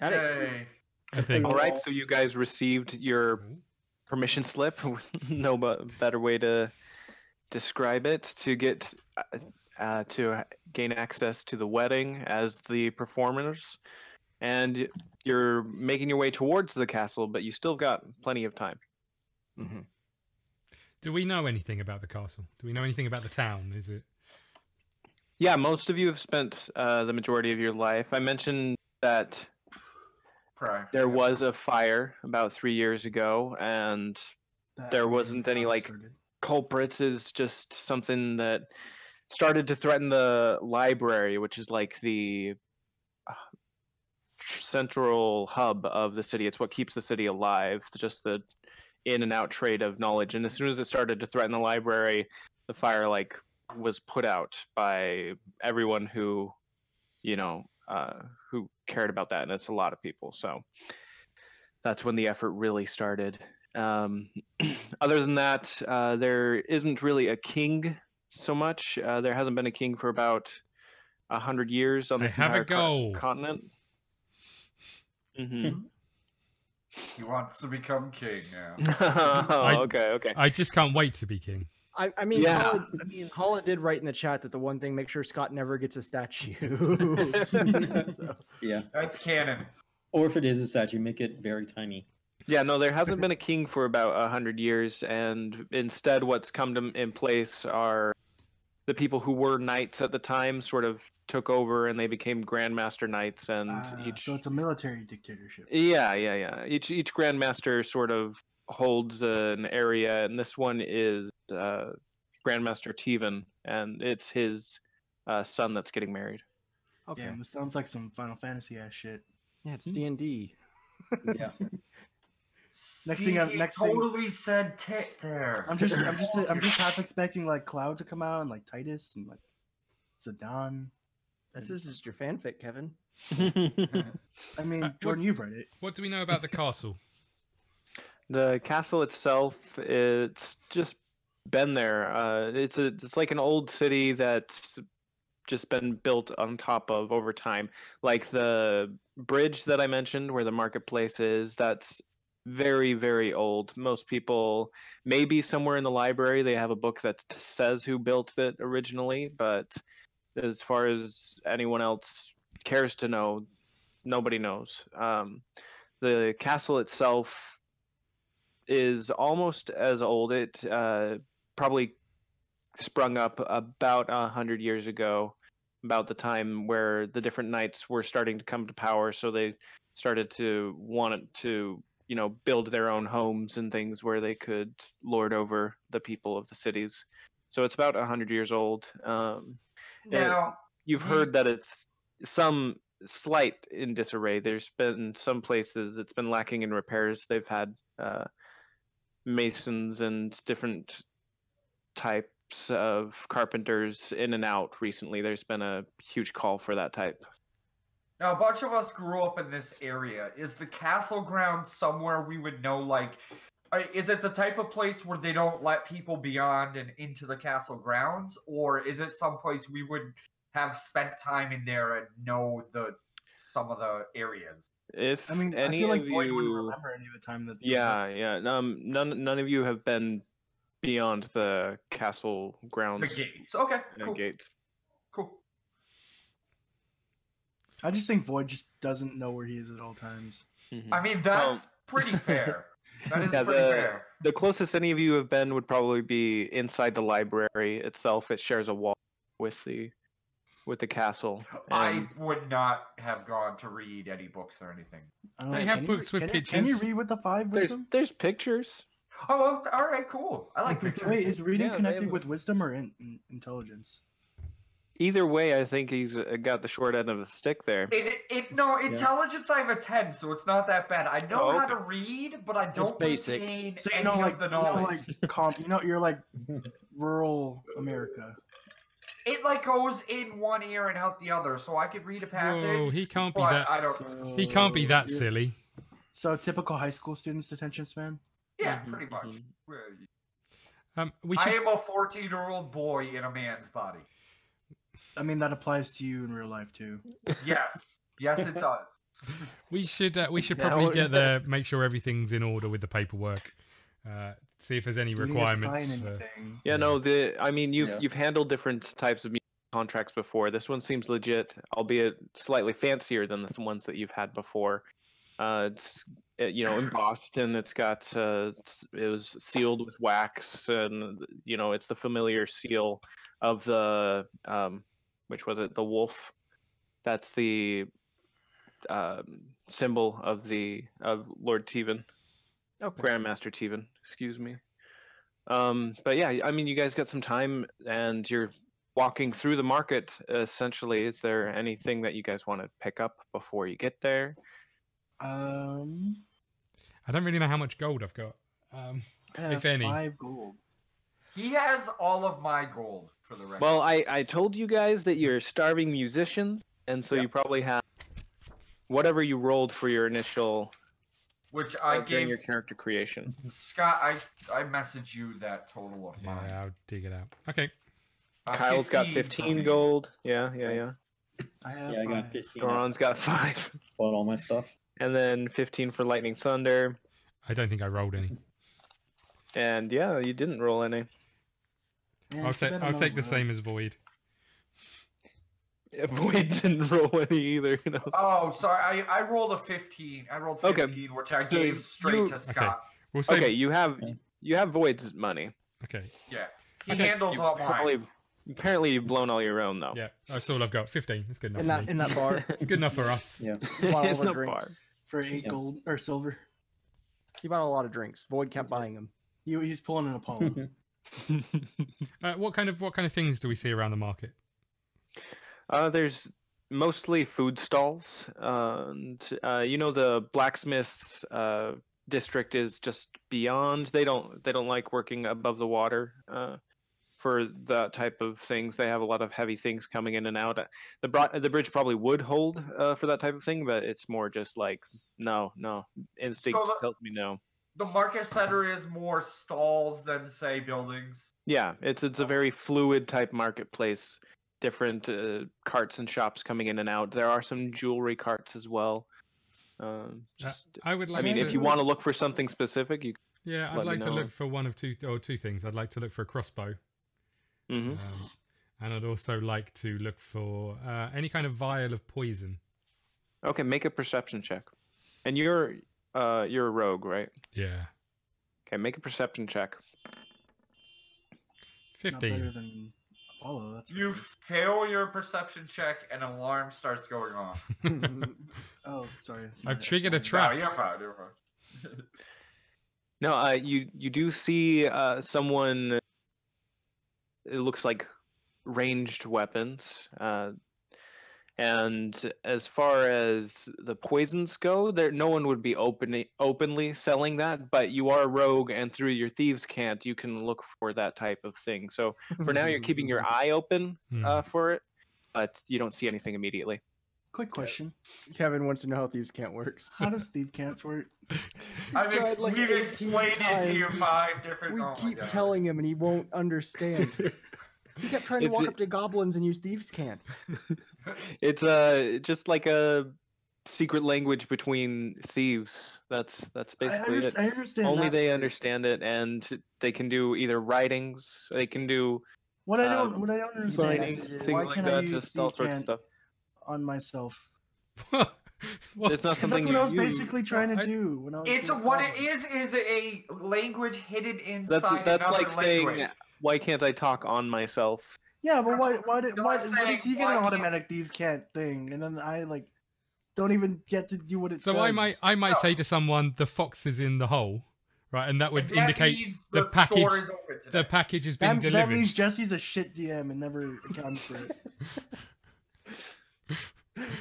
Yay. I think. All right, so you guys received your permission slip. No better way to describe it, to get to gain access to the wedding as the performers, and you're making your way towards the castle, but you still got plenty of time. Mm-hmm. Do we know anything about the castle? Do we know anything about the town? Is it? Yeah, most of you have spent the majority of your life. I mentioned that there was a fire about 3 years ago, and there wasn't any culprits. Is just something that started to threaten the library, which is like the central hub of the city. It's what keeps the city alive, just the in and out trade of knowledge. And as soon as it started to threaten the library, the fire was put out by everyone who, who cared about that, and it's a lot of people. So that's when the effort really started. Other than that, there isn't really a king so much. There hasn't been a king for about 100 years on this entire continent. Mm-hmm. He wants to become king now. Okay. I just can't wait to be king. I mean, yeah. Callan did write in the chat that the one thing, make sure Scott never gets a statue. So. Yeah. That's canon. Or if it is a statue, make it very tiny. Yeah, no, there hasn't been a king for about 100 years, and instead what's come in place are the people who were knights at the time sort of took over, and they became grandmaster knights, and so it's a military dictatorship. Yeah. Each grandmaster sort of holds an area, and this one is Grandmaster Teven, and it's his son that's getting married. Okay, this sounds like some Final Fantasy ass shit. Yeah, it's D&D. Yeah. Next thing said tit there. I'm just half expecting like Cloud to come out and like Titus and like Zidane. This is just your fanfic, Kevin. I mean, Jordan, you've read it. What do we know about the castle? The castle itself, it's just been there. It's like an old city that's just been built on top of over time. Like the bridge that I mentioned where the marketplace is, that's very, very old. Most people, maybe somewhere in the library, they have a book that says who built it originally, but as far as anyone else cares to know, nobody knows. The castle itself is almost as old. It probably sprung up about 100 years ago, about the time where the different knights were starting to come to power, so they started to want it to build their own homes and things where they could lord over the people of the cities. So it's about 100 years old. Now, you've heard that it's some slight in disarray. There's been some places it's been lacking in repairs. They've had masons and different types of carpenters in and out recently. There's been a huge call for that type. Now, a bunch of us grew up in this area. Is the castle ground somewhere we would know, like, is it the type of place where they don't let people beyond and into the castle grounds? Or is it someplace we would have spent time in there and know some of the areas? I feel like Boyd wouldn't remember any of the time that. None of you have been beyond the castle grounds. The gates. Okay. Cool. Gates. Cool. I just think Void just doesn't know where he is at all times. I mean, that's pretty fair. That is pretty fair. The closest any of you have been would probably be inside the library itself. It shares a wall with the castle. I would not have gone to read any books or anything. They have books with pictures. Can you read with the 5 wisdom? There's pictures. Oh, all right, cool. I like pictures. Wait, is reading connected with wisdom or intelligence? Either way, I think he's got the short end of the stick there. Intelligence I have a 10, so it's not that bad. I know how to read, but I don't retain any of the knowledge. You're like rural America. It goes in one ear and out the other, so I could read a passage. Oh, he can't be that. He can't be that silly. So typical high school student's attention span. Yeah, pretty much. I am a 14-year-old boy in a man's body. I mean, that applies to you in real life, too. Yes. Yes, it does. We should Now probably we're- get there, make sure everything's in order with the paperwork. See if there's any Do you need to requirements. sign For, anything? Yeah, no, I mean, Yeah. you've handled different types of music contracts before. This one seems legit, albeit slightly fancier than the ones that you've had before. It's embossed, and it's got it was sealed with wax, and it's the familiar seal of the which was it, the wolf. That's the symbol of Lord Teven. Okay. Grandmaster Teven, excuse me. But yeah, I mean, you guys got some time, and you're walking through the market. Essentially, is there anything that you guys want to pick up before you get there? I don't really know how much gold I've got, I have if any. 5 gold. He has all of my gold for the record. Well, I told you guys that you're starving musicians, and so you probably have whatever you rolled for your initial which I during gave your character creation. Scott. I messaged you that total of mine. Yeah, I'll dig it out. Okay. Kyle's got 15 15 for me. Yeah. I have Yeah, I 5. got 15. Doran's got 5, Bought all my stuff. and then 15 for Lightning Thunder. I don't think I rolled any. And yeah, you didn't roll any. Man, I'll too take bad I'll I'm take not the rogue. same as Void. Void didn't roll any either. Oh, sorry. I rolled a 15. I rolled Okay. 15, which I So gave straight you- to Scott. We'll say Okay, you have Void's money. okay. Yeah. He Okay, handles all mine. Apparently you've blown all your own though. Yeah, that's all I've got. 15. That's good enough for me. In that bar. It's good enough for us. Yeah. He bought all In the the drinks. For 8 Yeah. gold or silver. He bought a lot of drinks. Void kept buying them. He's pulling an Apollo. What kind of things do we see around the market? There's mostly food stalls, and the blacksmith's district is just beyond. They don't like working above the water for that type of things. They have a lot of heavy things coming in and out. The bridge probably would hold for that type of thing, but it's more just like no. Instinct So tells me no. The market center is more stalls than, say, buildings. Yeah, it's a very fluid type marketplace. Different carts and shops coming in and out. There are some jewelry carts as well. I would like. I mean, to, if you want to look for something specific, you. yeah, I'd let me like to know. look for one of two things. I'd like to look for a crossbow, Mhm. and I'd also like to look for any kind of vial of poison. Okay, make a perception check. And you're a rogue, right? Yeah, Okay, make a perception check. Not better 15. than Apollo. That's You fail your perception check, and an alarm starts going off. Oh, sorry. that's my I've bad. triggered a No, trap. you're fine. You're fine. No, you do see someone. It looks like ranged weapons. And as far as the poisons go, no one would be openly selling that. But you are a rogue, and through your thieves' cant, you can look for that type of thing. So for now, you're keeping your eye open for it, but you don't see anything immediately. Quick question. Kevin wants to know how thieves can't works. How does thief cants work? tried like We've 18 explained it to you times. 5 different. We oh my keep God. telling him and he won't understand. He kept trying to It's walk a- up to goblins and use thieves can't. It's just like a secret language between thieves. That's basically it. I understand. Only that they part. understand it, and they can do either writings. They can do What I don't understand signing, is things why like can't I that, use just all thief sorts of cant stuff. on myself? What? It's not 'Cause something that's what you I was use. basically trying to I- do when I was. It's doing what it goblins. is a language hidden inside That's another like language. saying, "Why can't I talk on myself?" Yeah, but why? That's Why what did? I'm Why saying, does he get why an can't- automatic thieves can't thing, and then I like don't even get to do what it So does? I might No. say to someone, "The fox is in the hole," right, and that would And that indicate means the store package. is open today. The package has been That delivered. means Jesse's a shit DM and never accounts for it.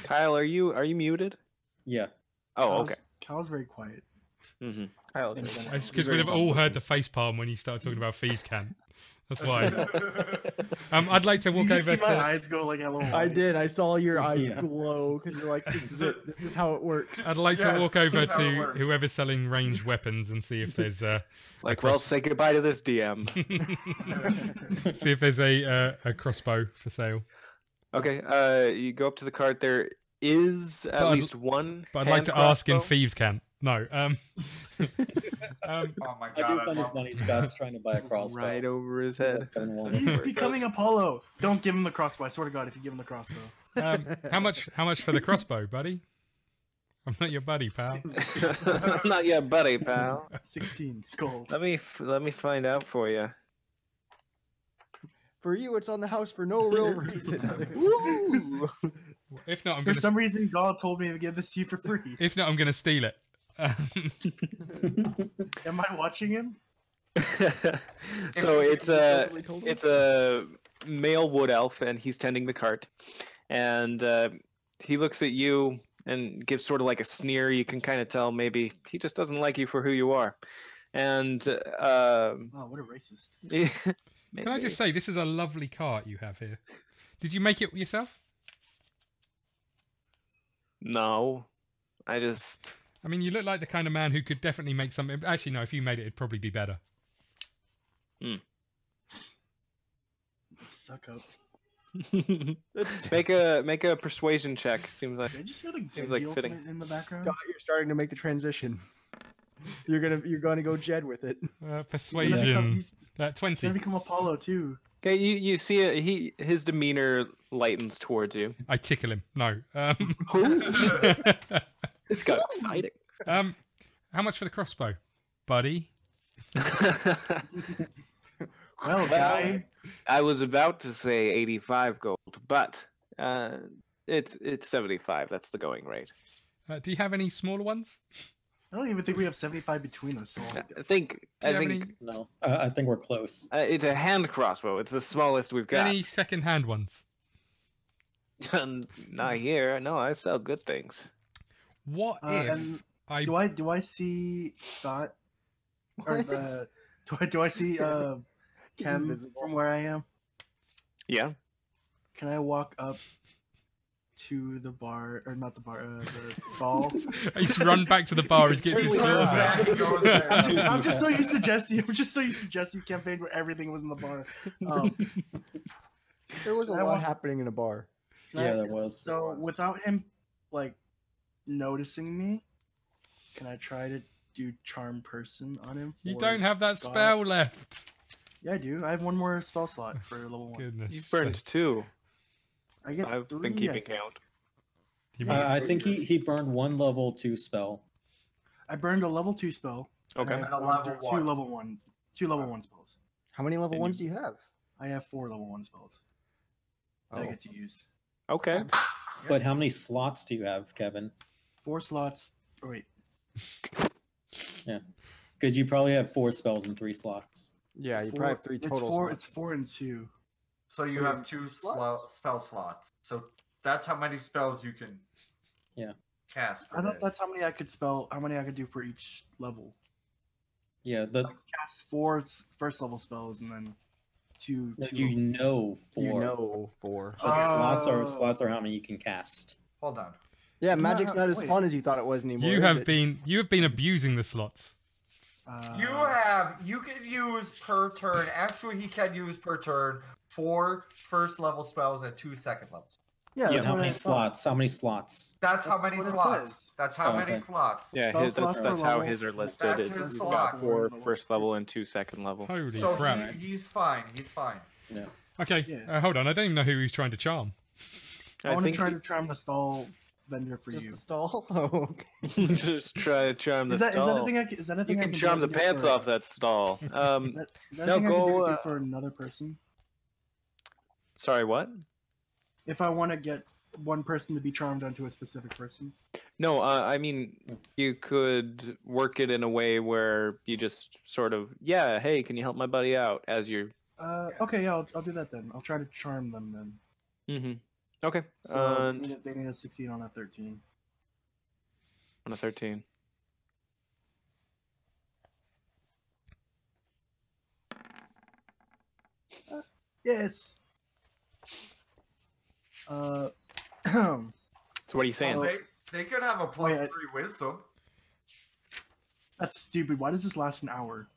Kyle, are you muted? Yeah. Oh, Kyle's- okay. Kyle's very quiet. hmm Kyle's in very general. It's because Very we've all soft. heard the face palm when you started talking about thieves' can. That's why. I'd like to walk you over see my to. eyes go like hello. I did. I saw your eyes Yeah. glow because you're like, this is it. This is how it works. I'd like to Yes, walk over that's how it to works. whoever's selling ranged weapons and see if there's Like, well, say goodbye to this DM. see if there's a crossbow for sale. Okay, you go up to the cart. There is at least one. But I'd like hand to ask in crossbow. thieves' camp. No. Oh my I god, do I find it love funny this. Scott's trying to buy a crossbow. Right over his head. Kevin won. He's becoming Apollo. Don't give him the crossbow. I swear to God, if you give him the crossbow. How much for the crossbow, buddy? I'm not your buddy, pal. I'm not your buddy, pal. 16 gold. Let me find out for you. For you, it's on the house for no real reason. Woo! If not, I'm For gonna. some reason, God told me to give this to you for free. If not, I'm gonna steal it. Am I watching him? So it's a male wood elf, and he's tending the cart, and he looks at you and gives sort of like a sneer. You can kind of tell maybe he just doesn't like you for who you are, and Oh, what a racist. Can I just say, this is a lovely cart you have here. Did you make it yourself? No, I just. I mean, you look like the kind of man who could definitely make something. Actually, no. If you made it, it'd probably be better. Suck up. make a persuasion check. Seems like Did I just hear the Seems like Genji fitting. ultimate in the background? Scott, you're starting to make the transition. You're gonna go Jed with it. Persuasion. He's 20. gonna become Apollo too. okay. You see it. His demeanor lightens towards you. I tickle him. No. This got exciting. How much for the crossbow, buddy? Well, guy. I was about to say 85 gold, but it's 75. That's the going rate. Do you have any smaller ones? I don't even think we have 75 between us. So. I think Do you have any, No, I think we're close. it's a hand crossbow. It's the smallest we've got. any second-hand ones? Not here. No, I sell good things. What if And I? do I see Scott? Or do I see Kem Invisible. from where I am? Yeah. Can I walk up to the bar, or not the bar, the stall? He's run back to the bar. He gets his He claws goes back, out. he goes there. I'm just so used to Jesse. I'm just so used to Jesse's campaign where everything was in the bar. There was a I lot want- happening in a bar. Yeah, there was. So without him like noticing me, can I try to do charm person on him? You for don't have that Scott? spell left. Yeah, I do. I have one more spell slot for level 1. Goodness. You burned sake. 2. I get I've 3, been I keeping think. count. You I think he burned one level 2 spell. I burned a level 2 spell. and Okay. I have And a one- level two 1. level 1. 2 level 1 spells. How many level And ones do you have? I have 4 level 1 spells that I Oh. get to use. Okay. But how many slots do you have, Kevin? 4 slots. Oh, wait. Because you probably have 4 spells and 3 slots. Yeah, you Four- probably have 3 it's total. 4. slots. It's 4 and 2. So you have 2 spell slots. So that's how many spells you can cast. per I thought day. that's how many I could spell. How many I could do for each level. Yeah, the Like cast 4 first level spells and then 2. you know 4. You know 4. But Oh. slots are how many you can cast. Hold on. Yeah, Isn't that magic's how- not as wait. fun as you thought it was anymore. You is have it? been abusing the slots. You can use per turn. Actually, he can use per turn 4 first level spells and 2 second levels. Yeah, Yeah, that's how what many I thought. slots? How many slots? That's how That's many what it slots. says. That's how Oh, many okay. slots. Yeah, Spell slots that's per how level. his are listed. That's It's his you've slots. got 4 first level and 2 second level. Holy So crap! he's fine. He's fine. Yeah. Okay, Yeah. hold on. I don't even know who he's trying to charm. I want to try to charm the stall vendor for Just you. the stall? Oh, okay. just try to charm the Is that stall. a thing? Is that a thing You I can do charm the for- pants off that stall. Is that a No, thing I can go, do for another person? Sorry, what? If I want to get one person to be charmed onto a specific person. No, I mean, you could work it in a way where you just sort of, yeah, hey, can you help my buddy out as you're. Okay, yeah, I'll do that then. I'll try to charm them then. Mm-hmm. Okay. So they need to succeed on a 13. On a 13. Yes. So what are you saying? So they could have a plus Wait, 3 wisdom. That's stupid. Why does this last an hour?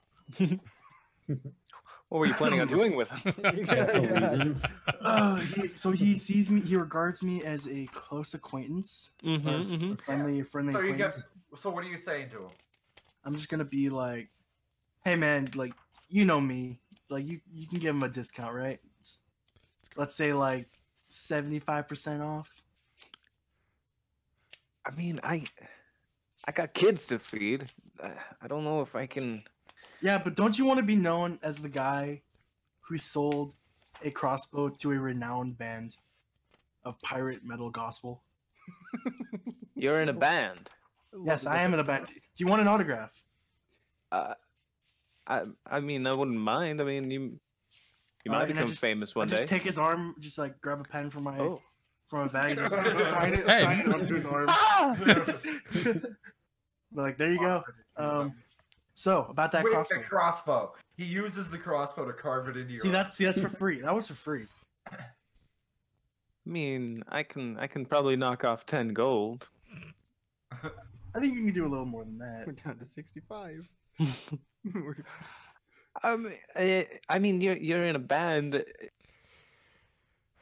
What were you planning on doing with him? For reasons. So he sees me. He regards me as a close acquaintance, Mm-hmm, a friendly So you get. acquaintance. So what are you saying to him? I'm just gonna be like, "Hey man, like you know me, like you can give him a discount, right? Let's say like 75% off." I mean, I got kids to feed. I don't know if I can. Yeah, but don't you want to be known as the guy who sold a crossbow to a renowned band of pirate metal gospel? You're in a band. Yes, I am in a band. Do you want an autograph? I mean, I wouldn't mind. I mean, you might and I become just- famous I one just day. take his arm, just like grab a pen from my Oh. bag, and just sign it, Hey. sign it onto his arm. But like, there you go. So about that With crossbow. the crossbow. He uses the crossbow to carve it into your. See that's for free. That was for free. I mean, I can probably knock off 10 gold. I think you can do a little more than that. We're down to 65. I mean, you're in a band.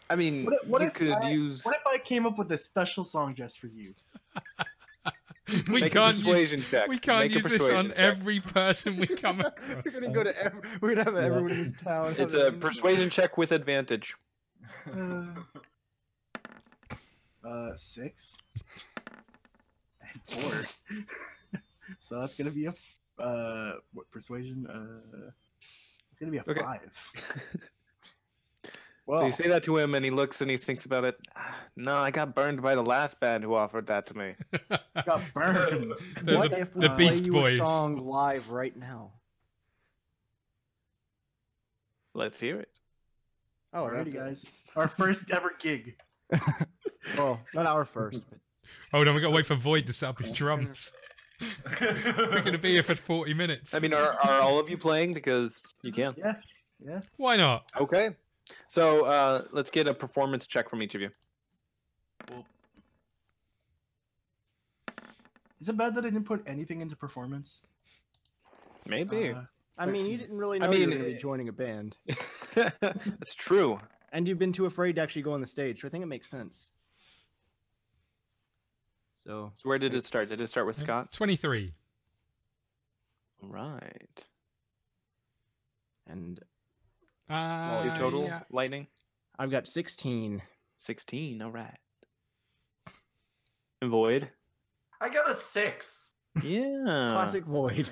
I mean, What you if could I- use. What if I came up with a special song just for you? We Make a can't use. persuasion check. We can't Make a use this persuasion on check. every person we come We're across. gonna go to. We're gonna have everyone in this town. It's have a it. persuasion check with advantage. 6 and 4. So that's gonna be a what persuasion? It's gonna be a Okay. 5. So you say that to him, and he looks and he thinks about it. No, I got burned by the last band who offered that to me. Got burned. What the, if we the play Beast you Boys. a song live right now? Let's hear it. Oh, Alrighty, okay. guys. Our first ever gig. Well, not our first, but Hold on, we got to wait for Void to set up his drums. We're going to be here for 40 minutes. I mean, are all of you playing? Because you can. Yeah, yeah. Why not? Okay. So let's get a performance check from each of you. Well, is it bad that I didn't put anything into performance? Maybe. I mean, you 13. didn't really I know you mean, were gonna be joining a band, That's true. and you've been too afraid to actually go on the stage. So I think it makes sense. So So where did it start? Did it start with Scott? 23. Right. and What's your total, Yeah. Lightning? I've got 16. 16. All right. And Void? I got a 6. Yeah. Classic Void.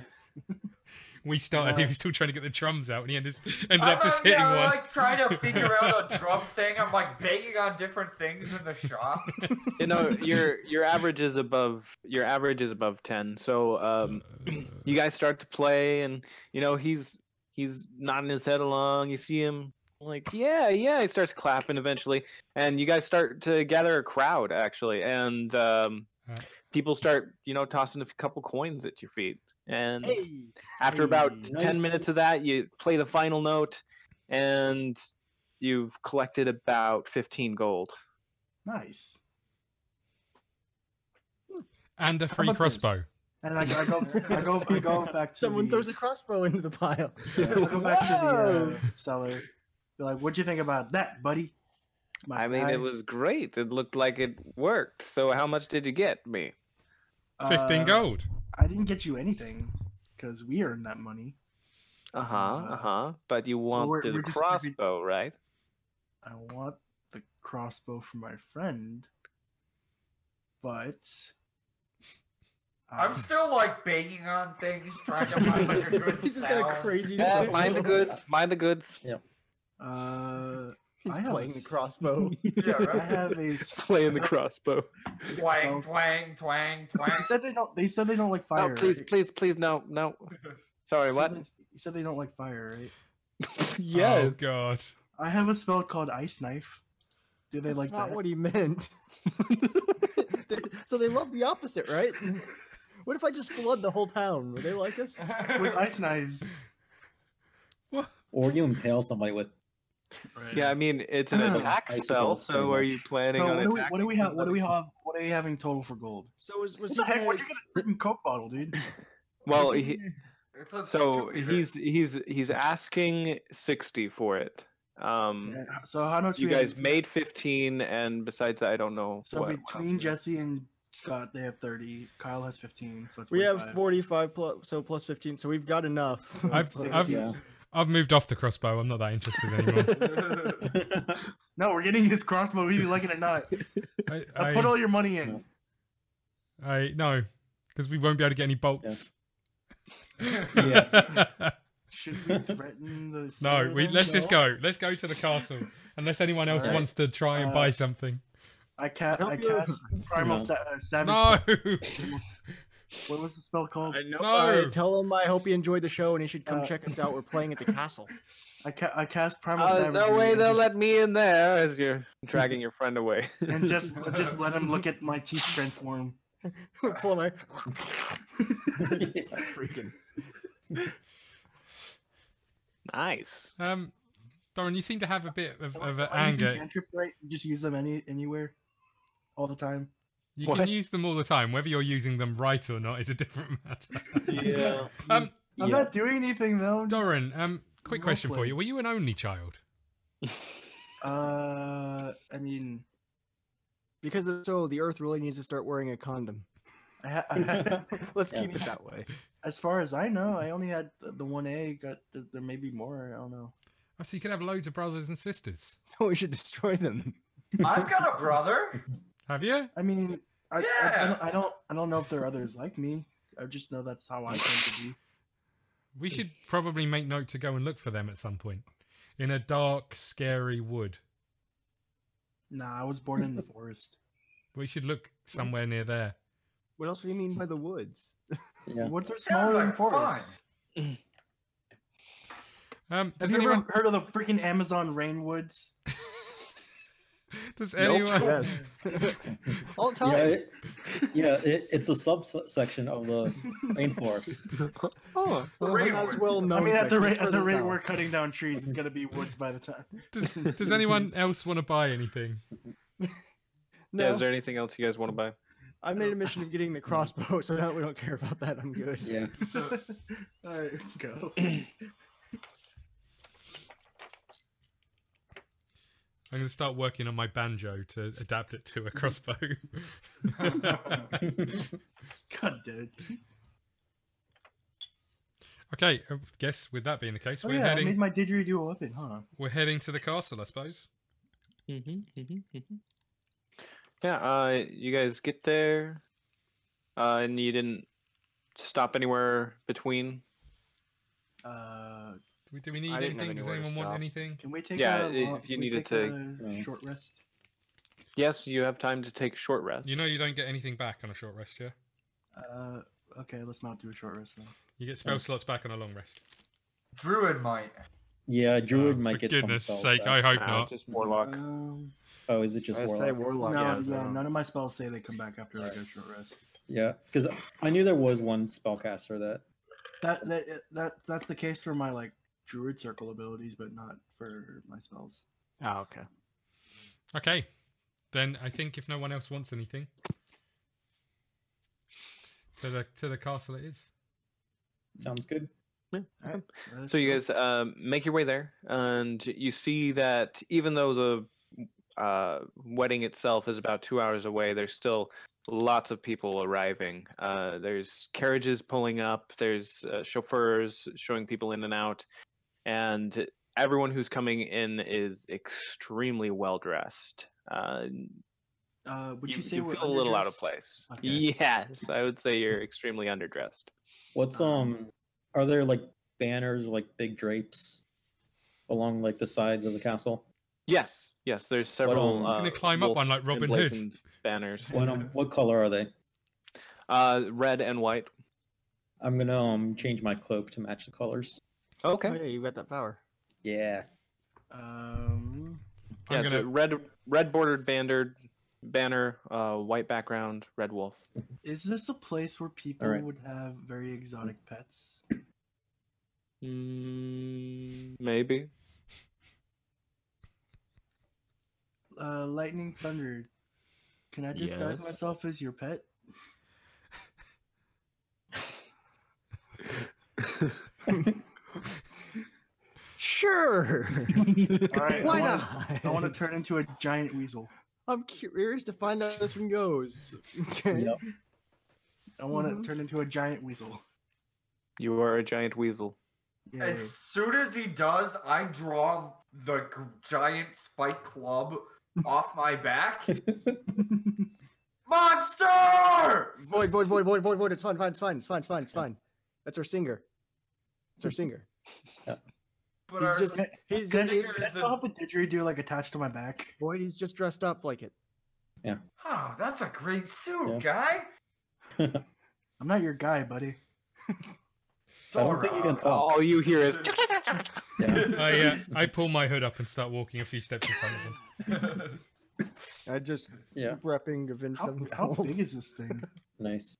We started, he was still trying to get the drums out, and he ended I'm up just hitting I'm one. like trying to figure out a drum thing. I'm like banging on different things in the shop. You know, your average is above 10. So you guys start to play, and you know he's nodding his head along. You see him like, yeah. He starts clapping eventually, and you guys start to gather a crowd actually, and people start tossing a couple coins at your feet. And after about Hey, 10 nice. minutes of that, you play the final note, and you've collected about 15 gold. Nice. And a free about this? crossbow. And I go back to Someone the, throws a crossbow into the pile. I go back to the Whoa! seller. Be like, what'd you think about that, buddy? My I mean, guy?" it was great. It looked like it worked. So how much did you get me? 15 gold. I didn't get you anything because we earned that money. But you want we're the just- crossbow, right? I want the crossbow for my friend, but I'm still like banging on things, trying to find like a good He's just got a sound. crazy. Yeah, mind the goods. Mind the goods. He's I have playing a the crossbow. Yeah, I right. have a. Playing the crossbow. Twang, twang, twang, twang. They said they don't. They said they don't like No, fire. please, right? please, no. Sorry, You said what? they- You said they don't like fire, right? Yes. Oh, God. I have a spell called Ice Knife. Do they That's like not that? what he meant. So they love the opposite, right? What if I just flood the whole town? Would they like us? With ice knives. Or you impale somebody with. Yeah, I mean it's an attack Icicles, spell. pretty So are much. you planning So on what do, we, attacking? what do we have? What do we somebody? have? What are you having total for gold? So was What he the heck? gonna, Where'd you get a freaking Coke bottle, dude? Well, was he he, gonna- It's a So 2-meter. he's asking 60 for it. Yeah, so how much You we have- guys made 15, and besides, I don't know. So what between else you have. Jesse and Scott, they have 30. Kyle has 15, so it's We 45. have 45 plus, so plus 15, so we've got enough. I've moved off the crossbow. I'm not that interested anymore. No, we're getting his crossbow, whether you like it or not. Put all your money in. No, because we won't be able to get any bolts. Should we threaten the No, seller then? let's just go. Let's go to the castle. Unless anyone else Alright. wants to try and buy something. I cast Primal Savage. No. What was the spell called? No. Tell him I hope he enjoyed the show and he should come check us out. We're playing at the castle. I cast Primal Savage. No way they'll let me in there as you're dragging your friend away. And just let him look at my teeth transform. Pull my freaking. Nice. Doran, you seem to have a bit of Am I anger. using cantrip, right? You just use them anywhere, all the time. You can use them all the time. Whether you're using them right or not is a different matter. Yeah. I'm not doing anything though. I'm just- Doran, quick question for you. Were you an only child? I mean, Because if so, the Earth really needs to start wearing a condom. Let's keep it that way. as far as I know, I only had the one egg. There may be more. I don't know. Oh, so you could have loads of brothers and sisters. So we should destroy them. I've got a brother. Have you? I mean, Yeah. I don't know if there are others like me. I just know that's how I tend to be. We should probably make note to go and look for them at some point. In a dark, scary wood. Nah, I was born in the forest. We should look somewhere near there. What else do you mean by the woods? Yeah. Woods are Sounds smaller than like forests. Does Have you anyone... ever heard of the freaking Amazon rainwoods? Does anyone... Yes. All the time. It's a subsection of the rainforest. Oh, Rainwood. not as well known. I mean, at the rate section, it's we're further cutting down trees, it's gonna be woods by the time. Does anyone else want to buy anything? south. Yeah, No, is there anything else you guys want to buy? I made a mission of getting the crossbow, so now we don't care about that. I'm good. Yeah. All right, go. I'm going to start working on my banjo to adapt it to a crossbow. God, dude. Okay, I guess with that being the case, Oh we're yeah, I heading made my didgeridoo weapon, huh? we're heading to the castle, I suppose. Yeah, you guys get there, and you didn't stop anywhere between. Do we need I didn't have anything? Does anywhere to anyone want stop. anything? Can we take Yeah, a if you needed to- short rest? Yes, you have time to take a short rest. You know you don't get anything back on a short rest, yeah? Okay, let's not do a short rest then. You get spell slots back on a long rest. Druid might. Yeah, Druid might For get goodness some spells sake, I back. hope Nah, not. just warlock. Oh, is it just I say Warlock? warlock. No, yeah, none of my spells say they come back after like a short rest. Yeah, because I knew there was one spellcaster that. That's the case for my like Druid circle abilities, but not for my spells. Oh, okay. Okay. Then I think if no one else wants anything, to the castle it is. Sounds good. Alright, So you guys make your way there, and you see that even though the wedding itself is about 2 hours away, there's still lots of people arriving. There's carriages pulling up, there's chauffeurs showing people in and out, and everyone who's coming in is extremely well dressed. would you say you we're feel a little out of underdressed? place? Okay. Yes, I would say you're extremely underdressed. What's Are there like banners, like big drapes, along like the sides of the castle? Yes, there's several. He's gonna climb up on, like, Robin Hood. emblazoned banners. What color are they? Red and white. I'm gonna change my cloak to match the colors. Okay. Oh, yeah, you got that power. Yeah. Yeah, I'm it's a gonna red bordered banner, white background, red wolf. Is this a place where people Alright. would have very exotic pets? Maybe. Lightning Thunder. Can I disguise Yes. myself as your pet? Sure. All right, Why I not? want to turn into a giant weasel. I'm curious to find out how this one goes. Okay. Yep. I want to turn into a giant weasel. You are a giant weasel. Yay. As soon as he does, I draw the giant spike club off my back. Monster! Void. It's fine. That's our singer. It's our singer. But He's our just he's Can I singer is still have the didgeridoo like attached to my back? Void. He's just dressed up like it. Oh, that's a great suit, Yeah. guy. I'm not your guy, buddy. I don't think you can talk. All you hear is. Yeah. I pull my hood up and start walking a few steps in front of him. I just Yeah. keep repping Avenged How Sevenfold. big is this thing? Nice.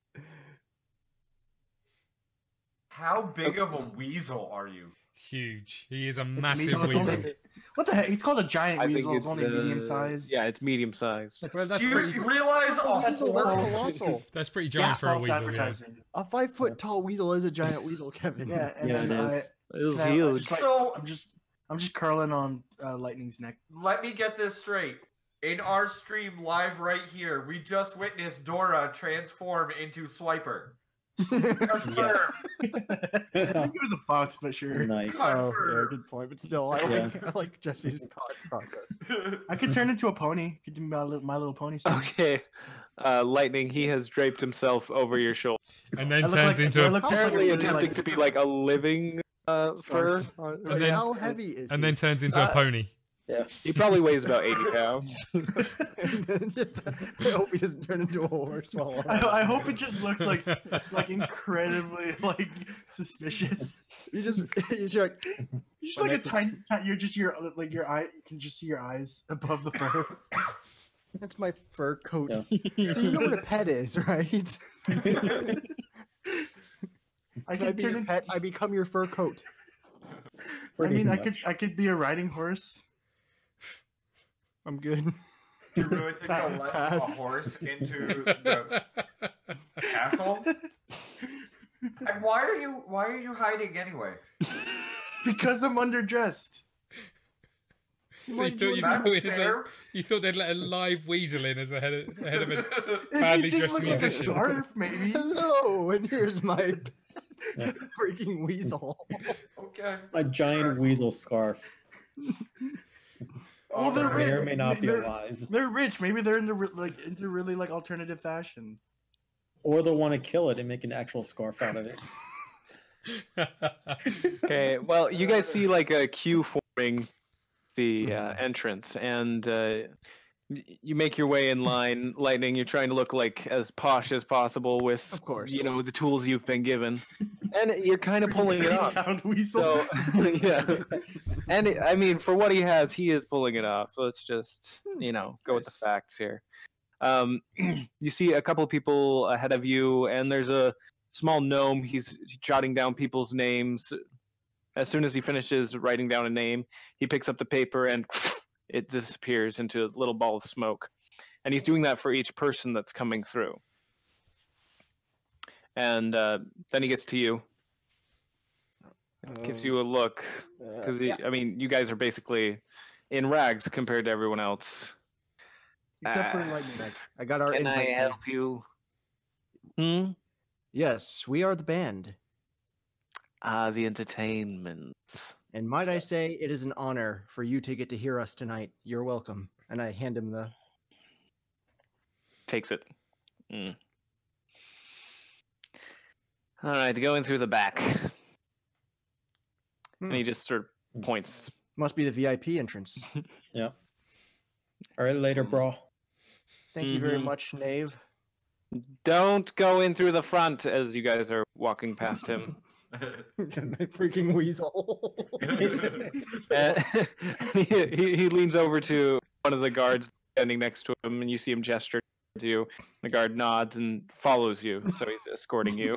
How big of a weasel are you? Huge. He is a It's massive medium- it's weasel. only- What the heck? He's called a giant I think weasel. It's only medium size. Yeah, it's medium sized. Well, that's Do you pretty. realize Oh, a weasel, that's whole colossal. That's pretty giant for a false weasel. Yeah. advertising. A 5-foot tall weasel is a giant weasel, Kevin. Yeah, and Yeah, it then is. It was I huge. just, like, So- I'm just curling on Lightning's neck. Let me get this straight. In our stream live right here, we just witnessed Dora transform into Swiper. Confirm. Yes. I think it was a fox, but sure. Nice. Oh, yeah, good point. But still, I Yeah. like I like Jesse's thought process. I could turn into a pony. Could do my little pony. Story. Okay. Lightning, he has draped himself over your shoulder. And then I look turns like- into I a, look just like Apparently a- attempting like- to be like a living fur. Like, then- how heavy is and he? then turns into a pony. Yeah. He probably weighs about 80 pounds. I hope he doesn't turn into a horse while I hope it just looks like incredibly like suspicious. you're like You're just When like a it just- tiny. You're just your eye. You can just see your eyes above the fur. that's my fur coat. Yeah. So you know what a pet is, right? I I could be turn your in, pet. I become your fur coat. Pretty I much. could be a riding horse. I'm good. Do you really think they'll let a Pass. horse into the castle? And why are you hiding anyway? Because I'm underdressed. So you thought you'd That's go in as a, fair. you thought they'd let a live weasel in as a head of a If badly it just dressed looked musician. Like a scarf, maybe. Hello, and here's my Yeah. freaking weasel. Okay. A giant weasel scarf. Well, they're May or rich. may not be They're- alive. They're rich. Maybe they're into really like alternative fashion. Or they'll want to kill it and make an actual scarf out of it. Okay, well, you guys see like a queue forming the entrance, and you make your way in line. Lightning, you're trying to look like as posh as possible with, Of course. you know, the tools you've been given, and you're kind of pulling it off. Pound weasel. So, yeah, and I mean, for what he is pulling it off. So let's just, you know, go with the Nice. facts here. You see a couple of people ahead of you, and there's a small gnome. He's jotting down people's names. As soon as he finishes writing down a name, he picks up the paper and it disappears into a little ball of smoke. And he's doing that for each person that's coming through. And then he gets to you, gives you a look, because I mean, you guys are basically in rags compared to everyone else. Except for lightning. I got our Can I invite. help you? Hmm? Yes, we are the band. The entertainment. And might I say, it is an honor for you to get to hear us tonight. You're welcome. And I hand him the. Takes it. Mm. All right, going through the back. And he just sort of points. Must be the VIP entrance. Yeah. All right, later, bro. Thank you very Mhm. much, Knave. Don't go in through the front as you guys are walking past him. My freaking weasel. And he leans over to one of the guards standing next to him, and you see him gesture to you. The guard nods and follows you, so he's escorting you.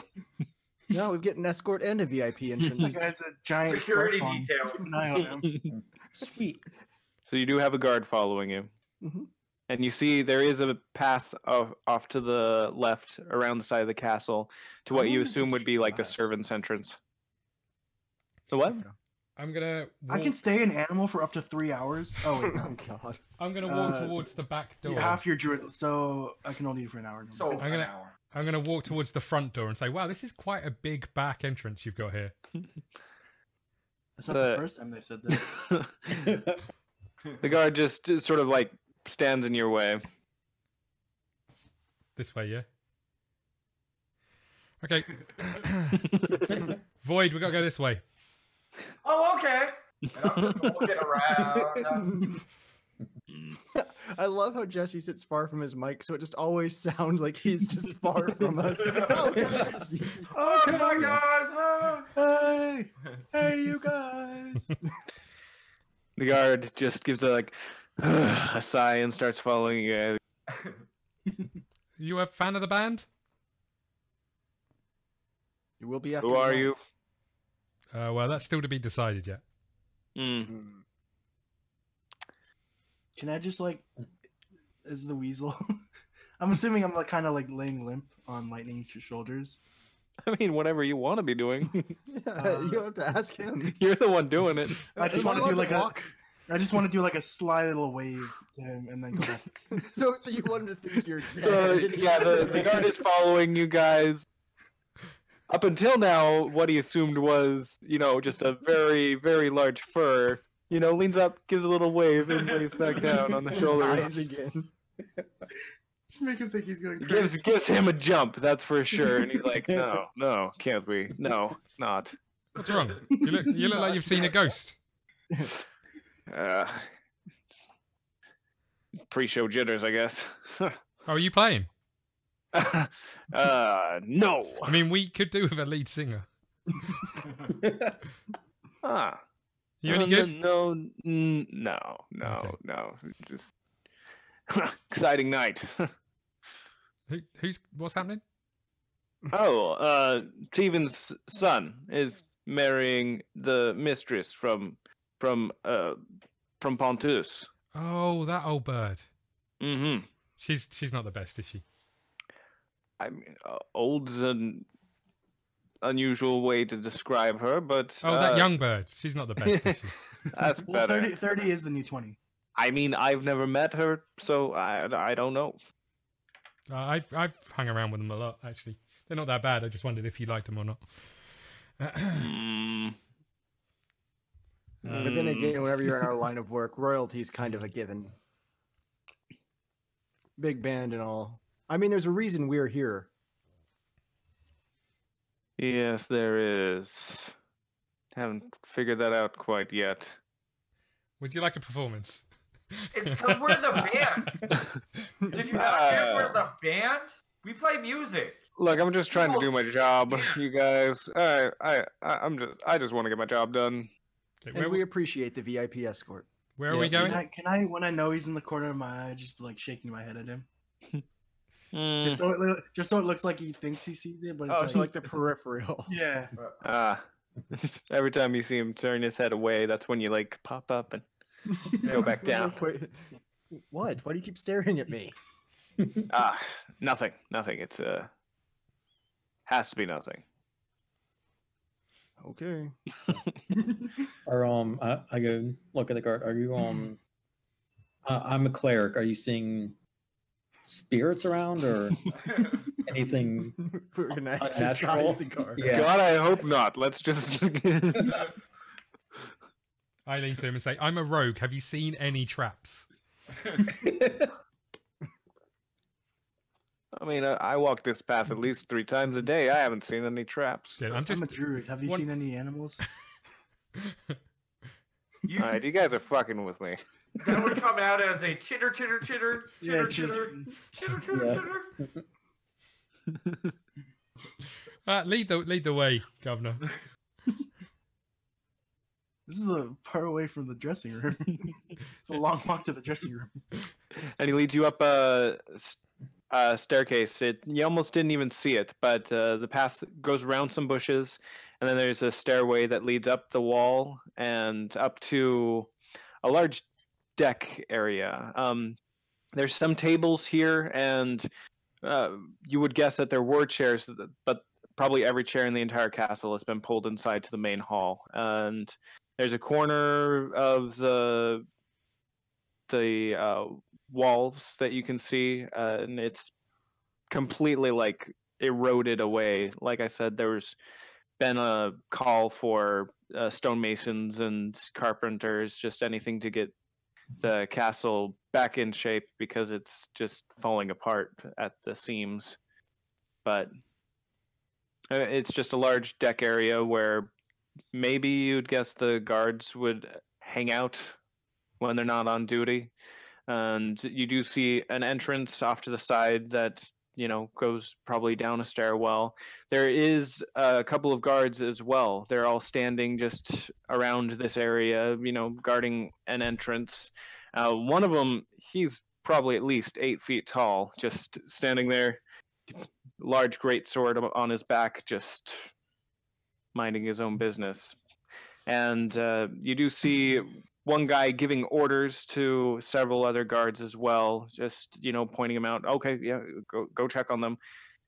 No, we get an escort and a VIP This entrance. guy's a giant Security scarf on. detail. Keep an eye on him. Sweet. So you do have a guard following you. Mhm. And you see there is a path off to the left around the side of the castle to what How you long does assume this would be like the last? servants' entrance. The what? I'm gonna. I can stay an animal for up to 3 hours. Oh wait, no. God. I'm gonna walk towards the back door. Half your druid, so I can only do it for an hour. So it's an hour. I'm gonna walk towards the front door and say, "Wow, this is quite a big back entrance you've got here." That's not the first time they've said that. The guard just sort of like stands in your way. This way, yeah. Okay. Void, we gotta go this way. Oh, okay. And I'm just walking around. I love how Jesse sits far from his mic, so it just always sounds like he's just far from us. Oh, Jesse. Oh, my guys! Hey, hey, you guys! The guard just gives a a sigh and starts following you guys. You a fan of the band? You will be after Who are lunch. you? Well, that's still to be decided yet. Can I just as the weasel? I'm assuming I'm kind of laying limp on Lightning's shoulders. I mean, whatever you want to be doing. Yeah, you have to ask him. You're the one doing it. I just Am I want to do allowed walk? I just want to do a sly little wave to him and then go back. So you wanted to think you're. So yeah, the guard is following you guys. Up until now, what he assumed was, just a very, very large fur. Leans up, gives a little wave, and lays back down on the shoulder. Eyes again. Just make him think he's going crazy. Gives him a jump, that's for sure. And he's like, no, can't we? No, not. What's wrong? You look like you've seen a ghost. Pre-show jitters, I guess. Oh, are you playing? No. I mean, we could do with a lead singer. You any good? No. Just exciting night. What's happening? Steven's son is marrying the mistress from Pontus. Oh, that old bird. Mm-hmm. She's not the best, is she? I mean, old's an unusual way to describe her, but... that young bird. She's not the best, is she? That's better. 30 is the new 20. I mean, I've never met her, so I don't know. I've hung around with them a lot, actually. They're not that bad. I just wondered if you liked them or not. But then again, whenever you're in our line of work, royalty's kind of a given. Big band and all. I mean, there's a reason we're here. Yes, there is. Haven't figured that out quite yet. Would you like a performance? It's because we're the band. Did you not hear we're the band? We play music. Look, I'm just trying to do my job, you guys. I just want to get my job done. Okay, And we appreciate the VIP escort. Where are we going? Can I, when I know he's in the corner of my eye, just be shaking my head at him? Mm. Just so it looks like he thinks he sees it, but it's Oh, so like the peripheral. yeah. Every time you see him turn his head away, that's when you pop up and go back down. What? Why do you keep staring at me? Nothing. It's has to be nothing. Okay. I go look at the guard. Are you I'm a cleric. Are you seeing spirits around or anything We're gonna actually unnatural? try the guard. Yeah. God, I hope not. Let's just. I lean to him and say, I'm a rogue. Have you seen any traps? I mean, I walk this path at least 3 times a day. I haven't seen any traps. Yeah, I'm a druid. Have you seen any animals? Alright, you guys are fucking with me. That would come out as a chitter, chitter, chitter, Yeah, chitter, chitter, chitter, chitter, chitter. Lead the way, Governor. This is far away from the dressing room. It's a long walk to the dressing room. And he leads you up a staircase. You almost didn't even see it, but the path goes around some bushes, and then there's a stairway that leads up the wall and up to a large deck area. There's some tables here, and you would guess that there were chairs, but probably every chair in the entire castle has been pulled inside to the main hall, and there's a corner of the walls that you can see, and it's completely like eroded away. Like I said, there's been a call for stonemasons and carpenters, just anything to get the castle back in shape because it's just falling apart at the seams. But it's just a large deck area where maybe you'd guess the guards would hang out when they're not on duty. And you do see an entrance off to the side that, you know, goes probably down a stairwell. There is a couple of guards as well. They're all standing just around this area, you know, guarding an entrance. One of them, he's probably at least 8 feet tall, just standing there, large great sword on his back, just minding his own business. And you do see one guy giving orders to several other guards as well, just, you know, pointing them out. Okay, yeah, go check on them.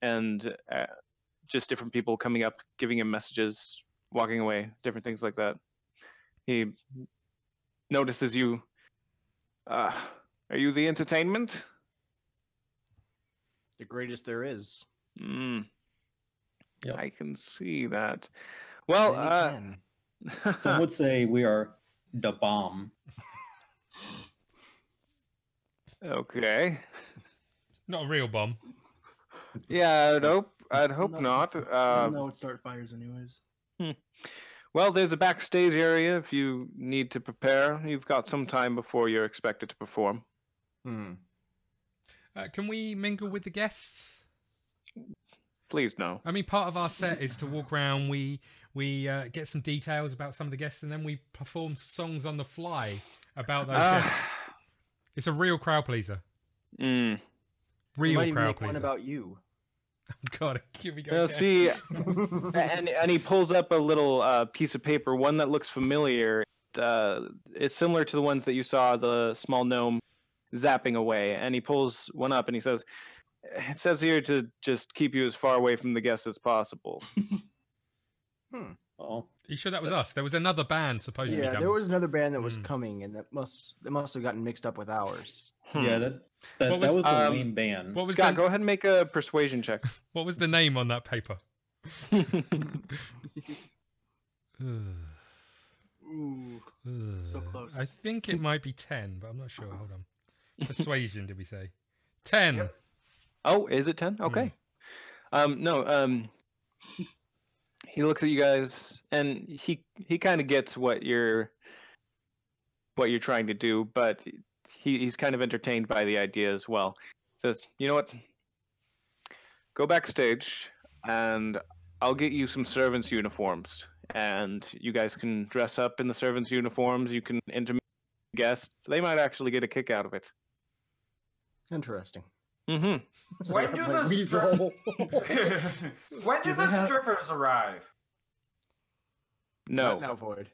And just different people coming up, giving him messages, walking away, different things like that. He notices you. Are you the entertainment? The greatest there is. Yep. I can see that. Well, Some would say we are the bomb. Okay. Not a real bomb. Yeah, I'd hope No, not. I don't know what start fires anyways. Well, there's a backstage area if you need to prepare. You've got some time before you're expected to perform. Can we mingle with the guests? Please, no. I mean, part of our set is to walk around. We get some details about some of the guests, and then we perform songs on the fly about those guests. It's a real crowd pleaser. Mm. Real crowd One pleaser. about you. God, here we go. Now, see, and he pulls up a little piece of paper, one that looks familiar. It's similar to the ones that you saw the small gnome zapping away. And he pulls one up and he says, "It says here to just keep you as far away from the guests as possible." Oh, You sure that was us? There was another band supposed to be Yeah, coming. there was another band that was coming, and that must have gotten mixed up with ours. yeah, that What was was- the main band. What was Scott, the, go ahead and make a persuasion check. What was the name on that paper? Ooh, so close. I think it might be 10, but I'm not sure. Hold on. Persuasion, did we say? 10. Yep. Oh, is it 10? Okay. No, he looks at you guys and he kind of gets what you're trying to do, but he's kind of entertained by the idea as well. Says, "You know what? Go backstage and I'll get you some servants' uniforms, and you guys can dress up in the servants' uniforms. You can interview guests. They might actually get a kick out of it." Interesting. Mm-hmm. When do Like the weasel. when do Do the they have- strippers arrive? No. No, Void.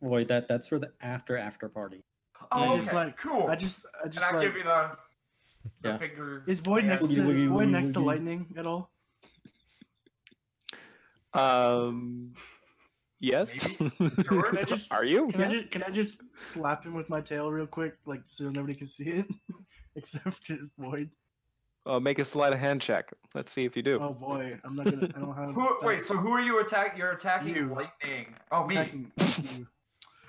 Boy, that's for the after party. Oh, just okay, like- cool. I just and I'll like, give you the Yeah. finger. is Void next Woogie, to woogie, is Void woogie, next to woogie. Lightning at all? Yes. Sure. Can I just Are you? can I just slap him with my tail real quick, like so nobody can see it, except his Void? Make a sleight of hand check. Let's see if you do. Oh boy, I'm not gonna. I don't have. Wait, so who are you attacking? You're attacking You. lightning. Oh, me. attacking you.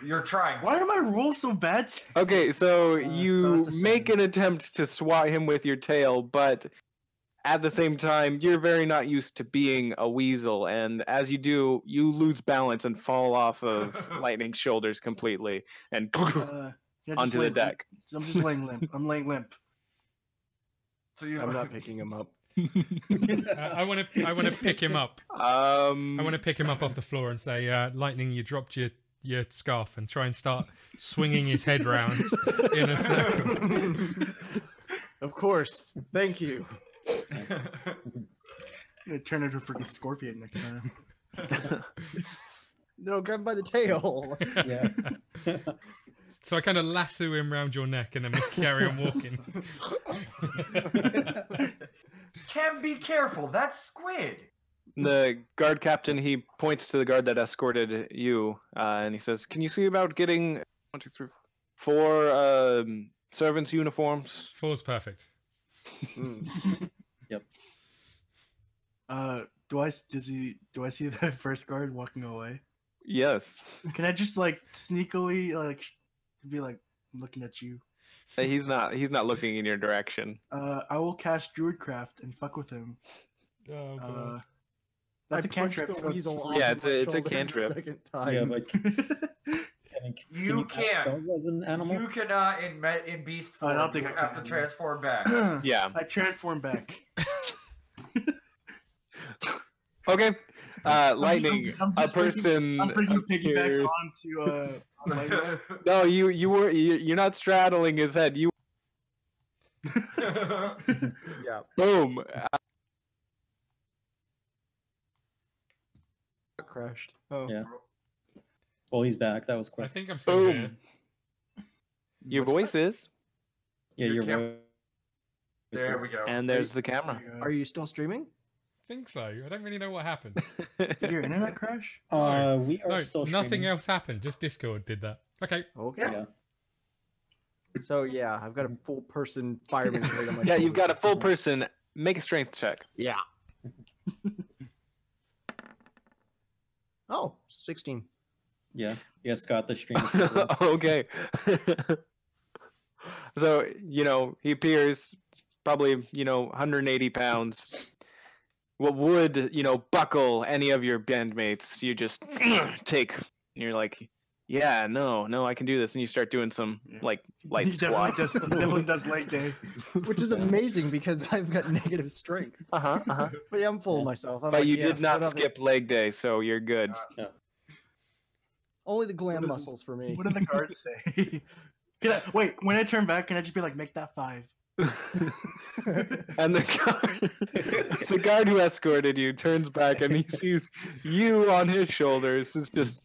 You're trying. Why are my rolls so bad? Okay, so so you it's a make 7. an attempt to swat him with your tail, but at the same time, you're very not used to being a weasel, and as you do, you lose balance and fall off of Lightning's shoulders completely and Yeah, just onto the lay- deck. I'm just laying limp. I'm laying limp. So you. I'm not picking him up. I want to pick him up. I want to pick him up off the floor and say, "Lightning, you dropped your scarf," and try and start swinging his head round in a circle. Of course. Thank you. I'm gonna turn into a freaking scorpion next time. No, grab him by the tail. Yeah. So I kind of lasso him round your neck, and then we carry on walking. Cam, be careful. That's squid. The guard captain, he points to the guard that escorted you, and he says, "Can you see about getting 1, 2, 3, 4 servants' uniforms?" 4's perfect. Yep. Do I see the first guard walking away? Yes. Can I just like sneakily be like looking at you? He's not looking in your direction. I will cast Druidcraft and fuck with him. Oh, God. That's I a cantrip. punched the So weasel off Yeah, of my it's a shoulder cantrip. the second time. Yeah, but You cast can. spells as an animal? You cannot in beast form. I don't think you I have can. to transform back. Yeah. I transform back. Okay. Lightning. I'm A just person. I'm freaking appears- piggyback onto Lightning. No, you're not straddling his head. You Yeah. boom. Crashed. Oh. Yeah. Well, he's back. That was I quick. think I'm still here. Boom. Your voice is, Yeah, Your your cam- voice. There we go. and there's the camera. Are you still streaming? I think so. I don't really know what happened. Did your internet crash? We are No, still nothing streaming. else happened. Just Discord did that. Okay. Okay. Yeah. So yeah, I've got a full person fireman blade on my Yeah, you've shoulder. got a full person. Make a strength check. Yeah. Oh, 16. Yeah. Yeah, Scott, the stream is still going. Okay. So, he appears probably, 180 pounds. What would, buckle any of your bandmates, you just take, and you're like, yeah, no, I can do this. And you start doing some, light He squats. definitely does leg day. Which is amazing because I've got negative strength. Uh-huh. But yeah, I'm full of myself. I'm But like, you yeah, did not whatever. skip leg day, so you're good. Only the glam muscles for me. What did the guards say? Wait, when I turn back, can I just be like, make that 5? And the guard who escorted you turns back and he sees you on his shoulders. It's just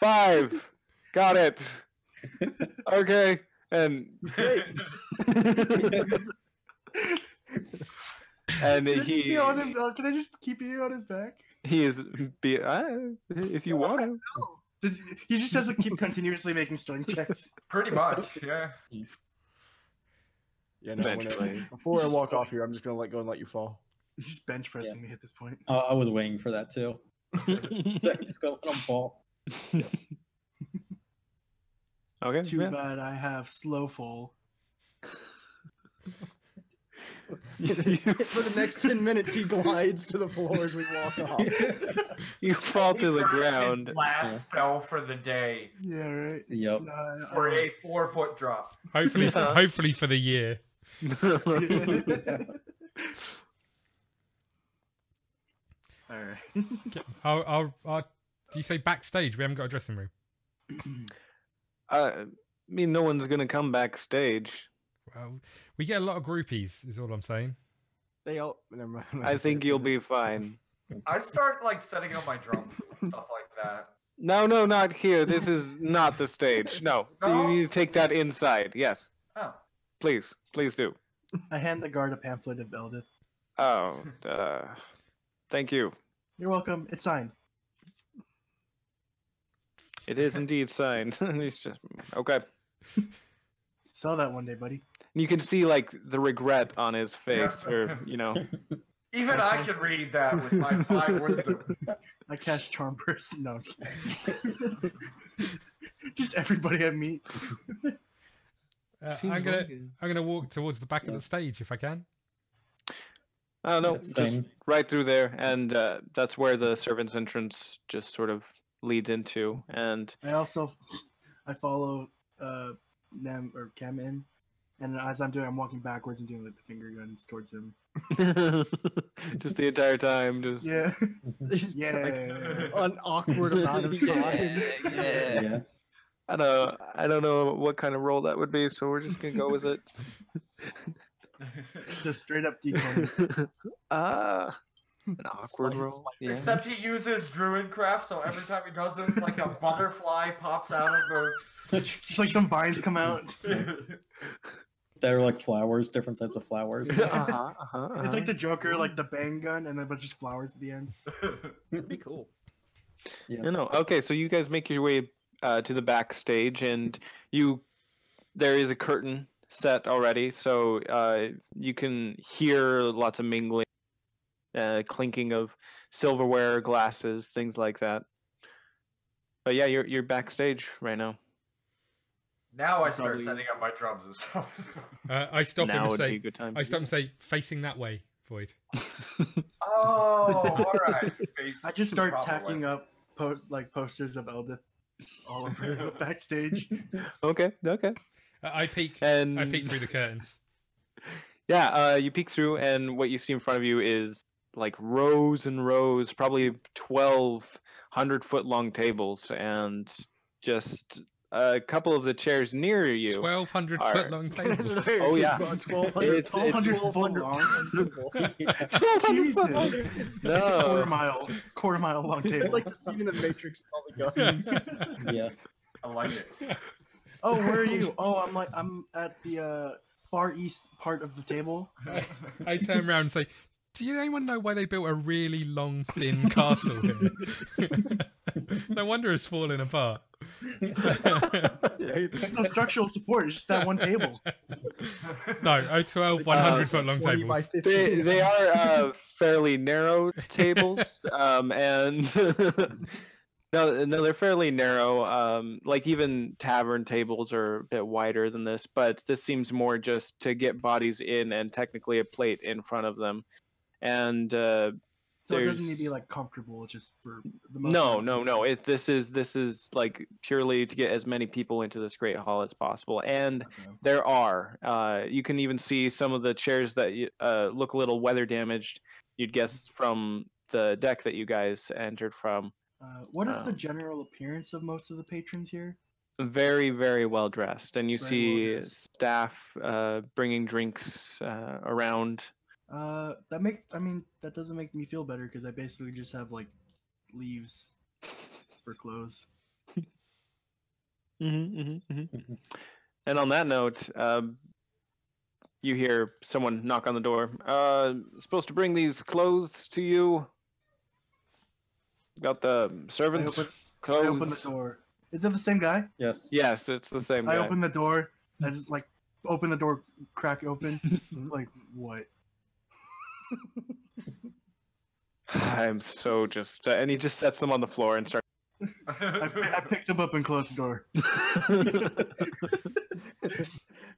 5. Got it. Okay. And Great. and Can I just he be on him? Can I just keep you on his back? he is if you want to. He just has to keep continuously making strength checks. Pretty much, yeah. Yeah, no, Eventually. before I walk off here, I'm just gonna let go and let you fall. He's just bench pressing me at this point. I was waiting for that too. So just gonna let him fall. Okay. Too yeah. bad I have slow fall. For the next 10 minutes, he glides to the floor as we walk off. You fall to the His ground. last spell for the day Yeah, right. Yep. for a 4-foot drop. Hopefully, Yeah. hopefully for the year. All right. Do you say backstage? We haven't got a dressing room. I mean, no one's gonna come backstage. Well, we get a lot of groupies. Is all I'm saying. They all. Never mind. I think you'll be fine. I start setting up my drums and stuff like that. No, not here. This is not the stage. No, No? you need to take that inside. Yes, Oh, please do. I hand the guard a pamphlet of Eldith. Oh, thank you. You're welcome. It's signed. It is indeed signed. He's just okay. Sell that one day, buddy. You can see the regret on his face, Yeah. or even I can read that with my 5 wisdom. I cast Charm Person. No. Just everybody I meet. Seems I'm like it. gonna walk towards the back of the stage if I can. I don't know, Yeah, just same. right through there, and that's where the servants' entrance just sort of leads into. And I follow them or Cam in, and as I'm doing, I'm walking backwards and doing the finger guns towards him. just the entire time, just Yeah, yeah. An awkward amount of time. Yeah. I don't know what kind of role that would be, so we're just gonna go with it. Just a straight up decoy. An awkward role. Yeah. Except he uses Druidcraft, so every time he does this, a butterfly pops out of Just like some vines come out. They're like flowers, different types of flowers. It's like the Joker, like the bang gun, and then but just flowers at the end. That'd be cool. Yeah. Okay, so you guys make your way to the backstage, and there is a curtain set already, so you can hear lots of mingling, clinking of silverware, glasses, things like that. But yeah, you're backstage right now. Now I start setting up my drums and stuff. I stop him Now and would be say, a good time. I stop and say, facing that way, Void. Oh, all right. I just start tacking up posters of Eldith all over the backstage. Okay. I peek And through the curtains. yeah, you peek through, and what you see in front of you is like rows and rows, probably 1,200-foot long tables, and just a couple of the chairs near you. 1,200-foot long tables. Oh yeah, 1,200 foot long. 1,200 foot long. It's a quarter mile long table. It's like the scene in the Matrix with all the guns. Yeah. I like it. Oh, where are you? Oh, I'm at the far east part of the table. I turn around and say, do anyone know why they built a really long, thin castle here? No wonder it's falling apart. There's no structural support. It's just that one table. No, 12 100-foot long tables. They are fairly narrow tables, and no, they're fairly narrow. Like even tavern tables are a bit wider than this, but this seems more just to get bodies in and technically a plate in front of them. And so it doesn't need to be like comfortable, just for the most no. This is like purely to get as many people into this great hall as possible. And there are you can even see some of the chairs that look a little weather damaged. You'd guess from the deck that you guys entered from. What is the general appearance of most of the patrons here? Very, very well dressed, and you Very see well dressed. staff bringing drinks around. That doesn't make me feel better because I basically just have like leaves for clothes. And on that note, you hear someone knock on the door. Supposed to bring these clothes to you. Got the servants' clothes. I open the door. Is that the same guy? Yes. Yes, it's the same guy. I open the door. I just like open the door, crack open. Like what? I'm so just, and he just sets them on the floor and starts. I picked him up and closed the door.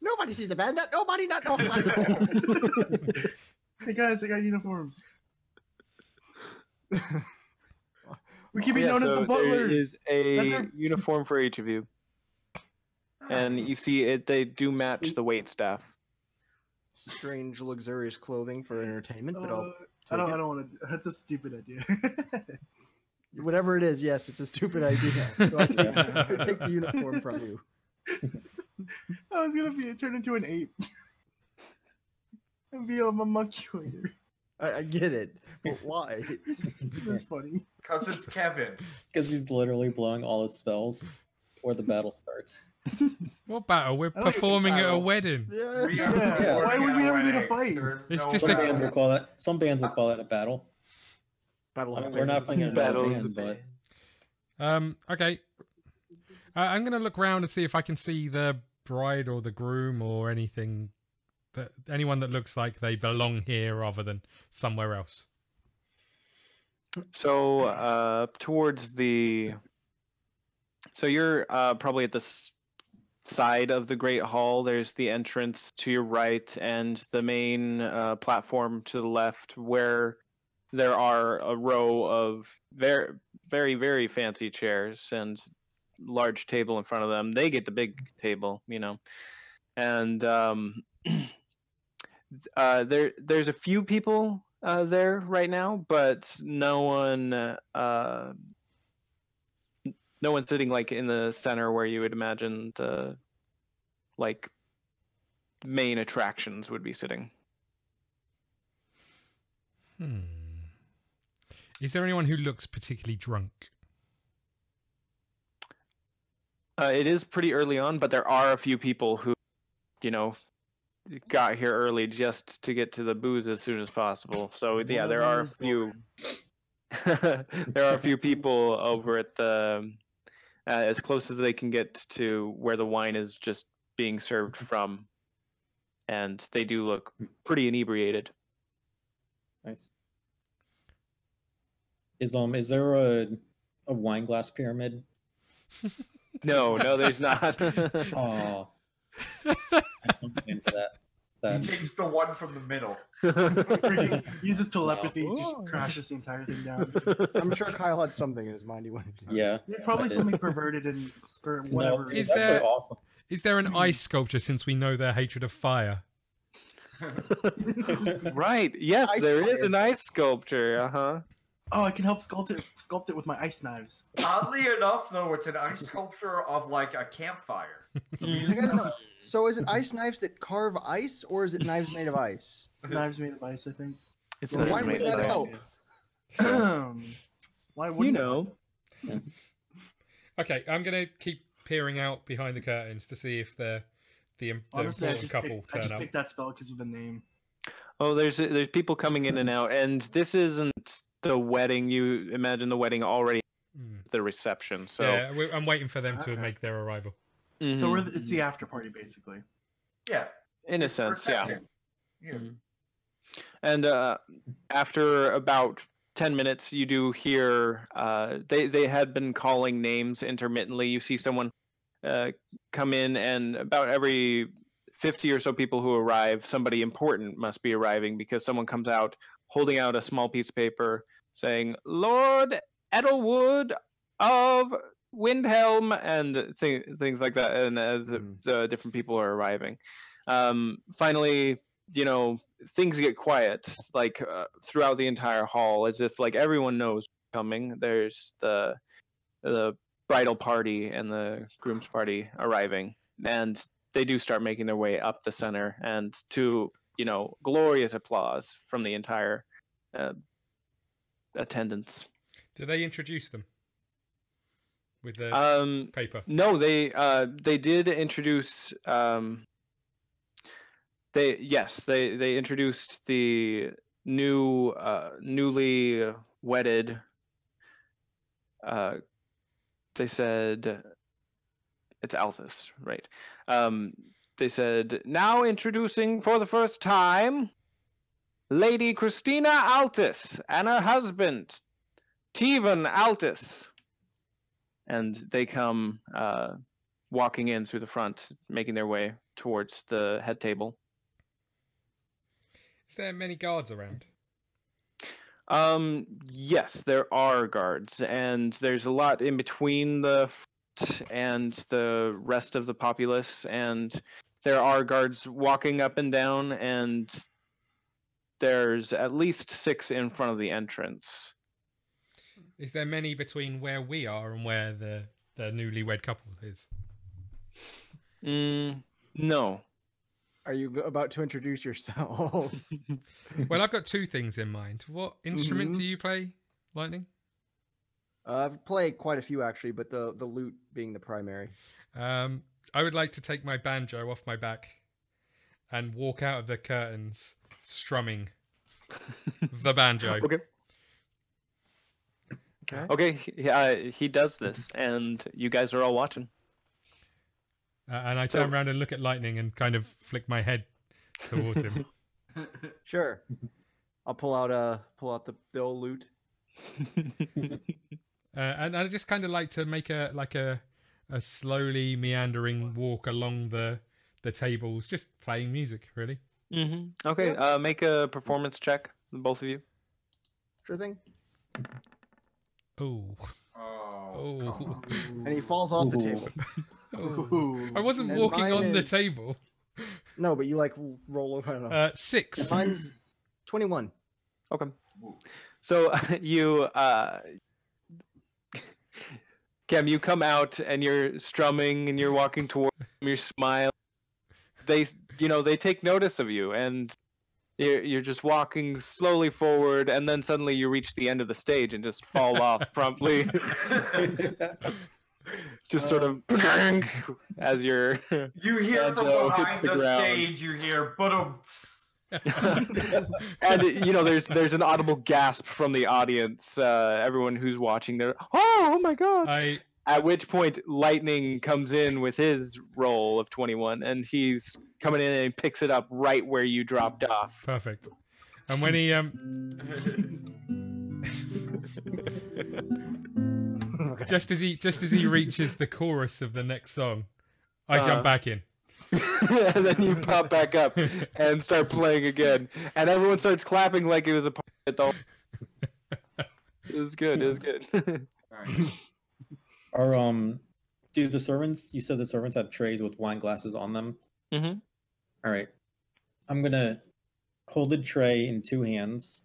Nobody sees the bandit. Nobody not know. Hey guys, I got uniforms. We keep being known as the butlers. There is a uniform for each of you, and you see it. They do match the wait staff. Strange, luxurious clothing for entertainment, but I don't want to. That's a stupid idea. Whatever it is, yes, it's a stupid idea. So I'll take the uniform from you. I was gonna turn into an ape and be a monkey waiter. I get it, but why? That's funny. Because it's Kevin. Because he's literally blowing all his spells before the battle starts. What battle? We're performing at a wedding. Yeah. Why would we ever need a fight? It's just Some bands will call that. Some bands will call that a battle. Battle. I mean, we're not playing a Battle band, but Okay. I'm gonna look around and see if I can see the bride or the groom or anything anyone that looks like they belong here rather than somewhere else. So towards the, so you're probably at the side of the Great Hall. There's the entrance to your right and the main platform to the left, where there are a row of very, very, very fancy chairs and large table in front of them. They get the big table, you know, and there's a few people there right now, but no one sitting like in the center where you would imagine the like main attractions would be sitting. Is there anyone who looks particularly drunk? It is pretty early on, but there are a few people who, you know, got here early just to get to the booze as soon as possible. So yeah, there are a few. There are a few people over at the as close as they can get to where the wine is just being served from, and they do look pretty inebriated. Nice. Is there a wine glass pyramid? No, there's not. Oh, into that. He takes the one from the middle. Uses telepathy, just crashes the entire thing down. I'm sure Kyle had something in his mind he wanted to do. Yeah, probably something perverted and for whatever. No, Is that's there- awesome? Is there an ice sculpture since we know their hatred of fire? Right? Yes, Ice there is fire. an ice sculpture. Oh, I can help sculpt it with my ice knives. Oddly enough, though, it's an ice sculpture of like a campfire. I gotta know. So is it ice knives that carve ice, or is it knives made of ice? Knives made of ice, I think. It's Well, not why made would that of ice. help? Why You wouldn't know. Okay, I'm gonna keep peering out behind the curtains to see if the Honestly, important couple I turn just up. picked that spell because of the name. Oh, there's people coming in and out, and this isn't the wedding. You imagine the wedding already, the reception. So Yeah, I'm waiting for them to Okay. make their arrival. mhm, So it's the after party, basically. Yeah. in a sense, yeah. Reception. Yeah. Mhm. And after about 10 minutes, you do hear they had been calling names intermittently. You see someone come in, and about every 50 or so people who arrive, somebody important must be arriving, because someone comes out holding out a small piece of paper saying, Lord Edelwood of Windhelm, and things like that. And as the different people are arriving, finally, things get quiet, like throughout the entire hall, as if like everyone knows what's coming. There's the bridal party and the groom's party arriving, and they do start making their way up the center, and to glorious applause from the entire attendance. Do they introduce them with the paper? No, they did introduce. They introduced the newly wedded. They said it's Altus, right? They said, now introducing for the first time, Lady Christina Altus and her husband, Tevan Altus. And they come walking in through the front, making their way towards the head table. Is there many guards around? Yes, there are guards, and there's a lot in between the front and the rest of the populace, and there are guards walking up and down, and there's at least 6 in front of the entrance. Is there many between where we are and where the newlywed couple is? No. Are you about to introduce yourself? Well, I've got 2 things in mind. What instrument do you play, Lightning? I've played quite a few actually, but the lute being the primary. I would like to take my banjo off my back and walk out of the curtains strumming the banjo. Okay, he does this, and you guys are all watching. And I turn around and look at Lightning and kind of flick my head towards him. Sure. I'll pull out the old lute. And I just kind of like to make a slowly meandering walk along the tables, just playing music, really. Okay, make a performance check, both of you. Sure thing. Oh. Oh. And he falls off the table. Oh. I wasn't And walking mine on the is- table. No, but you like roll over. I don't know. 6. Mine's 21. Okay. So you, Cam, you come out and you're strumming and you're walking towards them, you're smiling. They take notice of you, and you're just walking slowly forward, and then suddenly you reach the end of the stage and just fall off promptly. just sort of as your You hear from banjo hits behind the ground. stage, you hear but And you know, there's an audible gasp from the audience. Everyone who's watching, there. Oh my gosh! At which point, Lightning comes in with his roll of 21, and he's coming in and picks it up right where you dropped off. Perfect. And when he just as he reaches the chorus of the next song, I jump back in. And then you pop back up and start playing again, and everyone starts clapping like it was a part of it. It was good. It was good. Do the servants? You said the servants have trays with wine glasses on them. Mm-hmm. All right. I'm gonna hold the tray in 2 hands.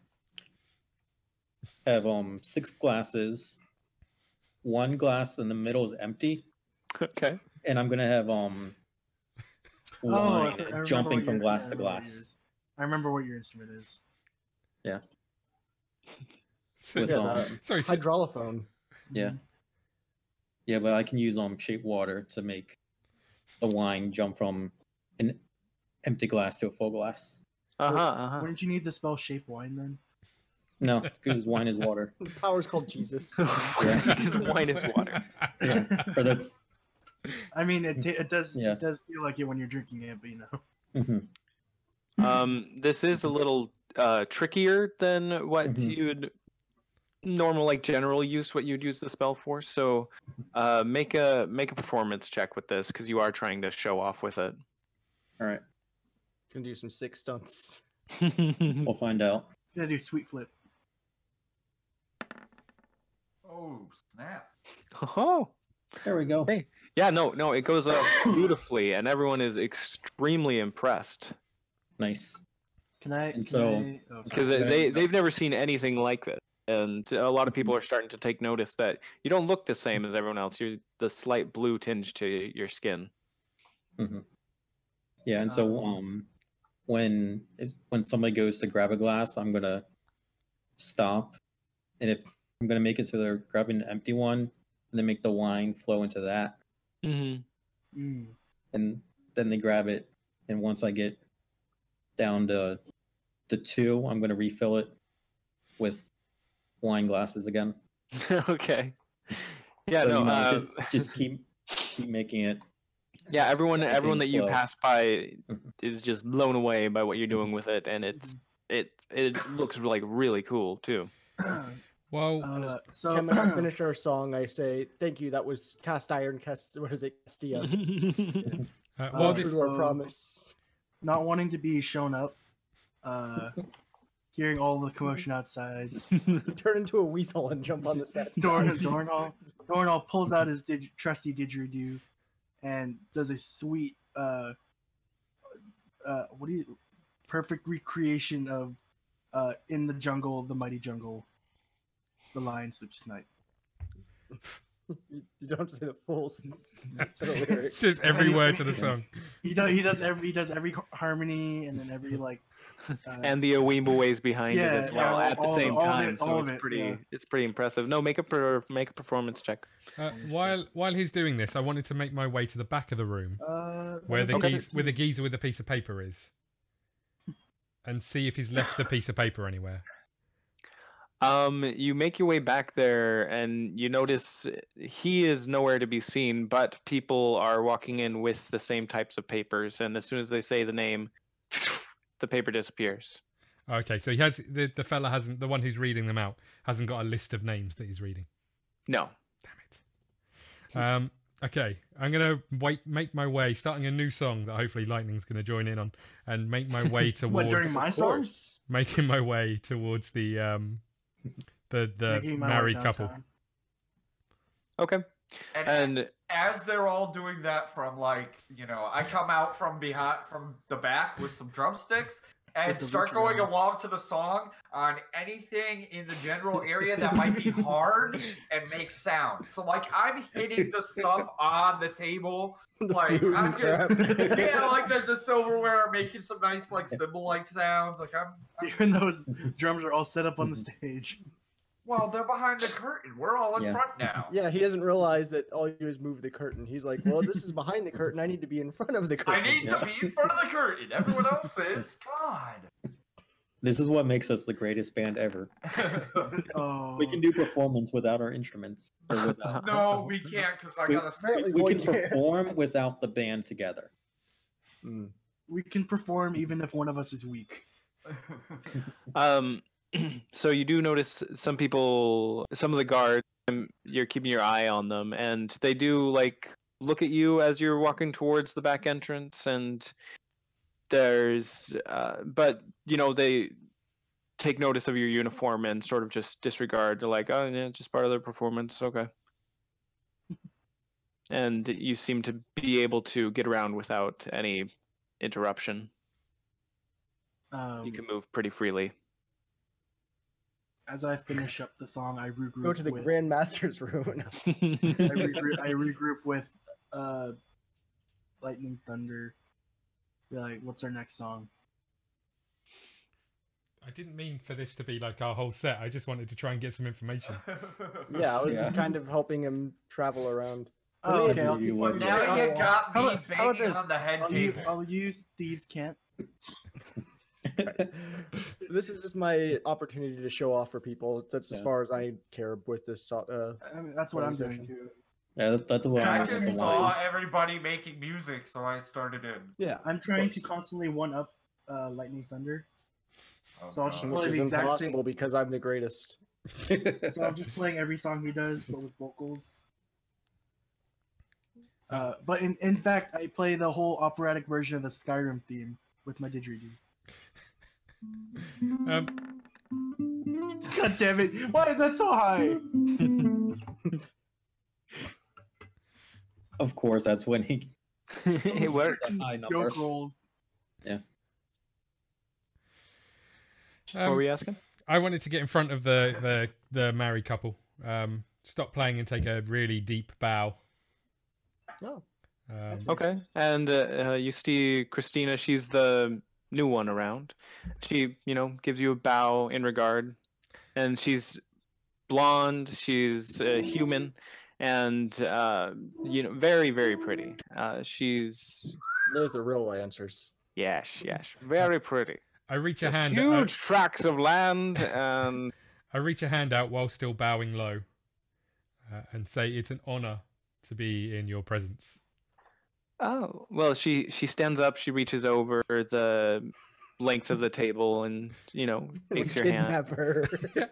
Have 6 glasses. 1 glass in the middle is empty. Okay. And I'm gonna have wine jumping from glass to glass. I remember what your instrument is. Yeah. With, sorry, hydraulophone. Yeah. Yeah, but I can use shape water to make the wine jump from an empty glass to a full glass. Wouldn't you need the spell shape wine then? No, because wine is water. The power's called Jesus. Because wine is water. Yeah. For the... I mean, it does feel like it when you're drinking it, but you know. Mm-hmm. This is a little trickier than what you'd normal, like general use, what you'd use the spell for. So make a performance check with this, because you are trying to show off with it. All right. Gonna do some sick stunts. We'll find out. Gonna do sweet flip. Oh snap! Oh, there we go. Hey, yeah, no, it goes up beautifully, and everyone is extremely impressed. Nice. Because they've never seen anything like this, and a lot of people are starting to take notice that you don't look the same as everyone else. You're the slight blue tinge to your skin. Mm-hmm. Yeah, and so when somebody goes to grab a glass, I'm gonna stop, and if I'm gonna make it so they're grabbing an empty one, and then make the wine flow into that, and then they grab it, and once I get down to 2, I'm gonna refill it with wine glasses again. Okay. Yeah, so, no, just keep making it. Yeah, everyone that you pass by is just blown away by what you're doing with it, and it looks like really cool too. Well, so when I finish our song, I say thank you. That was cast iron, what is it, Castilla? Well, true to our promise. Not wanting to be shown up, hearing all the commotion outside, turn into a weasel and jump on the set. Doranhal pulls out his trusty didgeridoo and does a sweet, perfect recreation of "In the Jungle, the Mighty Jungle," the line such night. You don't have to say the full it's just every word to the song. He does every harmony, and then every and the Awimba ways behind it as well at the same time. So it's pretty impressive. No, make a performance check. While he's doing this, I wanted to make my way to the back of the room where the geezer with the piece of paper is, and see if he's left the piece of paper anywhere. You make your way back there, and you notice he is nowhere to be seen, but people are walking in with the same types of papers, and as soon as they say the name, the paper disappears. Okay, so he has the fella hasn't, the one who's reading them out hasn't got a list of names that he's reading. No. Damn it. Okay, I'm gonna make my way, starting a new song that hopefully Lightning's gonna join in on, and make my way towards. What, during my song? Making my way towards the married couple. Okay. And as they're all doing that I come out from the back with some drumsticks and start going along to the song on anything in the general area that might be hard and make sound. So I'm hitting the stuff on the table, I'm just the silverware, making some nice cymbal sounds. Even those drums are all set up on the stage. Well, they're behind the curtain. We're all in Yeah. front now. Yeah, he doesn't realize that all you do is move the curtain. He's like, well, this is behind the curtain. I need to be in front of the I curtain. need to be in front of the curtain. Everyone else is. God. This is what makes us the greatest band ever. Oh. We can do performance without our instruments. Or without... No, we can't because I gotta apparently sleep. We Boy, can can't. perform without the band together. We can perform even if one of us is weak. So you do notice some people, some of the guards, you're keeping your eye on them, and they do like look at you as you're walking towards the back entrance, and there's but you know, they take notice of your uniform and sort of just disregard. They're like, oh yeah, just part of the performance, okay. And you seem to be able to get around without any interruption. You can move pretty freely. As I finish up the song, I regroup. Go to the with, Grand Master's room. I regroup with Lightning Thunder. Be like, what's our next song? I didn't mean for this to be like our whole set. I just wanted to try and get some information. Yeah, I was just kind of helping him travel around. Oh, okay. I'll You keep would. Now you got How me about- how about banging this? on the head table. I'll use Thieves' Cant. This is just my opportunity to show off for people. That's as Yeah. far as I care with this. I mean, that's what I'm doing Organization. too. Yeah, that's what I I'm just doing. saw everybody making music, so I started in. Yeah, I'm trying to constantly one up Lightning Thunder. Oh, So I'll just God. which play is the exact impossible same. because I'm the greatest. So I'm just playing every song he does, but with vocals. But in fact, I play the whole operatic version of the Skyrim theme with my didgeridoo. God damn it! Why is that so high? Of course, that's when he It works. high number. Joke rolls. What were you asking? I wanted to get in front of the married couple. Stop playing and take a really deep bow. Oh. Okay. And you see Christina, she's the new one around. She, you know, gives you a bow in regard. And she's blonde, she's human, and, you know, very, very pretty. She's... There's the real answers. Yes, very pretty. I reach a Just hand. huge tracts of land, and... I reach a hand out while still bowing low, and say it's an honor to be in your presence. Oh, well, she stands up, she reaches over the length of the table and, you know, takes your hand. Kidnap her.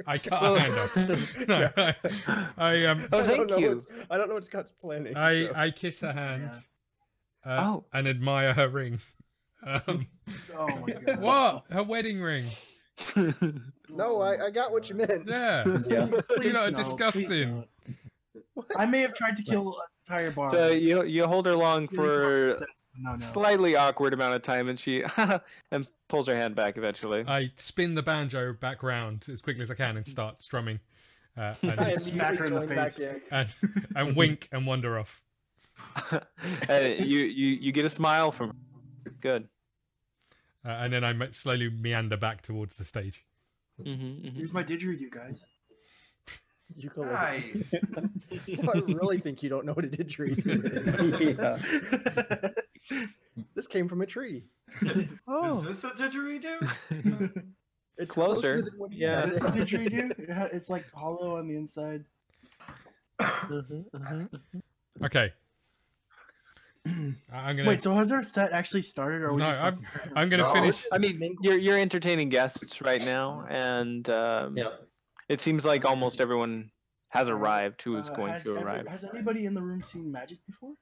I cut a hand off. No, Oh, thank you. I don't know what Scott's planning. so. I kiss her hand and admire her ring. Oh my god. What? Her wedding ring. No, I got what you meant. Yeah. Yeah. You lot are no, please disgusting. don't. I may have tried to kill an entire bar. So you hold her long for no. slightly awkward amount of time, and she and pulls her hand back eventually. I spin the banjo back round as quickly as I can and start strumming, I and, Smack her in the immediately join back face. in. and wink and wander off. You get a smile from her. Good. And then I slowly meander back towards the stage. Here's my didgeridoo, guys. Ukulele. Nice. I really think you don't know what a didgeridoo is. Yeah. This came from a tree. Is this a didgeridoo? It's Closer. than what you Yeah. Is this a said. didgeridoo? It's like hollow on the inside. Okay. I'm gonna. Wait, so has our set actually started, or are we No, just I'm gonna No. finish. I mean, you're entertaining guests right now, and Yeah. it seems like almost everyone has arrived who is going to arrive. Has anybody in the room seen magic before?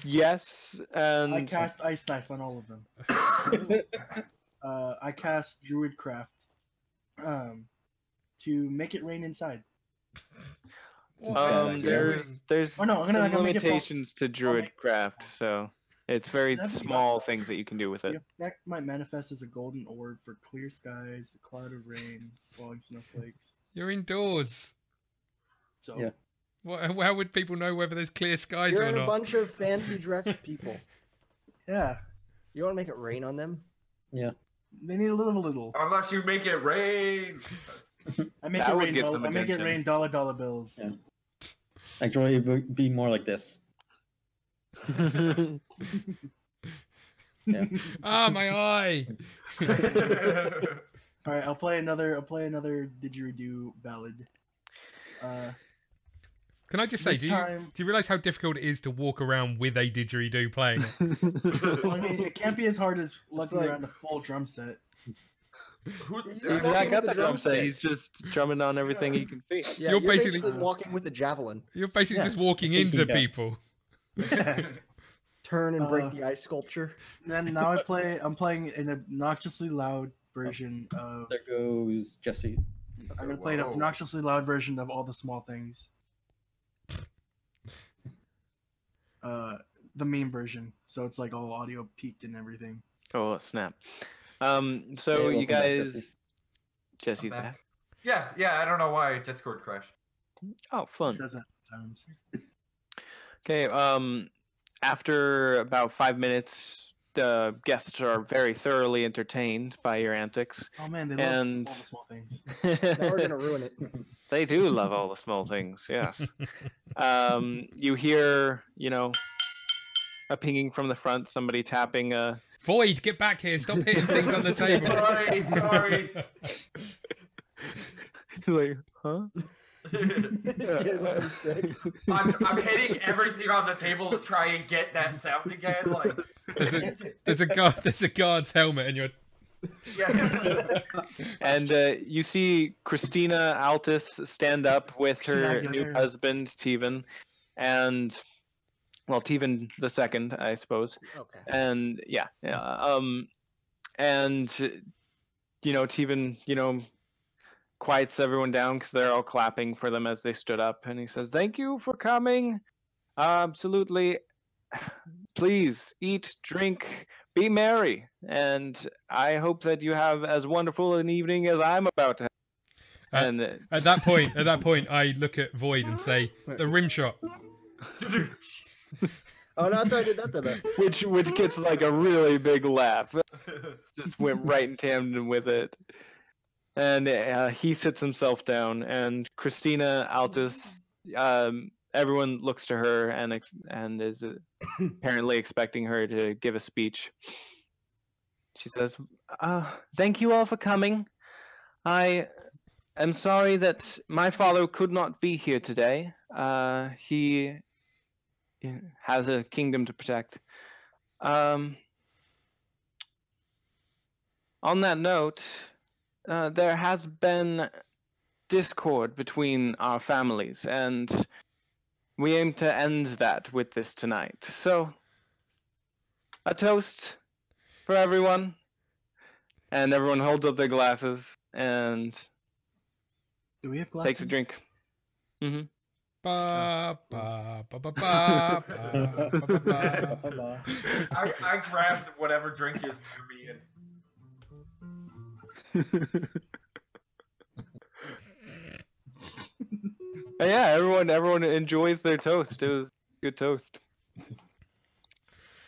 Yes, and I cast Ice Knife on all of them. I cast Druidcraft to make it rain inside. there's Oh no, I'm gonna make it limitations to Druidcraft, so it's very That's- small things that you can do with The it. effect might manifest as a golden orb for clear skies, a cloud of rain, falling snowflakes. You're indoors. So Yeah. How would people know whether there's clear skies You're or in a not? bunch of fancy dressed people. yeah, You want to make it rain on them? Yeah. They need a little. Unless you make it rain. I make it rain. I make it rain dollar bills. Yeah. Actually, it would be more like this. Yeah. Ah, my eye. All right, I'll play another didgeridoo ballad. Can I just say, do you realize how difficult it is to walk around with a didgeridoo playing it? Well, I mean, it can't be as hard as looking around a full drum set. He's not got the drum set. He's just drumming on everything he can see. Yeah, you're basically walking with a javelin. You're basically just walking into people. Turn and break the ice sculpture. Then now I'm playing an obnoxiously loud version of. There goes Jesse. I'm gonna play an obnoxiously loud version of All the Small Things. The meme version, so it's like all audio peaked and everything. Oh snap! So you guys, Jesse's back. Yeah. I don't know why Discord crashed. Oh, fun. It does that sometimes. Okay. After about 5 minutes, the guests are very thoroughly entertained by your antics. Oh man, they love all the small things. Now we're gonna ruin it. They do love all the small things. Yes. You hear, a pinging from the front. Somebody tapping a. Void, get back here! Stop hitting things on the table. Sorry. Like, huh? I'm hitting everything on the table to try and get that sound again. Like there's a guard's helmet, and you're. Yeah. And you see Christina Altus stand up with her new husband Teven, and Teven the second, I suppose. Okay. And and Teven, quiets everyone down because they're all clapping for them as they stood up, and he says, "Thank you for coming. Absolutely. Please eat, drink, be merry, and I hope that you have as wonderful an evening as I'm about to have." And at that point, I look at Void and say, "The rim shot." Oh no, so I did that to them. Which gets like a really big laugh. Just went right in tandem with it. And he sits himself down, and Christina Altus, everyone looks to her and is apparently expecting her to give a speech. She says, "Thank you all for coming. I am sorry that my father could not be here today. He has a kingdom to protect. On that note, there has been discord between our families, and we aim to end that with this tonight. So, a toast for everyone." And everyone holds up their glasses and Do we have glasses? takes a drink. Mm-hmm. Ba, ba, ba, ba, ba, ba, ba, ba. I grabbed whatever drink is near me And yeah, everyone enjoys their toast. It was a good toast.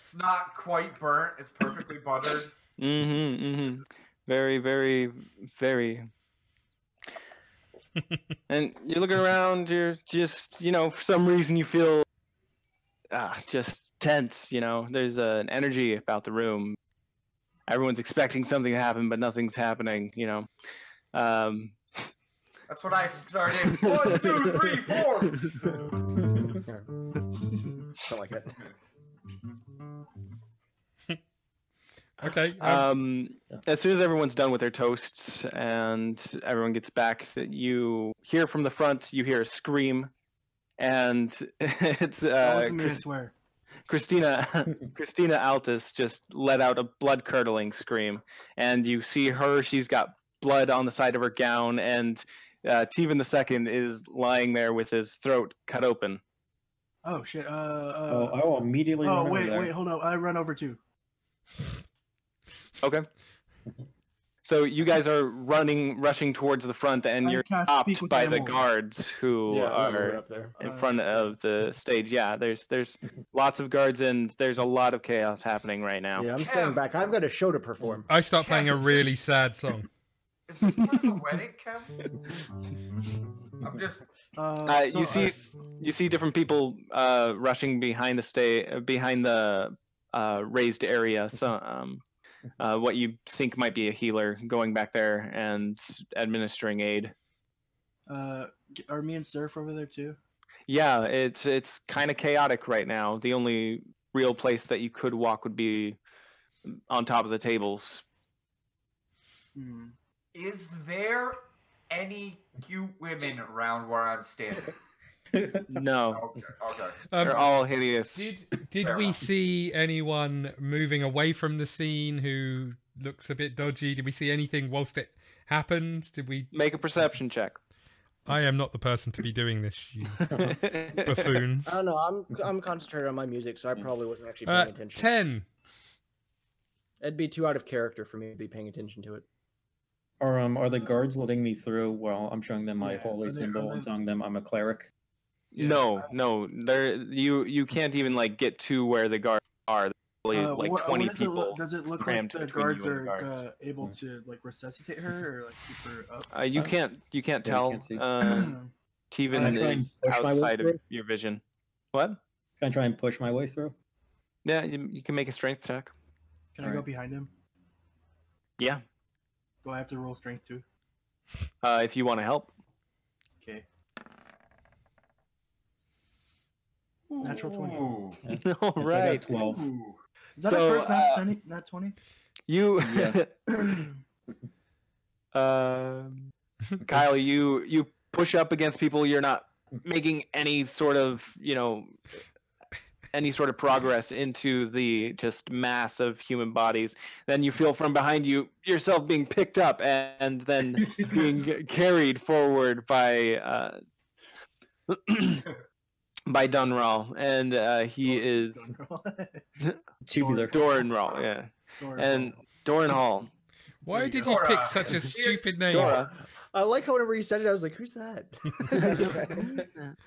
It's not quite burnt. It's perfectly buttered. Mm-hmm. Very, very, very. And you're looking around, you're just, for some reason you feel just tense, There's an energy about the room. Everyone's expecting something to happen, but nothing's happening, That's what I started. 1, 2, 3, 4. Something like that. Okay. As soon as everyone's done with their toasts and everyone gets back, you hear from the front. You hear a scream, and it's Christina Altus just let out a blood-curdling scream, and you see her. She's got blood on the side of her gown, and Teven the second is lying there with his throat cut open. Oh shit! I will immediately. Oh wait, hold on! I run over too. Okay. So you guys are rushing towards the front, and you're stopped by the guards who are up there. in front of the stage. Yeah, there's lots of guards, and there's a lot of chaos happening right now. Yeah, I'm staying back. I've got a show to perform. I start playing a really sad song. Is this part of the wedding, Kev? I'm just. You see different people rushing behind the raised area. So what you think might be a healer going back there and administering aid. Are me and Surf over there too? Yeah, it's kind of chaotic right now. The only real place that you could walk would be on top of the tables. Is there any cute women around where I'm standing? No. Okay. They're all hideous. Did we see anyone moving away from the scene who looks a bit dodgy? Did we see anything whilst it happened? Did we make a perception check? I am not the person to be doing this, you buffoons. I don't know. I'm concentrated on my music, so I probably wasn't actually paying attention. 10. It'd be too out of character for me to be paying attention to it. Are the guards letting me through while I'm showing them my holy symbol and telling them I'm a cleric? Yeah. No. You can't even like get to where the guards are. Like 20 people. Does it look like the guards are able to like resuscitate her or like keep her up? You can't tell. Teven is outside of your vision. What? Can I try and push my way through? Yeah, you can make a strength check. Can I go behind him? Yeah. Do I have to roll strength too? If you want to help. Okay. Natural 20. All right. I got 12. Is that the first nat 20? You, Kyle, you push up against people. You're not making any sort of progress into the just mass of human bodies. Then you feel from behind you yourself being picked up and then being carried forward by Doranhal, and he is tubular. Doranhal, yeah. And Doranhal. Why did you pick such a stupid name? Dora. I like how whenever you said it, I was like, "Who's that?"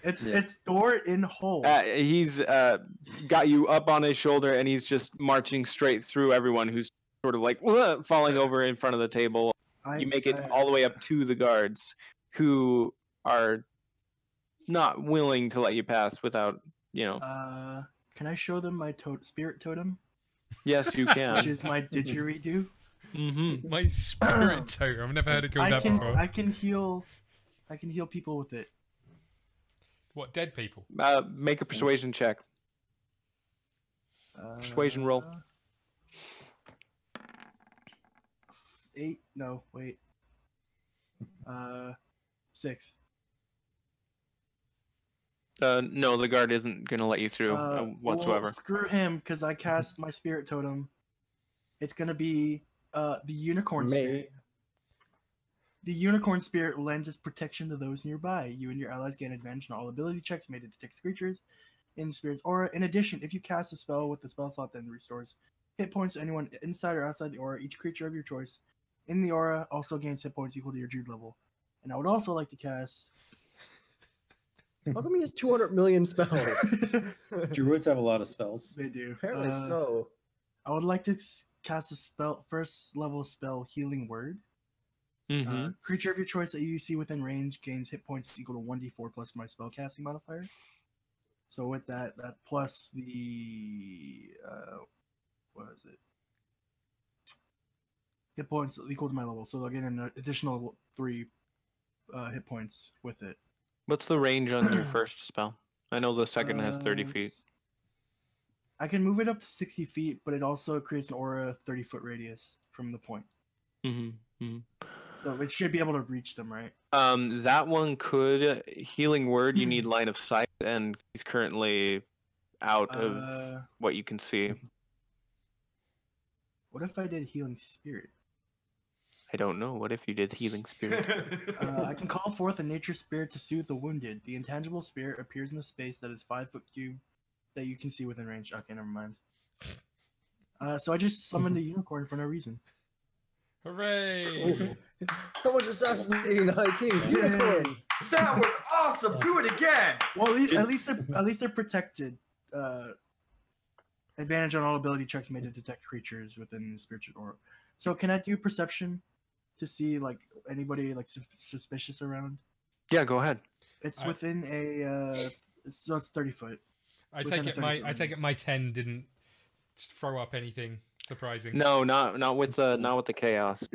It's Doranhal. He's got you up on his shoulder, and he's just marching straight through everyone who's sort of like falling over in front of the table. You make it all the way up to the guards, who are not willing to let you pass without, Can I show them my spirit totem? Yes, you can. Which is my didgeridoo. Mm-hmm. My spirit totem. I've never heard it called that before. I can heal people with it. What, dead people? Make a persuasion check. Persuasion roll. 8. No, wait. 6. No, the guard isn't going to let you through whatsoever. Well, screw him, because I cast my spirit totem. It's going to be the unicorn spirit. The unicorn spirit lends its protection to those nearby. You and your allies gain advantage on all ability checks made to detect creatures in spirit's aura. In addition, if you cast a spell with the spell slot, then restores hit points to anyone inside or outside the aura. Each creature of your choice in the aura also gains hit points equal to your Druid level. And I would also like to cast... How come he has 200 million spells? Druids have a lot of spells. They do. Apparently so. I would like to cast a first level spell, Healing Word. Mm-hmm. Creature of your choice that you see within range gains hit points equal to 1d4 plus my spellcasting modifier. So with that plus the what is it? Hit points equal to my level, so they'll get an additional 3 hit points with it. What's the range on your first spell? I know the second has 30 feet. I can move it up to 60 feet, but it also creates an aura 30-foot radius from the point. Mm-hmm. Mm-hmm. So it should be able to reach them, right? That one could. Healing Word, you need line of sight, and he's currently out of what you can see. What if I did Healing Spirit? I don't know. What if you did Healing Spirit? I can call forth a nature spirit to soothe the wounded. The intangible spirit appears in a space that is 5 foot cubed that you can see within range. Okay, never mind. So I just summoned a unicorn for no reason. Hooray! Someone's assassinating the High King. Unicorn. That was awesome. Do it again. Well, at least they're protected. Advantage on all ability checks made to detect creatures within the spiritual aura. So can I do perception to see like anybody like suspicious around? Yeah, go ahead. It's within a so it's 30 foot. I take it my 10 didn't throw up anything surprising. No, not with the chaos.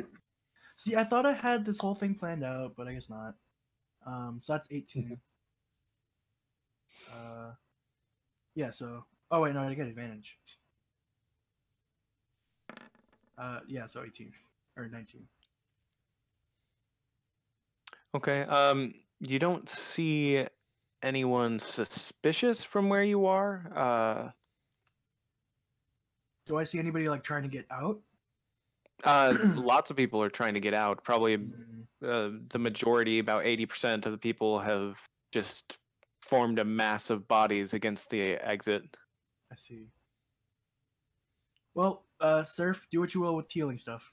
See, I thought I had this whole thing planned out, but I guess not. So that's 18. Yeah, so oh wait, no, I get advantage. Yeah, so 18 or 19. Okay. You don't see anyone suspicious from where you are. Do I see anybody like trying to get out? Lots of people are trying to get out. Probably the majority, about 80% of the people, have just formed a mass of bodies against the exit. I see. Well, Surf, do what you will with healing stuff.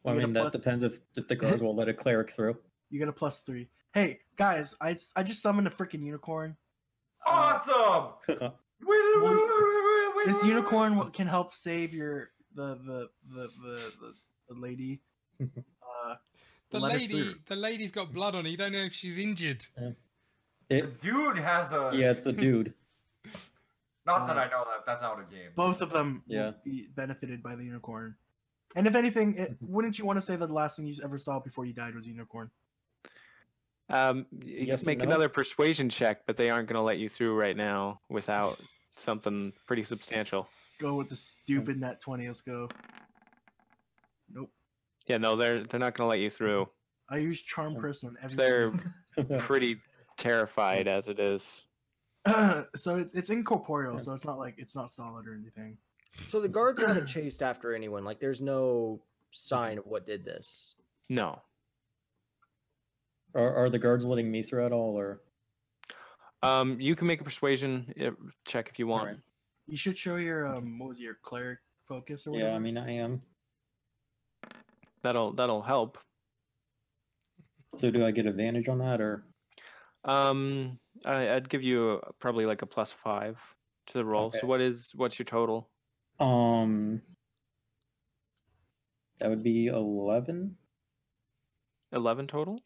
Well, I mean, that depends if the guards will let a cleric through. You get a +3. Hey, guys, I just summoned a freaking unicorn. Awesome! This unicorn can help save the lady. The lady's got blood on her. You don't know if she's injured. The dude has a... Yeah, it's the dude. Not that I know that. That's out of game. Both of them will be benefited by the unicorn. And if anything, wouldn't you want to say that the last thing you ever saw before you died was a unicorn? You can make another persuasion check, but they aren't going to let you through right now without something pretty substantial. Go with the stupid nat 20. Let's go. Nope. Yeah, no, they're not going to let you through. I use charm person on everything. They're pretty terrified as it is. So it's incorporeal, so it's not like it's not solid or anything. So the guards haven't chased after anyone. Like, there's no sign of what did this. No. Are the guards letting me through at all, or? You can make a persuasion check if you want. Right. You should show your what was your cleric focus or whatever. Yeah, I mean, I am. That'll help. So do I get advantage on that, or? I'd give you probably like a +5 to the roll. Okay. So what's your total? That would be 11. 11 total?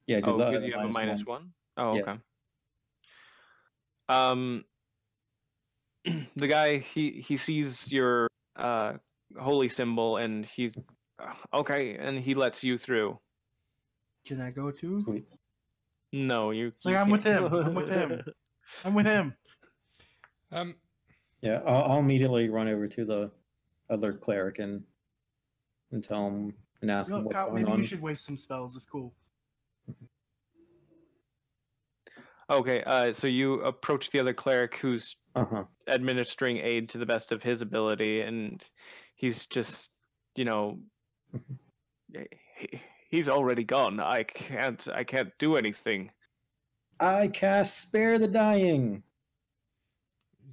Yeah, because you have a -1. Oh, Yeah. okay. The guy he sees your holy symbol and he's okay, and he lets you through. Can I go too? Sweet. No, It's like I'm with him. I'm with him. I'm with him. Yeah, I'll immediately run over to the other cleric and tell him and ask him what's going maybe on. you should waste some spells. It's cool. Okay, so you approach the other cleric who's administering aid to the best of his ability, and he's just, he's already gone. I can't do anything. I cast Spare the Dying.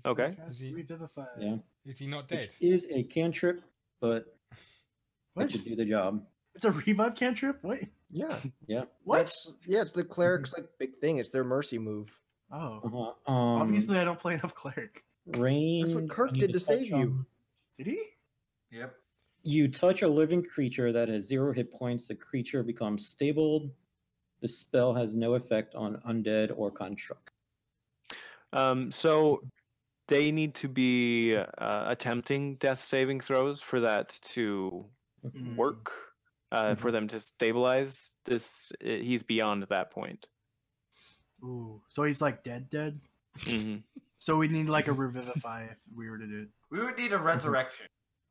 Okay. Revivify. Yeah. Is he not dead? It is a cantrip, but What? it should do the job. It's a revive cantrip? Wait. Yeah. Yeah. What? It's the cleric's like big thing. It's their mercy move. Oh. Uh-huh. Obviously, I don't play enough cleric. Range. That's what Kirk did to save you. Did he? Yep. You touch a living creature that has 0 hit points. The creature becomes stable. The spell has no effect on undead or construct. So they need to be attempting death saving throws for that to work. For them to stabilize this, he's beyond that point. Ooh. So he's like dead? Mm-hmm. So we need like a revivify if we were to do it. We would need a resurrection.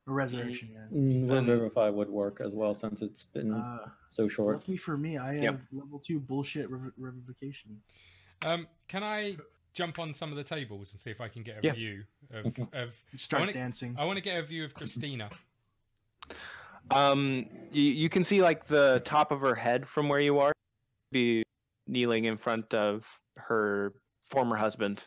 A resurrection, yeah. Revivify would work as well since it's been so short. Luckily for me, I have level 2 bullshit revivification. Can I jump on some of the tables and see if I can get a view of Start dancing. I want to get a view of Christina. You can see like the top of her head from where you are. Be kneeling in front of her former husband.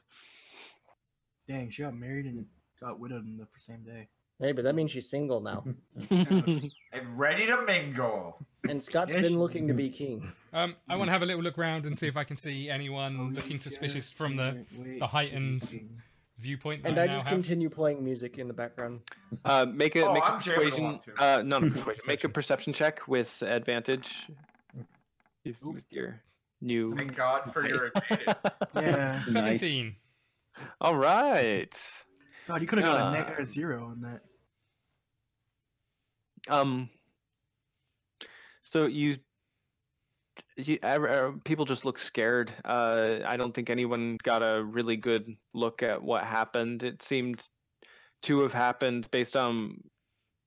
Dang, she got married and got widowed in the same day. Hey, but that means she's single now. And ready to mingle. And Scott's been looking to be king. I want to have a little look around and see if I can see anyone looking suspicious from the heightened viewpoint. And I just continue playing music in the background. Make a persuasion. Perception. Make a perception check with advantage. With your new. Thank God for your advantage. Yeah. 17. Nice. All right. God, you could have got a negative 0 on that. So people just look scared. I don't think anyone got a really good look at what happened. It seemed to have happened based on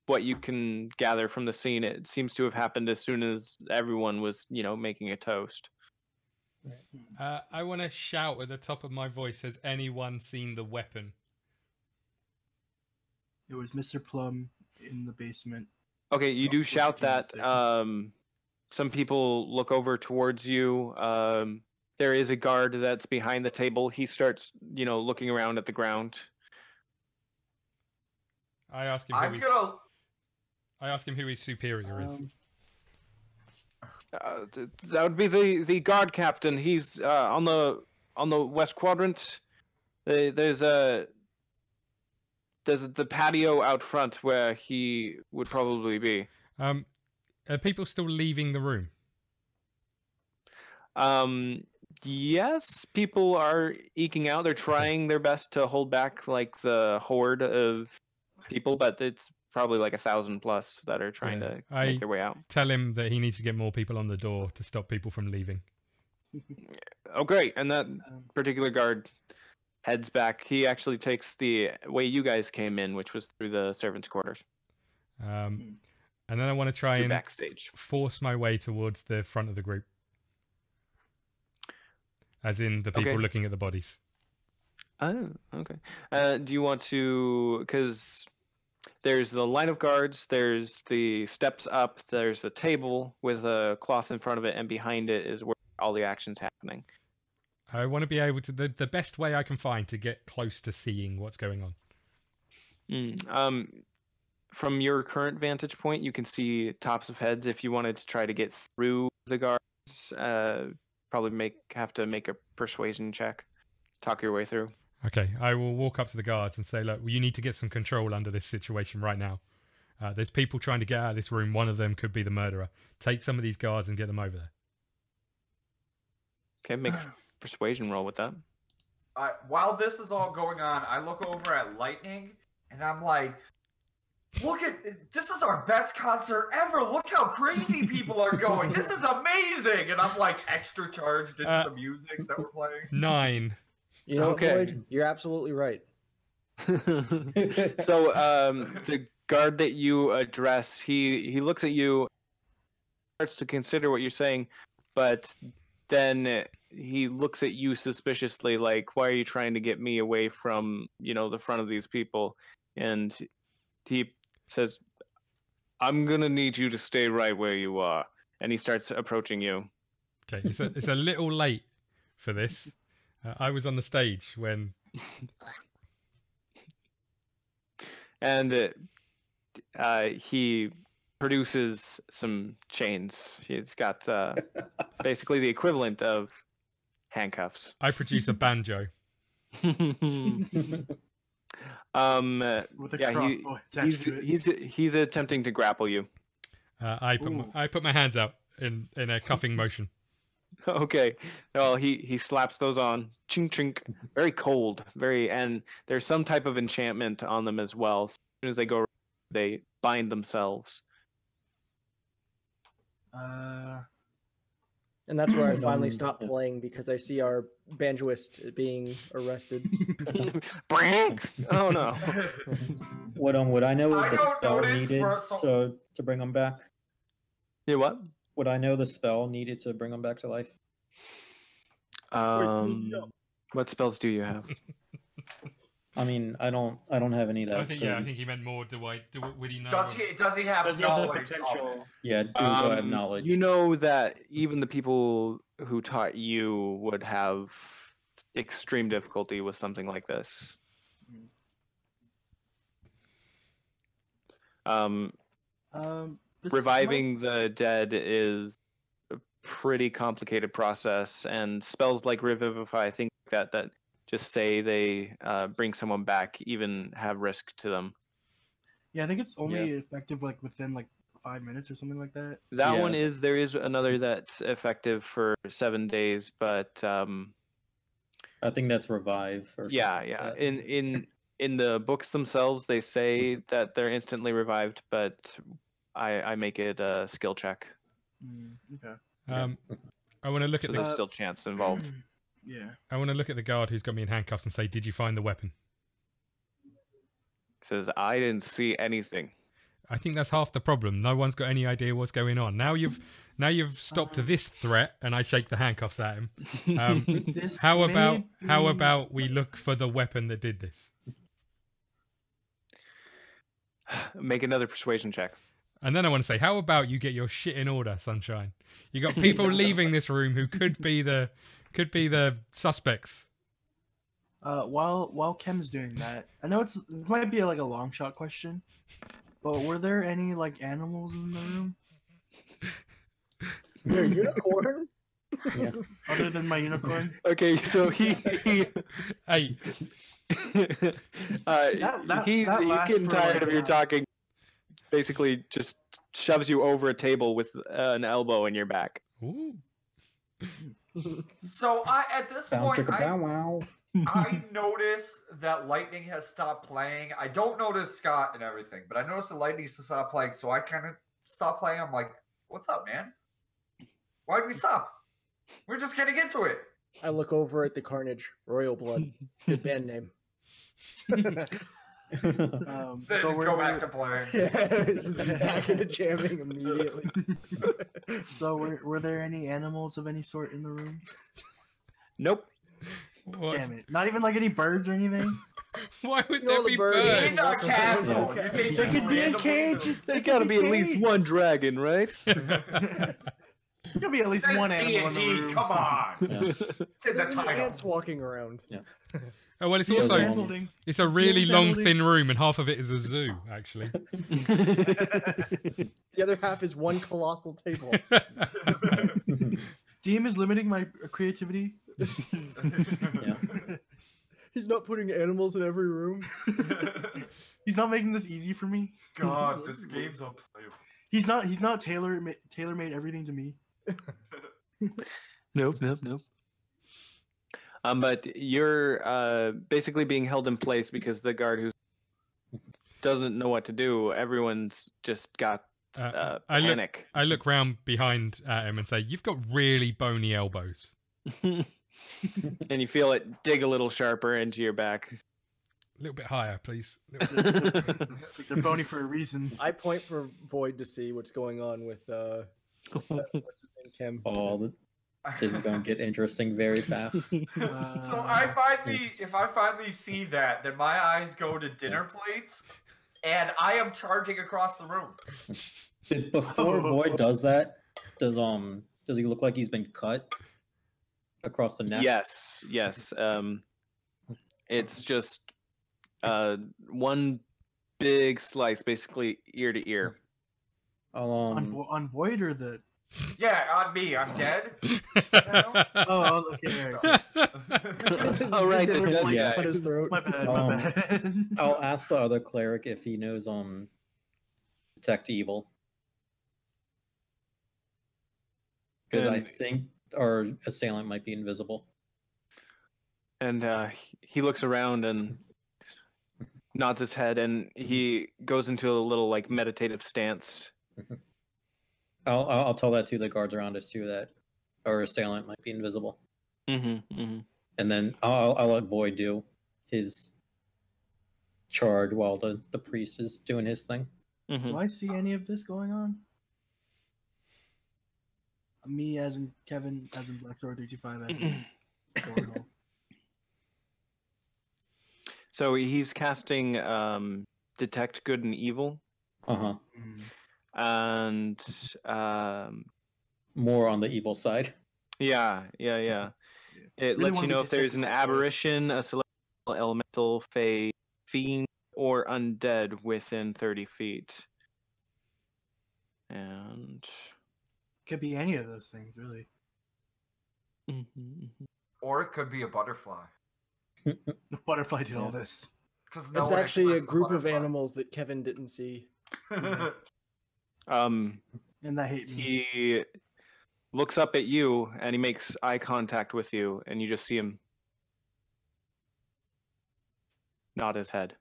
what you can gather from the scene. It seems to have happened as soon as everyone was, making a toast. I want to shout at the top of my voice, has anyone seen the weapon? It was Mr. Plum in the basement. Okay, you do shout that. Some people look over towards you. There is a guard that's behind the table. He starts, looking around at the ground. I ask him who his superior is. That would be the guard captain. He's on the west quadrant. There's the patio out front where he would probably be. Are people still leaving the room? Yes, people are eking out. They're trying their best to hold back like the horde of people, but it's probably like 1,000 plus that are trying to make their way out. Tell him that he needs to get more people on the door to stop people from leaving. Oh, great. And that particular guard heads back. He actually takes the way you guys came in, which was through the servants' quarters. And then I want to try and backstage. Force my way towards the front of the group. As in the people looking at the bodies. Oh, okay. Do you want to... Because there's the line of guards, there's the steps up, there's the table with a cloth in front of it, and behind it is where all the action's happening. I want to be able to... The best way I can find to get close to seeing what's going on. From your current vantage point, you can see tops of heads. If you wanted to try to get through the guards, probably have to make a persuasion check. Talk your way through. Okay, I will walk up to the guards and say, look, you need to get some control under this situation right now. There's people trying to get out of this room. One of them could be the murderer. Take some of these guards and get them over there. Okay, make a persuasion roll with that. While this is all going on, I look over at Lightning, and I'm like, this is our best concert ever. Look how crazy people are going. This is amazing. And I'm like extra charged into the music that we're playing. 9. You know, Lloyd, you're absolutely right. So the guard that you address, he looks at you, starts to consider what you're saying, but then he looks at you suspiciously, like, why are you trying to get me away from, the front of these people? And he says, I'm going to need you to stay right where you are. And he starts approaching you. Okay, it's a little late for this. I was on the stage when... And he produces some chains. He's got basically the equivalent of handcuffs. I produce a banjo. With a crossbow attached to it. He's attempting to grapple you. I put my hands out in a cuffing motion. Okay. Well, he slaps those on. Chink chink. Very cold. And there's some type of enchantment on them as well. As soon as they go, they bind themselves. And that's where I finally stop playing because I see our banjoist being arrested. Oh no. Would I know the spell needed to bring them back? Yeah, what? Would I know the spell needed to bring them back to life? What spells do you have? I mean, I don't have any that. I think he meant more. Would he know? Does he have knowledge? Potential? Yeah, do I have knowledge? You know that even the people who taught you would have extreme difficulty with something like this. Reviving the dead is a pretty complicated process, and spells like Revivify, things like that just say they bring someone back, even have risk to them. Yeah, I think it's only effective like within like 5 minutes or something like that. That one is, there is another that's effective for 7 days, but I think that's revive. Or yeah. In the books themselves, they say that they're instantly revived, but I make it a skill check. Okay. I want to look at there's still chance involved. Yeah. I want to look at the guard who's got me in handcuffs and say, "Did you find the weapon?" Says, "I didn't see anything." I think that's half the problem. No one's got any idea what's going on. Now you've stopped this threat, and I shake the handcuffs at him. How about we look for the weapon that did this? Make another persuasion check. And then I want to say, how about you get your shit in order, Sunshine? You got people leaving this room who could be the suspects. While Kem's doing that, I know it might be like a long shot question, but were there any like animals in the room? Your unicorn? Yeah. Other than my unicorn? Okay, so he Hey. he's getting tired of your talking. Basically, just shoves you over a table with an elbow in your back. Ooh. So at this point, I notice that Lightning has stopped playing. I don't notice Scott and everything, but I notice that Lightning has stopped playing. So I kind of stopped playing. I'm like, "What's up, man? Why did we stop? We're just getting into it." I look over at the Carnage, Royal Blood, good band name. So we go back to playing. Yeah, just back into jamming immediately. So were there any animals of any sort in the room? Nope. What? Damn it! Not even like any birds or anything. Why would there be birds? In a castle. Okay. You think They could be in randomly- cage. There's got to be at least one dragon, right? There could be at least That's one animal in the D&D, room. come on. Yeah. It's in the title. Ants walking around. Yeah. Oh well, it's Yeah, also handholding. it's a really long, handholding. thin room, and half of it is a zoo, actually. The other half is one colossal table. DM is limiting my creativity. Yeah. He's not putting animals in every room. He's not making this easy for me. God, this game's unplayable. He's not tailor made everything to me. Nope. But you're basically being held in place because the guard who doesn't know what to do. Everyone's just got panic. I look round behind at him and say, "You've got really bony elbows." And you feel it dig a little sharper into your back. A little bit higher, please. It's like they're bony for a reason. I point for Void to see what's going on with what's his name, Kim. Oh, this is going to get interesting very fast. So if I finally see that, then my eyes go to dinner plates, and I am charging across the room. Before Void does that, does he look like he's been cut across the neck? Yes. It's just one big slice, basically ear to ear. On Void or the... Yeah, on me. I'm dead. Oh, okay. Oh, right. Dinner The plate dead cut guy. his throat. My bad. I'll ask the other cleric if he knows detect evil. Because I think our assailant might be invisible. And he looks around and nods his head, and he goes into a little like meditative stance. I'll tell that to the guards around us too, that our assailant might be invisible. Mm-hmm. And then I'll let Void do his charge while the priest is doing his thing. Mm-hmm. Do I see any of this going on? Me as in Kevin, as in Black Sword 325, as in Doranhal. So he's casting Detect Good and Evil. Uh-huh. And More on the evil side. yeah. It Really lets you wanna know be if there's an detective. aberration, a celestial, elemental, fey, fiend, or undead within 30 feet. And Could be any of those things, really. Or it could be a butterfly. The butterfly did all this. Because It's actually a group of animals that Kevin didn't see. And that hate me. He looks up at you and he makes eye contact with you, and you just see him nod his head.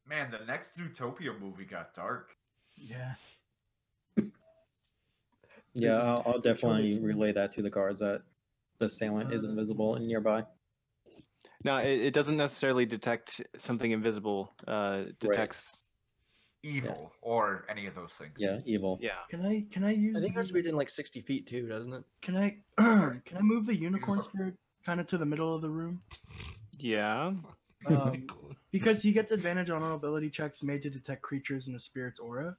Man, the next Zootopia movie got dark. Yeah. Yeah, I'll definitely relay that to the guards that the assailant is invisible and nearby. No, it doesn't necessarily detect something invisible. It detects Evil or any of those things. Yeah, evil. Yeah. Can I use? I think that's within like 60 feet too, doesn't it? Can I can I move the unicorn spirit kind of to the middle of the room? Yeah. Because he gets advantage on all ability checks made to detect creatures in a spirit's aura.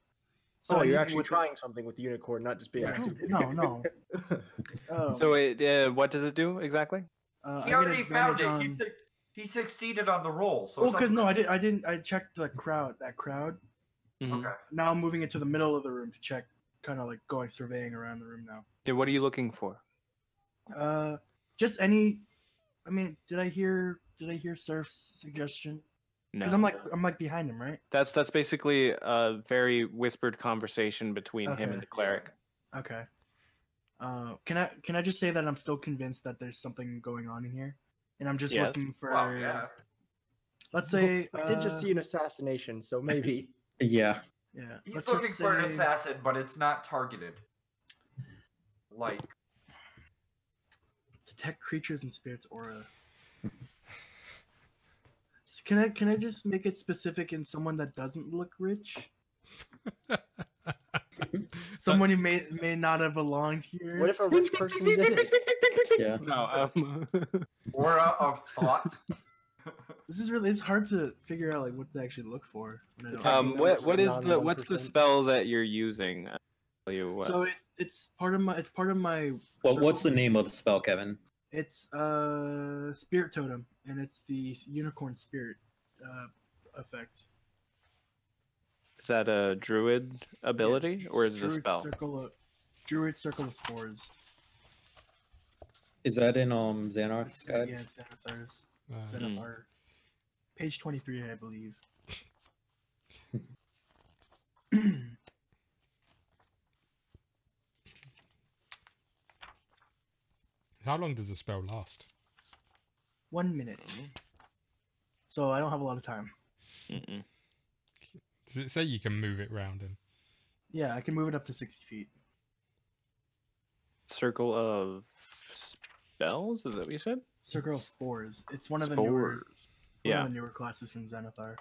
So you're anything actually with- trying something with the unicorn, not just being Yeah, stupid. no. So what does it do exactly? He already found it. He succeeded on the roll. So Well, because no, I didn't. I checked the crowd. That crowd. Mhm. Okay. Now I'm moving it to the middle of the room to check, kind of like going surveying around the room now. Yeah, what are you looking for? Just any. I mean, did I hear Surf's suggestion? No. Because I'm like behind him, right? That's basically a very whispered conversation between him and the cleric. Okay. Can I just say that I'm still convinced that there's something going on in here, and I'm just Yes. looking for. Well, yeah. Let's say I did just see an assassination, so maybe. Yeah. Yeah. He's let's looking just for an say- assassin, but it's not targeted. Like, Detect creatures and spirits aura. Can I just make it specific in someone that doesn't look rich? Someone who may not have belonged here. What if a rich person did it? Yeah. No. aura of thought. This is really, it's hard to figure out like what to actually look for. when I don't- numbers What's the 1%. spell that you're using? I'll tell you what. So it's part of my. Well, what's the circle. name of the spell, Kevin? It's Spirit Totem, and it's the unicorn spirit effect. Is that a druid ability or is it a Druid spell? Druid Circle of Spores. Is that in Xanar's guide? Yeah, it's Xanathar's. Uh, Xanathar. Page 23, I believe. How long does the spell last? 1 minute. So I don't have a lot of time. Mm-mm. Does it say you can move it round? And Yeah, I can move it up to 60 feet. Circle of spells? Is that what you said? Circle of Spores. It's one of the newer, Spores. one Yeah. of the newer classes from Xanathar.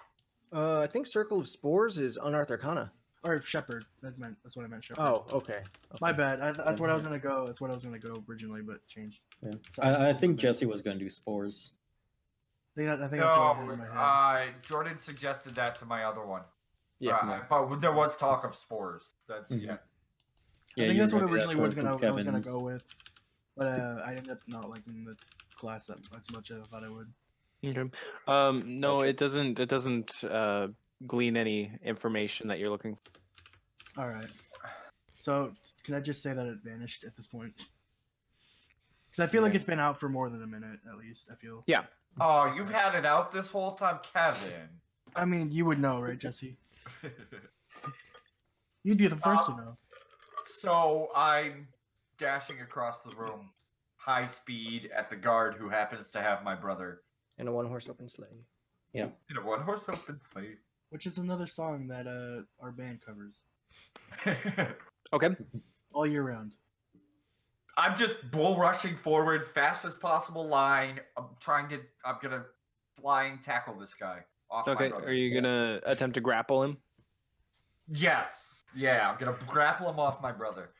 I think Circle of Spores is Unearthed Arcana. Or Shepherd. That's what I meant. Shepherd. Oh, okay. My bad. That's what I was gonna go. That's what I was gonna go originally, but changed. Yeah. Sorry. I think Jesse was going to do spores. I think that's what I had in No, my head. Jordan suggested that to my other one. Yeah. But there was talk of spores. That's Mhm. yeah. I think you that's what remember that originally was from I was gonna Kevin's. go with, but I ended up not liking the class that much as I thought I would. Okay. No, Gotcha. it doesn't glean any information that you're looking for. All right. So can I just say that it vanished at this point? Because I feel like Yeah. it's been out for more than a minute at least. I feel. Yeah. Oh, you've had it out this whole time, Kevin. I mean, you would know, right, Jesse? You'd be the first to know. So I'm dashing across the room, high speed, at the guard who happens to have my brother And a one-horse open sleigh. in a one-horse open sleigh. Which is another song that our band covers Okay. all year round. I'm just bull rushing forward, fast as possible line. I'm gonna flying tackle this guy off my Okay. brother. Are you gonna attempt to grapple him? Yes. Yeah, I'm gonna grapple him off my brother.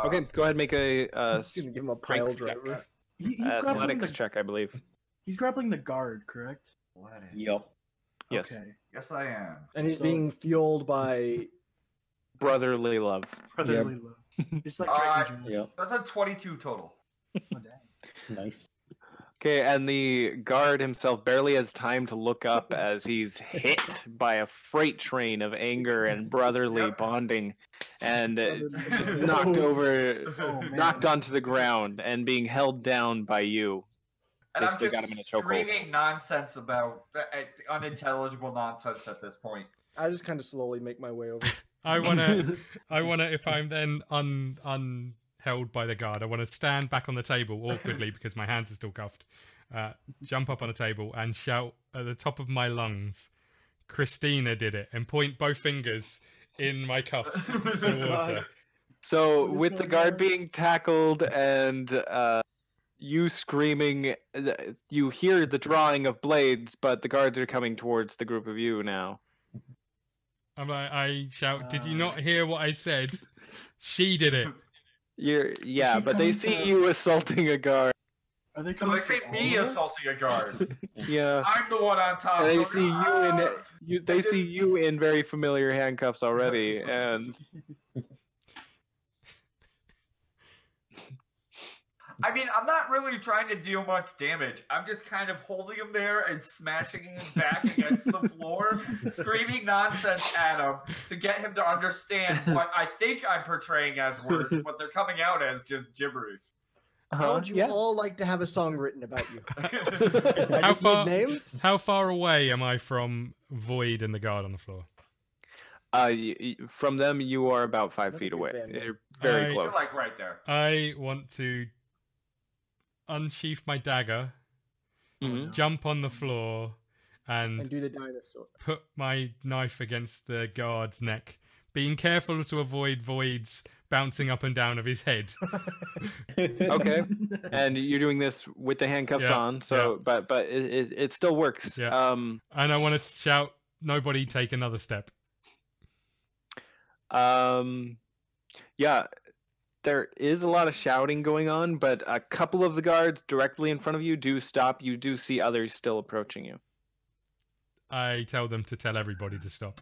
Okay. Go ahead. Make a Just gonna give him a pile strength check. driver. He's grappling Athletics the, check, I believe. he's grappling the guard, correct? Let it. Yep. Yes. Okay. Yes, I am. And he's So- being fueled by. Brotherly love. Brotherly love. It's like Uh, Drake and Josh. Yep. That's a 22 total. Oh, dang. Nice. Okay, and the guard himself barely has time to look up as he's hit by a freight train of anger and brotherly bonding, and just knocked over, knocked onto the ground, and being held down by you. And Basically I'm got him in a just chokehold. screaming nonsense about unintelligible nonsense at this point. I just kind of slowly make my way over. I wanna, if I'm then held by the guard, I want to stand back on the table awkwardly because my hands are still cuffed, jump up on the table and shout at the top of my lungs, Christina did it, and point both fingers in my cuffs towards her. So with the guard being tackled and you screaming, you hear the drawing of blades, but the guards are coming towards the group of you now. I shout, did you not hear what I said? She did it. Yeah, but they see you assaulting a guard. Are they No, coming? they say me assaulting a guard. Yeah. I'm the one on top. And they going, see they see you in very familiar handcuffs already, and I mean, I'm not really trying to deal much damage. I'm just kind of holding him there and smashing his back against the floor, screaming nonsense at him to get him to understand what I think I'm portraying as words, but they're coming out as just gibberish. How would you all like to have a song written about you? How far? Names? How far away am I from Void and the guard on the floor? From them, you are about 5 feet away. You're very close. You're like right there. I want to unsheath my dagger, jump on the floor, and do the dinosaur. Put my knife against the guard's neck, being careful to avoid Void's bouncing up and down of his head. Okay, and you're doing this with the handcuffs on, so but it still works. Yeah. And I want to shout, "Nobody take another step." Yeah. There is a lot of shouting going on, but a couple of the guards directly in front of you do stop. You do see others still approaching you. I tell them to tell everybody to stop.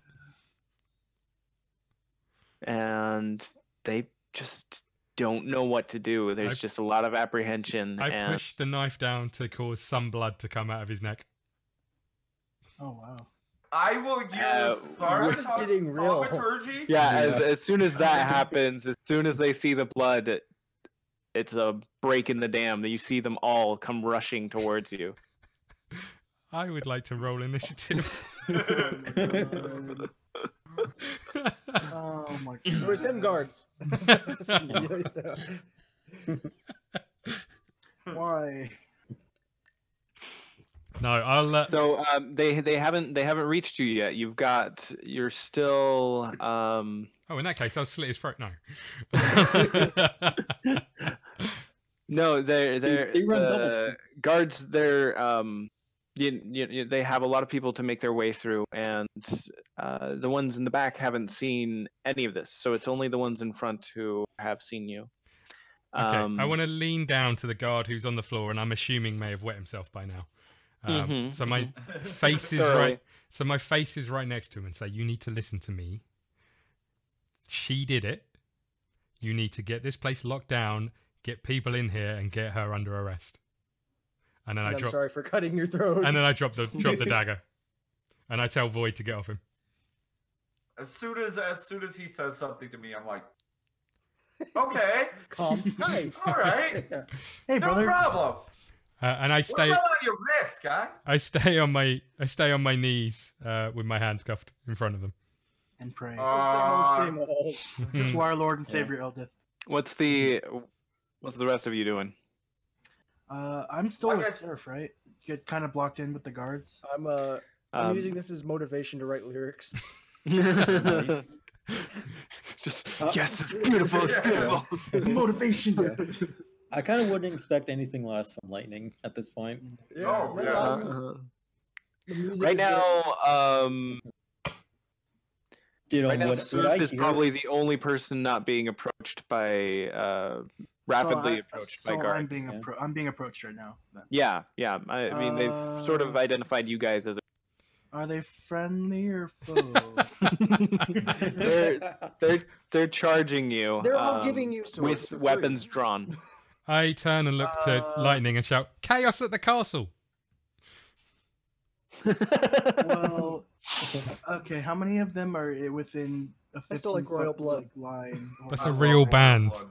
And they just don't know what to do. There's just a lot of apprehension. I push the knife down to cause some blood to come out of his neck. Oh, wow. I will use thaumaturgy. Yeah, as soon as that happens, as soon as they see the blood, it's a break in the dam. You see them all come rushing towards you. I would like to roll initiative. Oh my god. Where's them guards? Why? No, I'll. So they haven't reached you yet. You're still. Oh, in that case, I'll slit his throat. No. No, they're guards. They have a lot of people to make their way through, and the ones in the back haven't seen any of this. So it's only the ones in front who have seen you. Okay, I want to lean down to the guard who's on the floor, and I'm assuming may have wet himself by now. So my face is right. So my face is right next to him, and say, "You need to listen to me. She did it. You need to get this place locked down, get people in here, and get her under arrest." And then I'm sorry for cutting your throat. And then I drop the dagger, and I tell Void to get off him. As soon as he says something to me, I'm like, okay, calm. Hi. All right. Hey, brother. No problem. And I stay. What about your wrist, guy? I stay on my knees with my hands cuffed in front of them. And pray. To our Lord and Savior Eldith. What's the rest of you doing? I'm still with Surf, right? Get kind of blocked in with the guards. I'm using this as motivation to write lyrics. Nice. Just yes, it's beautiful. It's beautiful. It's motivation. I kind of wouldn't expect anything less from Lightning at this point. Right now, right now, Surf is probably the only person not being approached by rapidly approached by guards. I'm being approached right now. Then. Yeah. I mean, they've sort of identified you guys as. Are they friendly or foe? They're charging you. They're all giving you swords with weapons drawn. I turn and look to Lightning and shout, "Chaos at the castle!" Well, okay. How many of them are within a 15 I still like royal blood. line? That's I a love real royal band. blood.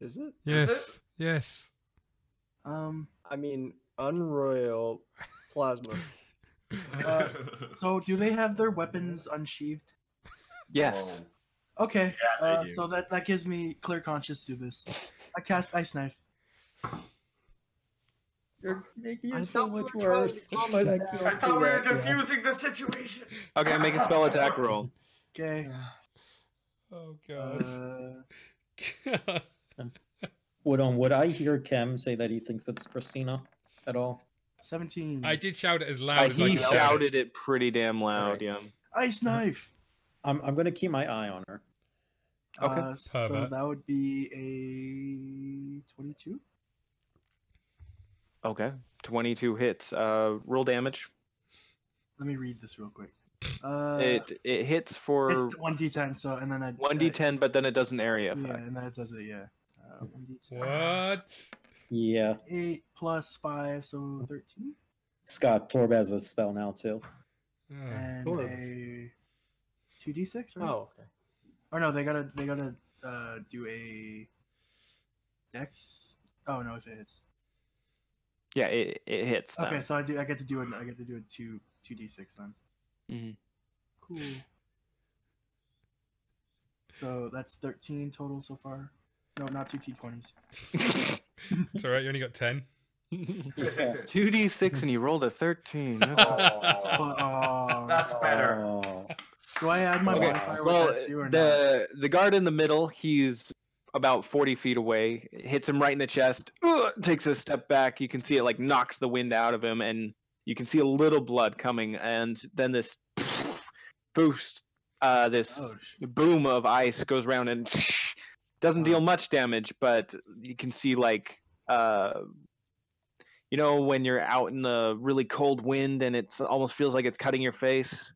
Is it? Yes, yes. I mean, unroyal plasma. So do they have their weapons unsheathed? Yes. Okay. Yeah, they do. So that gives me clear conscience to this. I cast Ice Knife. You're making I it so thought we much were trying worse. to calm But I it can't down. I do thought we were that, yeah. diffusing the situation. Okay, make a spell attack roll. Okay. Oh god. Would I hear Kem say that he thinks it's Christina at all? 17. I did shout it as loud as I He could. shouted it pretty damn loud, Alright. yeah. Ice Knife. I'm gonna keep my eye on her. Okay. So Pervert. that would be a 22. Okay. 22 hits. Roll damage. Let me read this real quick. It hits for It's 1d10. So and then I 1d10, but then it does an area Yeah, effect. and that does it. Yeah. 1d10. What? Yeah, 8 plus 5, so 13. Scott Torb has a spell now too. Oh. And Sure. a 2d6, right? Oh, okay. Or no, they gotta do a dex. Oh no, if it hits. Yeah, it hits them. Okay, so I get to do a 2d6 then. Mhm. Cool. So that's 13 total so far. No, not 2 T20s. It's alright, you only got 10. 2d6 and you rolled a 13. Oh, That's better. Oh. do I add my Okay, modifier well, with that too or not? the guard in the middle, he's about 40 feet away. It hits him right in the chest. Takes a step back. You can see it like knocks the wind out of him, and you can see a little blood coming. And then this boost, this boom of ice goes around and doesn't deal much damage, but you can see like you know when you're out in the really cold wind and it almost feels like it's cutting your face.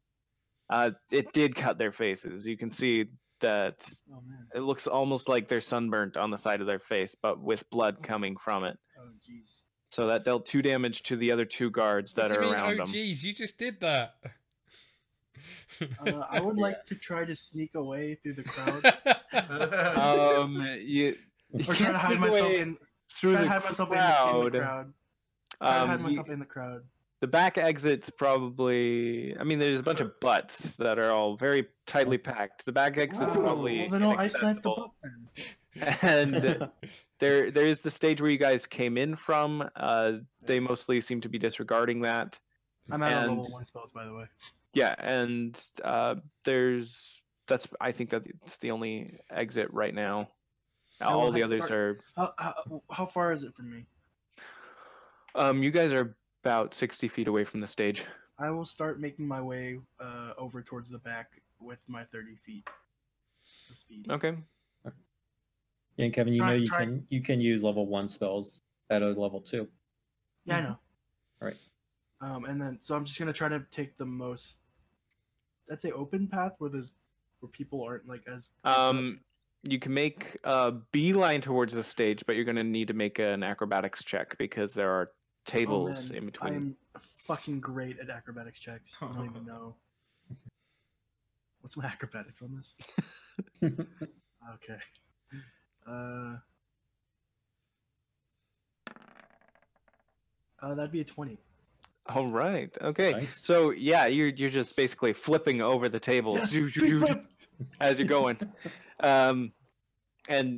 It did cut their faces. You can see that Oh man. it looks almost like they're sunburnt on the side of their face, but with blood coming from it. Oh jeez. So that dealt 2 damage to the other 2 guards that What do are you mean, around oh them. geez, you just did that. I would like to try to sneak away through the crowd, You or try can't to hide sneak myself away in. through Try the to hide myself in the crowd. crowd. Try to hide You- myself in the crowd. the back exit's probably. I mean, there's a bunch of butts that are all very tightly packed. The back exit's Wow. probably Well, then I'll ice knife the inaccessible. boat then. And there is the stage where you guys came in from. They mostly seem to be disregarding that. I'm out of And- level 1 spells, by the way. Yeah, and I think that it's the only exit right now. I will All the have to others start- are. How far is it from me? You guys are about 60 feet away from the stage. I will start making my way over towards the back with my 30 feet of speed. Okay. Yeah, and Kevin, you know Try- you can use level 1 spells at a level 2. Yeah, I know. Right. And then so I'm just gonna try to take the most, I'd say, open path where people aren't like as. You can make a beeline towards the stage, but you're going to need to make an acrobatics check because there are tables in between. I'm fucking great at acrobatics checks. I don't even know. What's my acrobatics on this? Okay. That'd be a 20. All right. Okay. Nice. So yeah, you're just basically flipping over the tables Yes, free flip! as you're going, and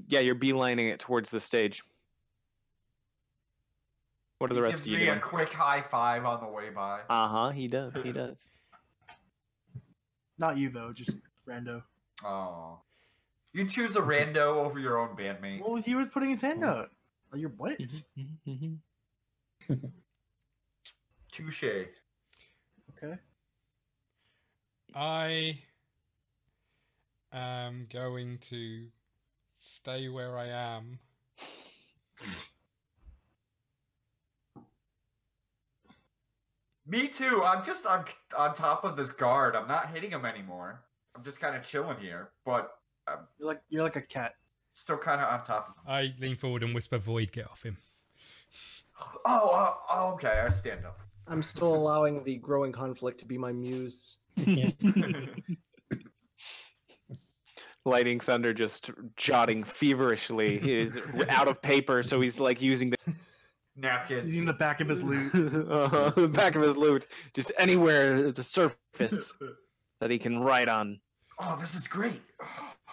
yeah, you're beelining it towards the stage. What are the rest of Gives you me doing? a quick high five on the way by. He does. He does. Not you though, just rando. Oh, you choose a rando over your own bandmate. Well, he was putting his hand out. Oh, you're what? Touche. Okay. I am going to stay where I am. Me too. I'm on top of this guard. I'm not hitting him anymore. I'm just kind of chilling here. But You're like a cat. still kind of on top of him. I lean forward and whisper, "Void, get off him." Okay. I stand up. I'm still allowing the growing conflict to be my muse. Lightning Thunder just jotting feverishly. He is out of paper, so he's like using the Napkins. He's in the back of his loot. the back of his loot, just anywhere at the surface that he can write on. Oh, this is great.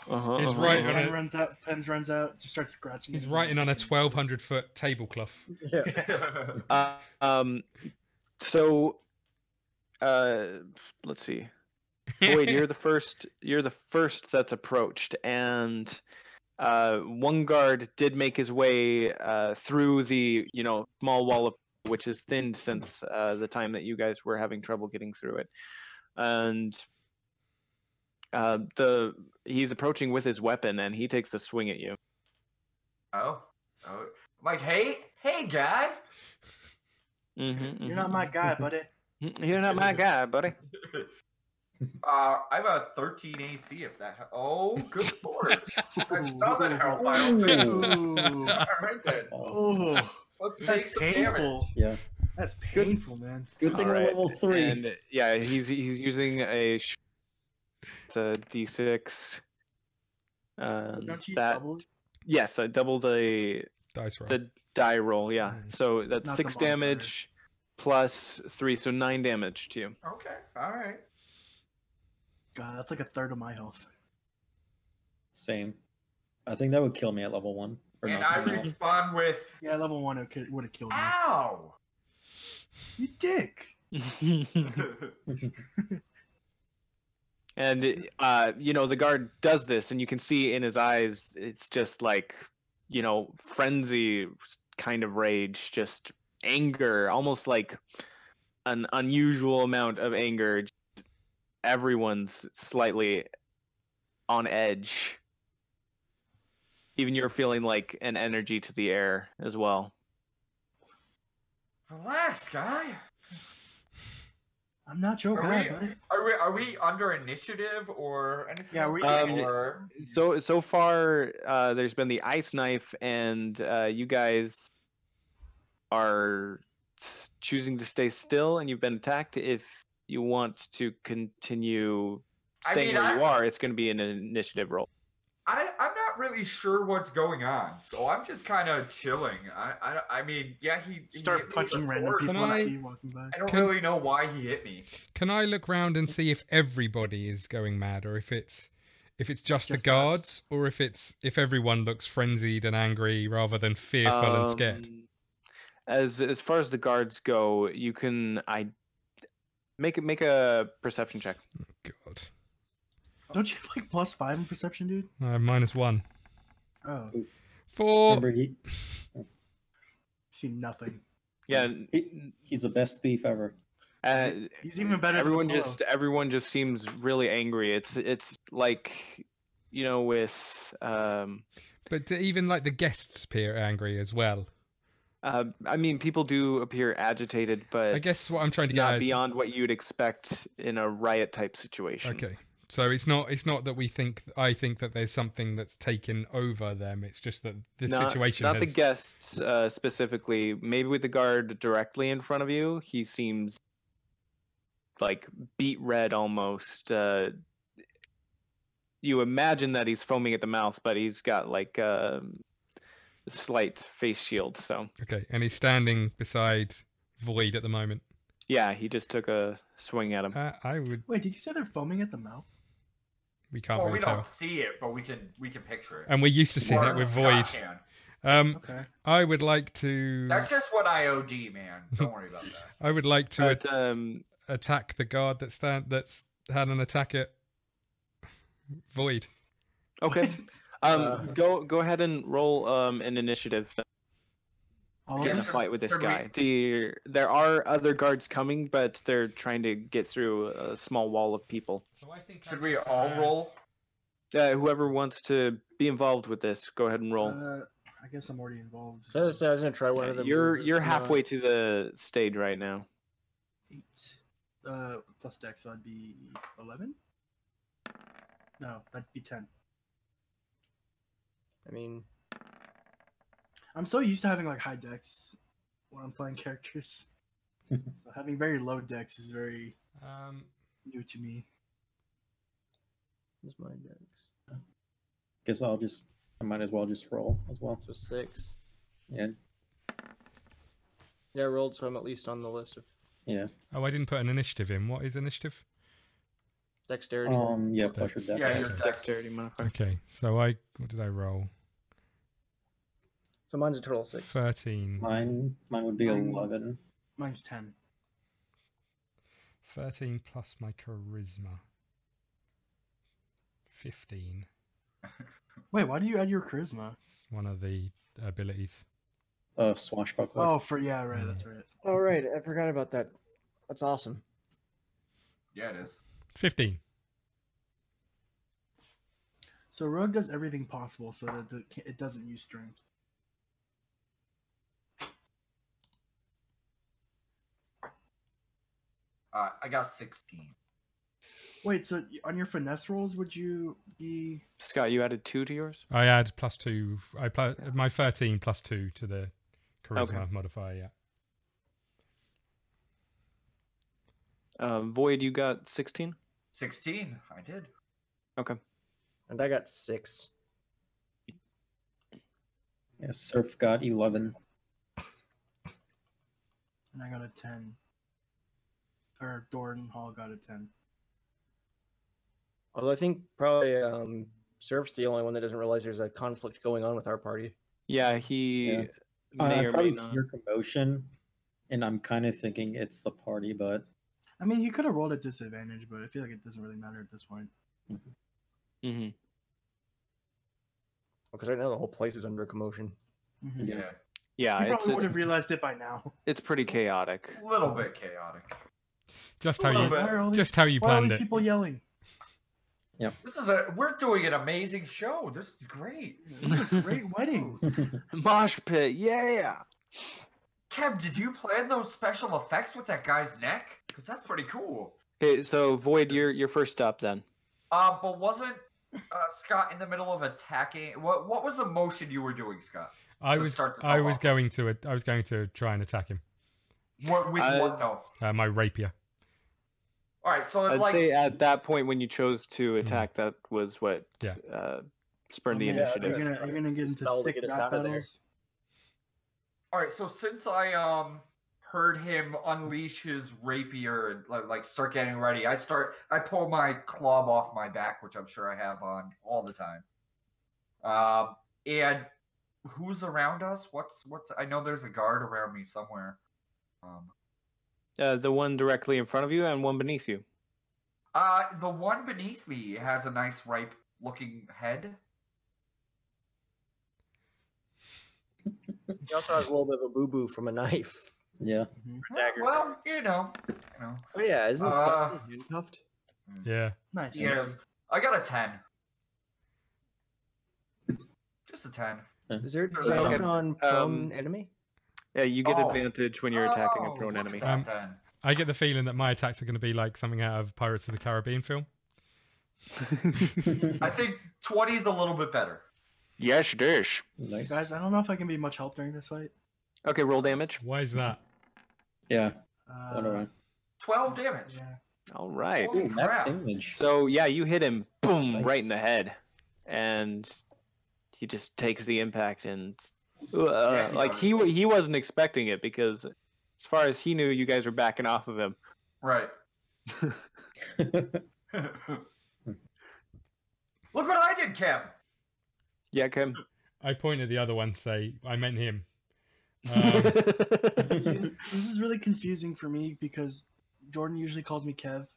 He's right on Pen it. runs out. Pens runs out. Just starts scratching. He's it. writing on a 1,200-foot tablecloth. Yeah. So, let's see. Wait, you're the first. You're the first that's approached, and one guard did make his way through the small wall of, which is thinned since the time that you guys were having trouble getting through it, and he's approaching with his weapon, and he takes a swing at you. Oh, like hey guy. You're not my guy, buddy. You're not my guy, buddy. I have a 13 AC if that. Oh, good lord. That doesn't help. I don't think. Ooh. All right then. Oh, Let's take that's some damage. painful. Yeah. That's painful, man. Good thing All we're right, level 3. And yeah, he's using it's a D6. Don't you That double? yes, I double the Dice roll. die roll. Yeah, so that's Not 6 the modifier. damage plus 3, so 9 damage to you. Okay. All right. God, that's like a third of my health. Same. I think that would kill me at level 1. Or And not, I no. respond with, Yeah, level 1 would have killed me. "Ow!" You dick. And the guard does this, and you can see in his eyes, it's just like, frenzy kind of rage, just anger, almost like an unusual amount of anger. Everyone's slightly on edge. Even you're feeling like an energy to the air as well. Relax, guy. I'm not your guy, buddy. Are we under initiative or anything? Yeah, we- or... So far, there's been the ice knife, and you guys are choosing to stay still, and you've been attacked. If you want to continue staying where you are, it's going to be an initiative roll. I'm not really sure what's going on, so I'm just kind of chilling. I mean, yeah, he Start hit me punching with a random sword, people but I see walking by. I don't really know why he hit me. Can I look round and see if everybody is going mad, or if it's just the Just guards, us. or if everyone looks frenzied and angry rather than fearful and scared? As far as the guards go, you can make a perception check. Oh, God. Don't you have like +5 in perception, dude? -1. Oh, 4. Remember, see nothing. Yeah, he's the best thief ever. He's even better. Everyone just seems really angry. It's like, with But even like the guests appear angry as well. I mean, people do appear agitated, but I guess what I'm trying to get not at... beyond what you'd expect in a riot type situation. Okay. So it's not that I think that there's something that's taken over them. It's just that the situation Not has... the guests specifically. Maybe with the guard directly in front of you, he seems like beet red almost. You imagine that he's foaming at the mouth, but he's got like a slight face shield. So Okay, and he's standing beside Void at the moment. yeah, he just took a swing at him. I would... Wait, did you say they're foaming at the mouth? We can't Well, really we tell. don't see it, but we can picture it. And we're used to seeing Or that with Scott Void. can. Okay. I would like to... That's just what I OD, man. Don't worry about that. I would like to But attack the guard that's had an attack at Void. okay. Go ahead and roll an initiative. All Get of in a them? fight with this Should we- guy. There are other guards coming, but they're trying to get through a small wall of people. So I think Should we all roll? Whoever wants to be involved with this, go ahead and roll. I guess I'm already involved. I was gonna try one of them. You're halfway to the stage right now. 8. Plus dex, so that'd be 11. No, that'd be 10. I mean, I'm so used to having like high decks when I'm playing characters. So having very low decks is very new to me. what's my decks? Guess I might as well just roll as well. So 6. Yeah. Yeah, I rolled, so I'm at least on the list of Yeah. Oh, I didn't put an initiative in. What is initiative? dexterity. Yeah, plus your dex. Yeah, your Dexterity modifier. Okay, so what did I roll? So mine's a total of 6. 13. Mine would be Mine- 11. Mine's 10. 13 plus my charisma. 15. Wait, why do you add your charisma? It's one of the abilities. Swashbuckler. Oh, yeah, right, that's right. Oh, right. I forgot about that. That's awesome. Yeah, it is. 15. So Rogue does everything possible so that it doesn't use strength. I got 16. Wait, so on your finesse rolls, would you be... Scott, you added 2 to yours? I add +2. My 13 +2 to the charisma Okay. modifier. Yeah. Void, you got 16? 16. I did. Okay. And I got 6. Yeah, Surf got 11. And I got a 10. Or Doranhal got a 10. Although I think probably Surf's the only one that doesn't realize there's a conflict going on with our party. Yeah, he Yeah. may I or may probably not. hear commotion, and I'm kind of thinking it's the party, but I mean, he could have rolled at disadvantage, but I feel like it doesn't really matter at this point. Mm-hmm. Because right now the whole place is under commotion. Mhm. Yeah. Yeah, He probably would have realized it by now. it's pretty chaotic. A little bit chaotic. Just A how little you bit. Why are all just how you why are all planned these it. people yelling? We're doing an amazing show. This is great. This is a great wedding. Mosh pit, yeah! Kev, did you plan those special effects with that guy's neck? Because that's pretty cool. Okay, so Void, your first stop then. But wasn't Scott in the middle of attacking? What was the motion you were doing, Scott? I to was start to I top was off. going to try and attack him. What though? My rapier. All right, so I'd like say at that point when you chose to attack, that was what Yeah. spurned the Yeah, initiative. Are you gonna get into Spell to sick get us rap out of there. battles? all right, so since I heard him unleash his rapier and like start getting ready, I pull my club off my back, which I'm sure I have on all the time. And who's around us? What's I know there's a guard around me somewhere. The one directly in front of you and one beneath you. The one beneath me has a nice ripe looking head. He also has a little bit of a boo-boo from a knife. yeah. Dagger. Well, you know. Oh yeah, isn't Scott handcuffed? Yeah. Nice. Yeah, I got a 10. Just a 10. Is there Okay. advantage on prone enemy? Yeah, you get Oh. advantage when you're attacking a prone look enemy. at that, then. I get the feeling that my attacks are going to be like something out of Pirates of the Caribbean film. I think 20 is a little bit better. Yes, dish. Nice. Guys, I don't know if I can be much help during this fight. Okay, roll damage. Why is that? Yeah. Uh, Whatever. 12 damage. yeah. All right. Holy Ooh, max crap. damage. So yeah, you hit him, boom, Nice. right in the head, and he just takes the impact and Yeah, he like does. he wasn't expecting it because as far as he knew, you guys were backing off of him. Right. Look what I did, Kev. Yeah, Kim. I point at the other one, say I meant him. See, this is really confusing for me because Jordan usually calls me Kev,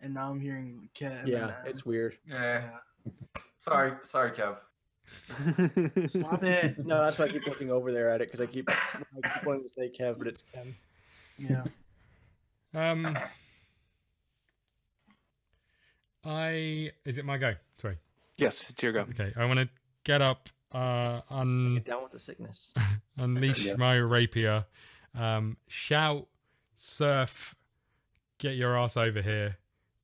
and now I'm hearing Kev. Yeah, it's weird. Yeah. Sorry, Kev. Stop it. No, that's why I keep looking over there at it because I keep wanting to say Kev, but it's Ken. Yeah. Is it my go? Sorry. Yes, it's your go. Okay, I want to get up, Get down with the sickness. unleash Yeah. my rapier, shout, surf, get your ass over here,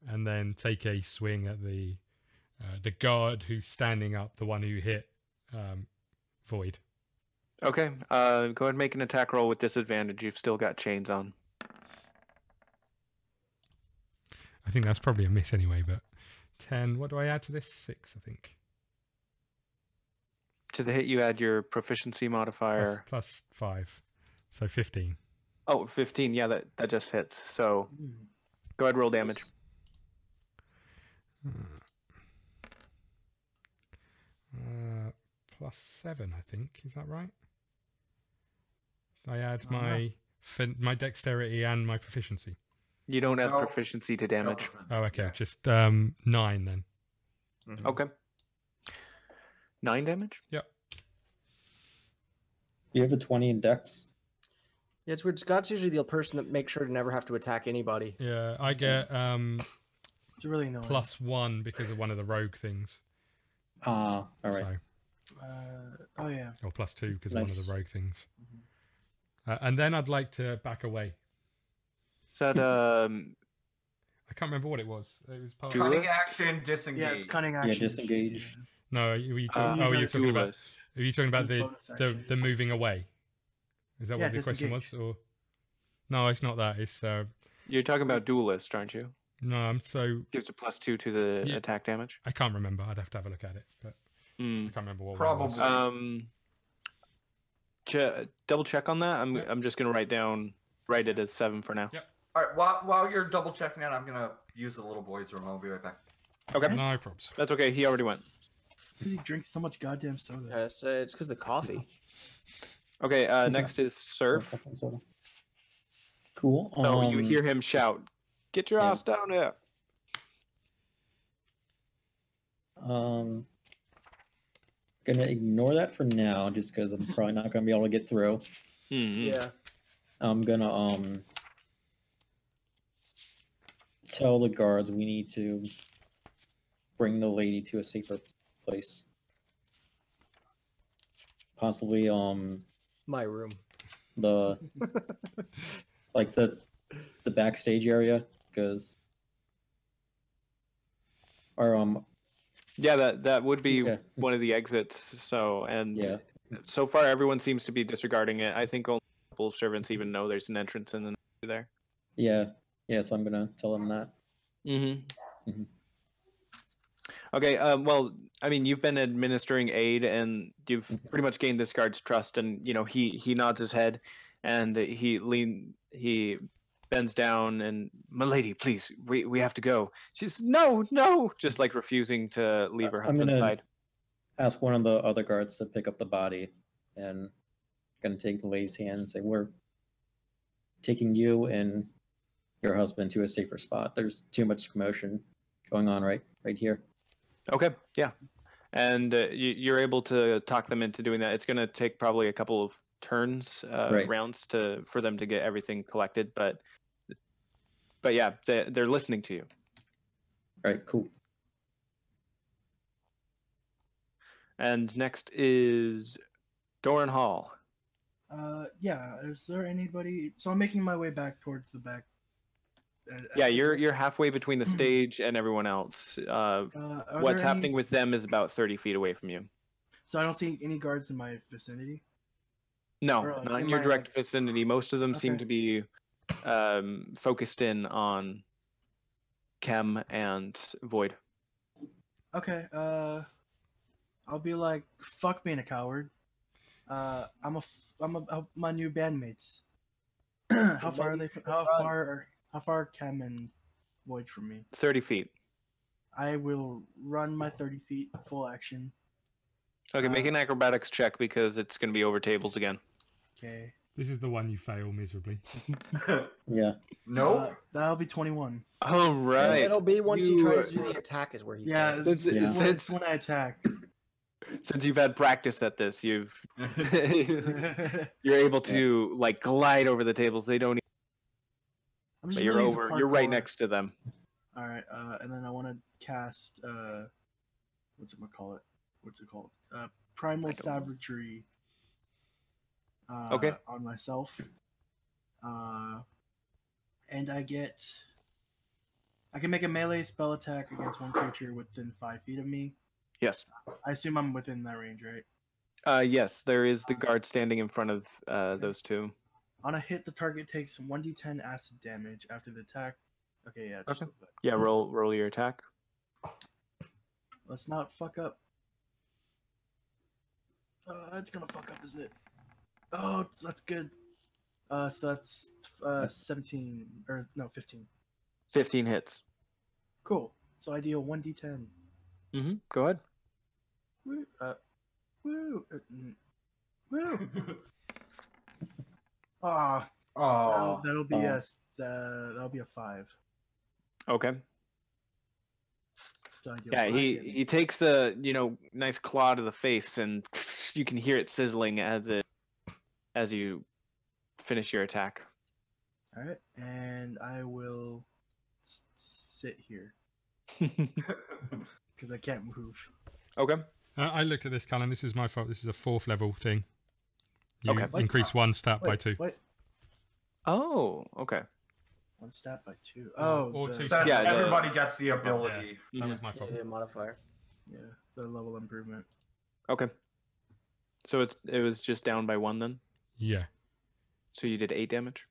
and then take a swing at the guard who's standing up, the one who hit Void. Okay. Go ahead and make an attack roll with disadvantage. You've still got chains on. I think that's probably a miss anyway, but 10. What do I add to this? 6, I think. To the hit, you add your proficiency modifier. Plus 5. So 15. Oh, 15. Yeah, that just hits. So go ahead, roll damage. Plus 7, I think. Is that right? I add my dexterity and my proficiency. You don't add proficiency to damage. Oh, okay. Just 9 then. Okay. 9 damage? Yep. You have a 20 in dex? Yeah, it's weird. Scott's usually the person that makes sure to never have to attack anybody. Yeah, I get It's really annoying. +1 because of one of the rogue things. All right. So, oh yeah. or +2 because of one of Nice. the rogue things. And then I'd like to back away. Is that I can't remember what it was. It was part Cunning action, disengage. Yeah, it's cunning action. Yeah, disengage. No, you're talking about. Are you talking about This is bonus the action. moving away? Is that Yeah, what the question was? disengage. Or no, it's not that. It's You're talking about duelist, aren't you? no. I'm so Gives a +2 to the attack damage. I can't remember. I'd have to have a look at it, but I can't remember what one it was. Probably. Double check on that. I'm just gonna write it as 7 for now. Yep. All right, while you're double checking that, I'm gonna use the little boy's room. I'll be right back. Okay. No probs. That's okay. He already went. He drinks so much goddamn soda. It's because the coffee. Okay. Next is Surf. Cool. So you hear him shout, "Get your Yeah. ass down here!" Gonna ignore that for now, just because I'm probably not gonna be able to get through. Yeah. I'm gonna tell the guards we need to bring the lady to a safer place. Possibly My room. the like the backstage area, because or Yeah, that would be Yeah. one of the exits. So yeah. so far everyone seems to be disregarding it. I think only a couple of servants even know there's an entrance in there. Yeah, so I'm gonna tell them that. Mm-hmm. Okay. Well, I mean, you've been administering aid, and you've pretty much gained this guard's trust. And he nods his head, and he bends down, and "Milady, please, we have to go." She's no, just like refusing to leave her I'm husband's gonna side. ask one of the other guards to pick up the body, and gonna take the lady's hand and say, "We're taking you and your husband to a safer spot. There's too much commotion going on right here." Okay. Yeah. And you're able to talk them into doing that. It's going to take probably a couple of turns, rounds for them to get everything collected, but yeah, they're listening to you. All right, cool. And next is Doranhal. Yeah. Is there anybody? So I'm making my way back towards the back. Yeah, you're halfway between the stage and everyone else. What's happening with them is about 30 feet away from you. So I don't see any guards in my vicinity. No, Or, like, not in in your my, direct vicinity. Most of them seem Okay. to be focused in on Kem and Void. Okay. I'll be like, fuck being a coward. I'm my new bandmates. How far are they? How far are Cam and Void from me? 30 feet. I will run my 30 feet full action. Okay, make an acrobatics check because it's going to be over tables again. Okay. This is the one you fail miserably. Yeah. Nope. That'll be 21. All right. It'll be once he tries to do the attack is where he. Yeah, fails. it's when I attack. Since you've had practice at this, you're able to like glide over the tables. They don't. I'm But just you're really into over. You're right parkour. next to them. All right, and then I want to cast what's it called? Primal I don't know. Savagery. Okay. On myself. And I can make a melee spell attack against one creature within 5 feet of me. Yes. I assume I'm within that range, right? Yes, there is the guard standing in front of those two. On a hit, the target takes 1d10 acid damage after the attack. Okay, yeah. Just Okay. Yeah, roll your attack. Let's not fuck up. It's gonna fuck up, isn't it? Oh, that's good. So that's 17 or no 15. 15 hits. Cool. So I deal 1d10. Go ahead. Woo. Woo. Woo. Ah. Oh. That'll be a 5. Okay. So I deal Yeah, 5 he takes a nice claw to the face, and you can hear it sizzling as you finish your attack. All right, and I will sit here because I can't move. Okay. I looked at this, Callan. This is my fault. This is a 4th level thing. You Okay. increase 1 stat by 2. Wait. Oh, okay. 1 stat by 2. Oh, or 2 That's, Yeah, everybody gets the ability. Yeah, that was my fault. Yeah, modifier. Yeah, the level improvement. Okay. So it was just down by 1 then? Yeah. So you did 8 damage?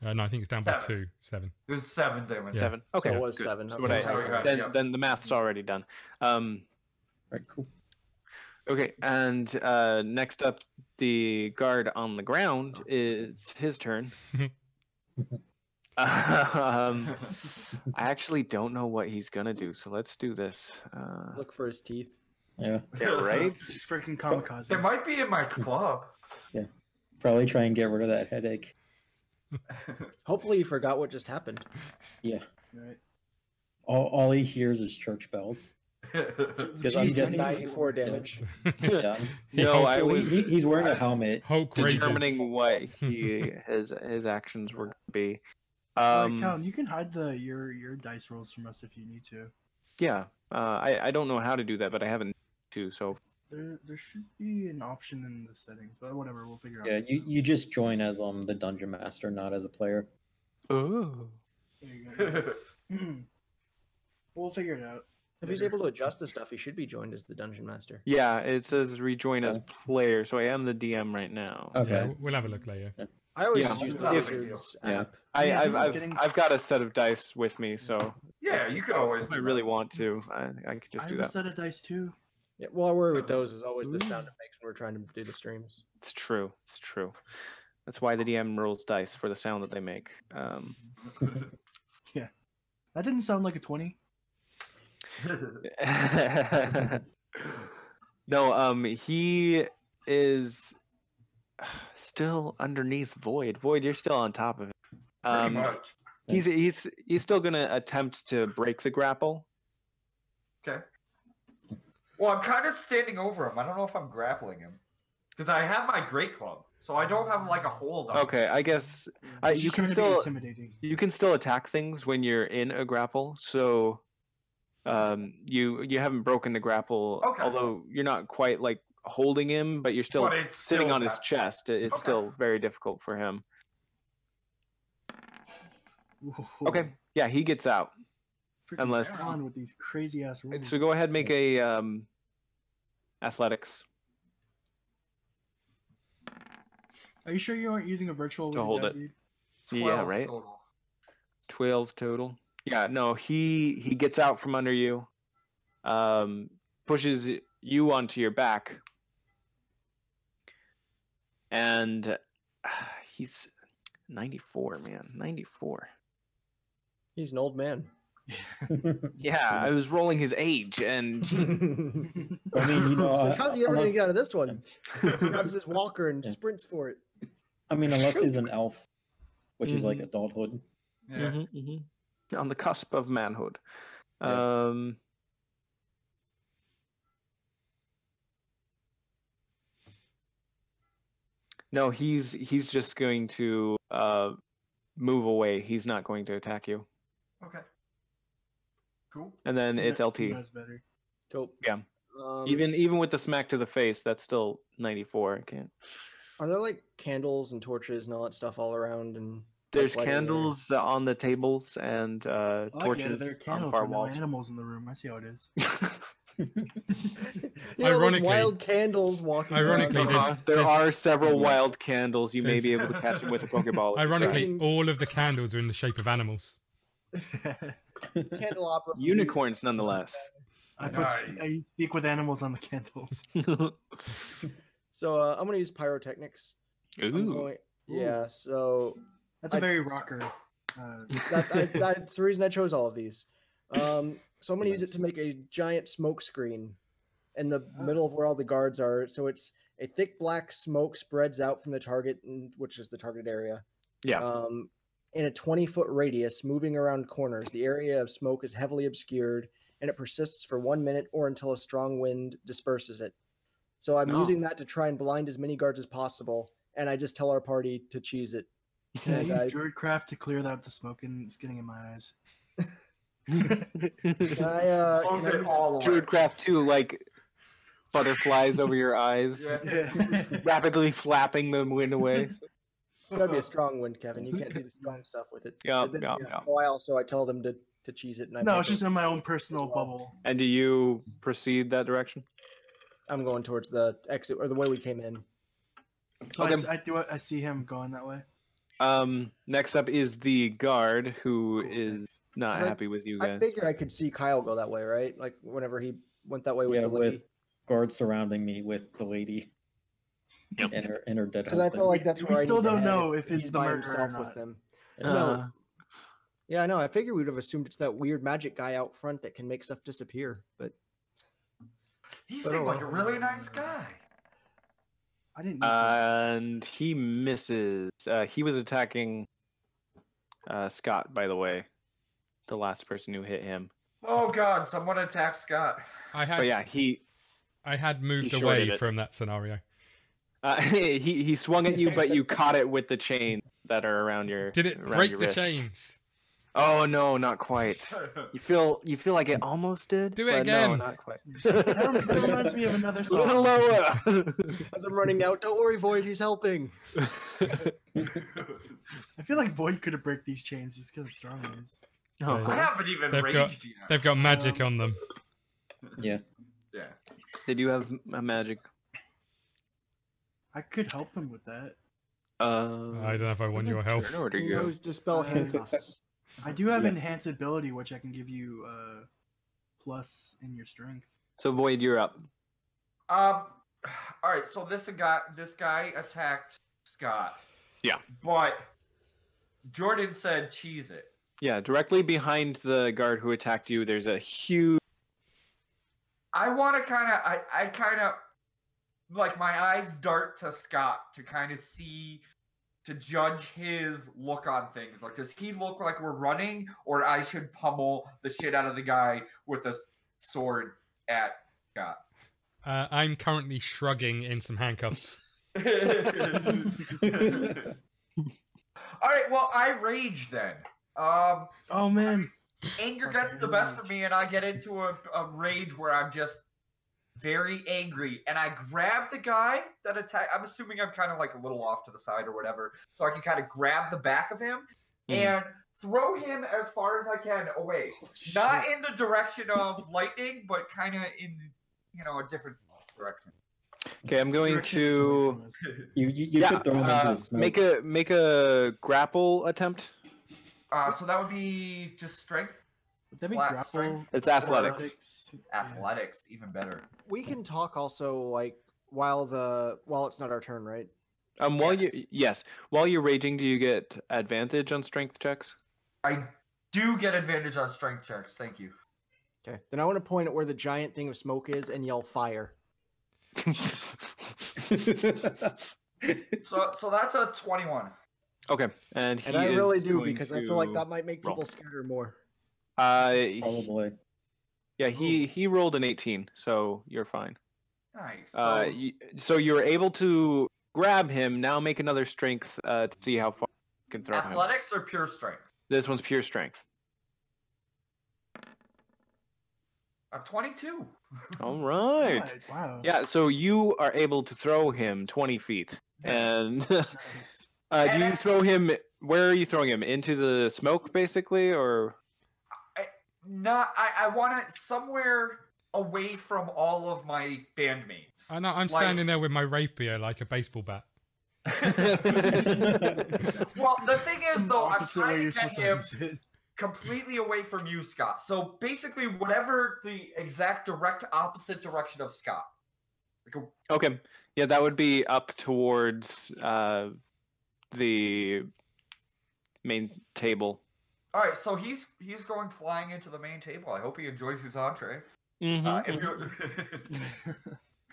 No, I think it's down by 7. 2. 7. It was 7 damage. Yeah. 7. Okay. So it was good. 7. So Okay. what That's how we got it, yeah. then the math's already done. Right, cool. Okay, and next up, the guard on the ground is his turn. I actually don't know what he's gonna do, so let's do this. Look for his teeth. Yeah, Yeah, right. Just freaking kamikaze. It might be in my club. probably try and get rid of that headache. Hopefully, you forgot what just happened. Yeah, Right. all he hears is church bells. Because I'm Jeez, just 94 damage. Yeah. No, I Well, was he's wearing a helmet. Hulk raises. determining what his actions were gonna be. Callan, you can hide your dice rolls from us if you need to. Yeah, I don't know how to do that, but I haven't to, so There should be an option in the settings, but whatever, we'll figure Yeah, out. you just join as the dungeon master, not as a player. oh, There you go. We'll figure it out. If he's able to adjust the stuff, he should be joined as the dungeon master. yeah, it says rejoin as player, so I am the DM right now. Okay. Yeah, we'll have a look later. I always Yeah. just use the Yeah. Wizards Yeah. app. I've got a set of dice with me, so Yeah, you could always. if I do really that. want to, I could just I do have a that. set of dice too. Yeah, well, I worry with those is always the sound it makes when we're trying to do the streams. It's true. It's true. That's why the DM rolls dice for the sound that they make. Yeah, that didn't sound like a 20. No, he is still underneath Void. Void, you're still on top of it. Pretty much. He's still gonna attempt to break the grapple. Okay. Well, I'm kind of standing over him. I don't know if I'm grappling him. Because I have my great club, so I don't have like a hold on him. Okay, I guess He's you can trying to be still intimidating. attack things when you're in a grapple. So you haven't broken the grapple, Okay. although you're not quite like holding him, but you're still But it's sitting still on his that- chest. It's Okay. still very difficult for him. Whoa. Okay, yeah, he gets out. Freaking unless- on with these crazy ass rules. So go ahead, make a athletics. Are you sure you aren't using a virtual? To with hold that, it. dude? Yeah, 12 right. total. 12 total. Yeah, no, he gets out from under you, pushes you onto your back, and he's 94, man, 94. He's an old man. Yeah, I was rolling his age, and I mean, How's he ever going unless- to get out of this one? He grabs his walker and Yeah. sprints for it. I mean, unless he's an elf, which is like Mhm. adulthood. Yeah. On the cusp of manhood. Yeah. No, he's just going to move away. He's not going to attack you. Okay. Cool. And then it's He LT. knows better. Dope. Yeah. Um, Even with the smack to the face, that's still 94. I can't. Are there like candles and torches and all that stuff all around? And like, There's lighting there? candles on the tables and Oh, torches yeah, there are on the candles far with no walls. animals in the room. I see how it is. Ironically- those wild candles walking. Ironically, around. there's- There are several wild candles. You may be able to catch them with a Pokeball. if you Ironically, Right. all of the candles are in the shape of animals. Candelabra. try. Unicorns, nonetheless. I speak with animals on the candles. So I'm gonna use pyrotechnics. Ooh. Yeah. So That's a very rocker. that's the reason I chose all of these. So I'm gonna use it to Nice. make a giant smoke screen in the middle of where all the guards are. So it's a thick black smoke spreads out from the target, which is the target area. Yeah. In a 20-foot radius, moving around corners. The area of smoke is heavily obscured, and it persists for 1 minute or until a strong wind disperses it. So I'm Oh. using that to try and blind as many guards as possible, and I just tell our party to cheese it. Can I And use Druidcraft to clear out the smoke and it's getting in my eyes? Can I, Close can I it use- all away. Druidcraft too, like butterflies over your eyes, Yeah. rapidly flapping the wind away. It's gotta be a strong wind, Kevin. You can't do the strong stuff with it. Yeah, But then, yeah. So I tell them to cheese it, and I No, make it's just it. in my own personal well. bubble. And do you proceed that direction? I'm going towards the exit or the way we came in. So Okay. I see him going that way. Next up is the guard who Cool, is thanks. not 'Cause happy with you I guys. figure I could see Kyle go that way, right? Like whenever he went that way with Yeah, the lady. with guards surrounding me with the lady Yep. and her dead Because I husband. feel like that's We where I still need to don't head know if he's it's the by murderer or himself with not. them. Uh, No. Yeah, I know. I figure we'd have assumed it's that weird magic guy out front that can make stuff disappear, but He But seemed like a oh, really nice guy. I didn't need to. and he misses. He was attacking Scott, by the way, the last person who hit him. Oh God! Someone attacked Scott. I had But yeah, he moved he away shorted it. from that scenario. he swung at you, but you caught it with the chain that are around your. Did it around break your the wrists. chains? Oh no, not quite. You feel like it almost did. Do it but again. No, not quite. That reminds me of another A little song. lower. as I'm running out, don't worry, Void, he's helping. I feel like Void could have break these chains just because strong he is. Oh. I haven't even They've got- raged yet. They've got magic on them. Yeah. Yeah. They do have a magic. I could help him with that. I don't know if I want your help. Turn order Who you. knows dispel handcuffs? I do have Yeah. enhanced ability, which I can give you plus in your strength. So Void, you're up. All right. So this guy attacked Scott. Yeah. But Jordan said, "Cheese it." Yeah, directly behind the guard who attacked you, there's a huge. I want to I kind of like my eyes dart to Scott to kind of see, to judge his look on things. Like, does he look like we're running, or I should pummel the shit out of the guy with a sword at Scott? I'm currently shrugging in some handcuffs. All right, well, I rage then. Oh man, Anger gets the best of me, and I get into a rage where I'm just very angry, and I grab the guy that attacked. I'm assuming I'm kind of like a little off to the side or whatever, so I can kind of grab the back of him and throw him as far as I can away. Not in the direction of lightning, but kind of in, a different direction. Okay, I'm going direction it's away to. from us. You could throw him into the smoke. Make a grapple attempt. So that would be just strength, Would that be Flat grapple? strength. It's athletics. athletics, even better. We can talk also like while it's not our turn, right? While you're raging, do you get advantage on strength checks? I do get advantage on strength checks. Thank you. Okay. Then I want to point at where the giant thing of smoke is and yell fire. So that's a 21. Okay, and And I really do going because I feel like to that might make roll. people scatter more. Probably. Yeah, he rolled an 18, so you're fine. Nice. So you're able to grab him. Now make another strength to see how far you can throw him. athletics or pure strength? This one's pure strength. 22. All right. Wow. Yeah, so you are able to throw him 20 feet. And Nice. do you throw him? Where are you throwing him? Into the smoke, basically, or? I want it somewhere away from all of my bandmates. I know. I'm standing there with my rapier like a baseball bat. Well, the thing is, though, I'm Opposite way trying you're to get supposed to him use it. completely away from you, Scott. So basically, whatever the exact direct opposite direction of Scott. Okay. Yeah, that would be up towards the main table. All right, so he's going flying into the main table. I hope he enjoys his entree. Mm-hmm. If you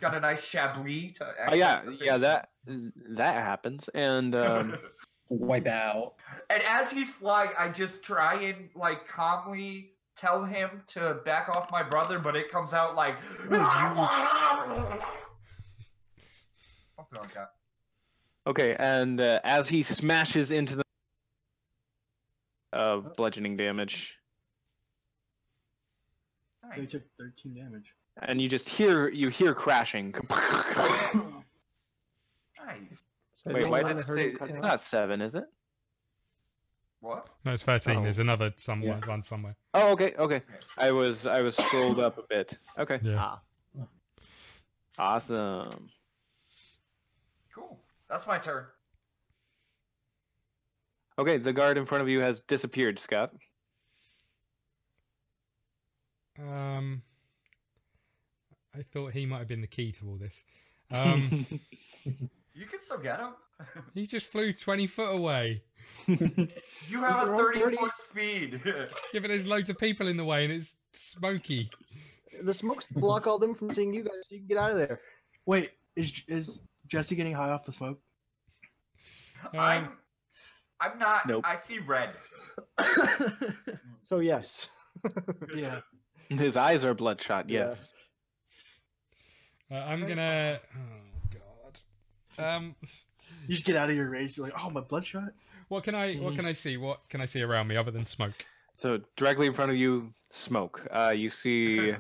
got a nice chablis to. Oh yeah, that happens, and wipe out. And as he's flying, I just try and like calmly tell him to back off my brother, but it comes out like. Okay, and as he smashes into the of bludgeoning damage, They took 13 damage. and you just hear crashing. Nice. Wait, why did it say it's not 7, is it? What? No, it's 13. Oh. There's another one somewhere. Oh, okay. I was scrolled up a bit. Okay. Yeah. Awesome. Cool. That's my turn. Okay, the guard in front of you has disappeared, Scott. I thought he might have been the key to all this. You can still get him. He just flew 20 foot away. You have a 30-foot speed. Yeah, but there's loads of people in the way and it's smoky. The smokes block all them from seeing you guys, so you can get out of there. Wait, is Jesse getting high off the smoke? I'm not. Nope. I see red. So yes. Yeah. His eyes are bloodshot. Yes. I'm gonna. Oh god. You just get out of your rage. You're like, oh, my bloodshot. What can I see? What can I see around me other than smoke? So directly in front of you, smoke. You see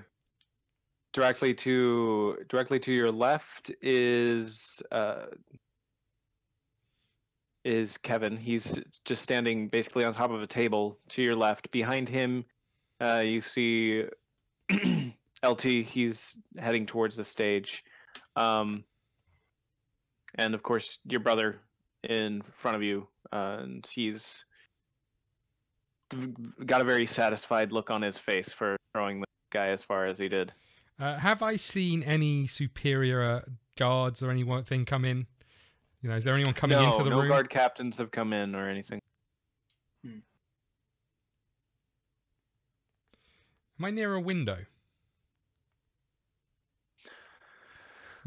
directly to your left is Kevin. He's just standing basically on top of a table to your left. Behind him, you see LT. He's heading towards the stage. And of course, your brother in front of you, and he's got a very satisfied look on his face for throwing the guy as far as he did. Have I seen any superior guards or anything come in? You know, is there anyone coming into the room? No guard captains have come in or anything. Am I near a window?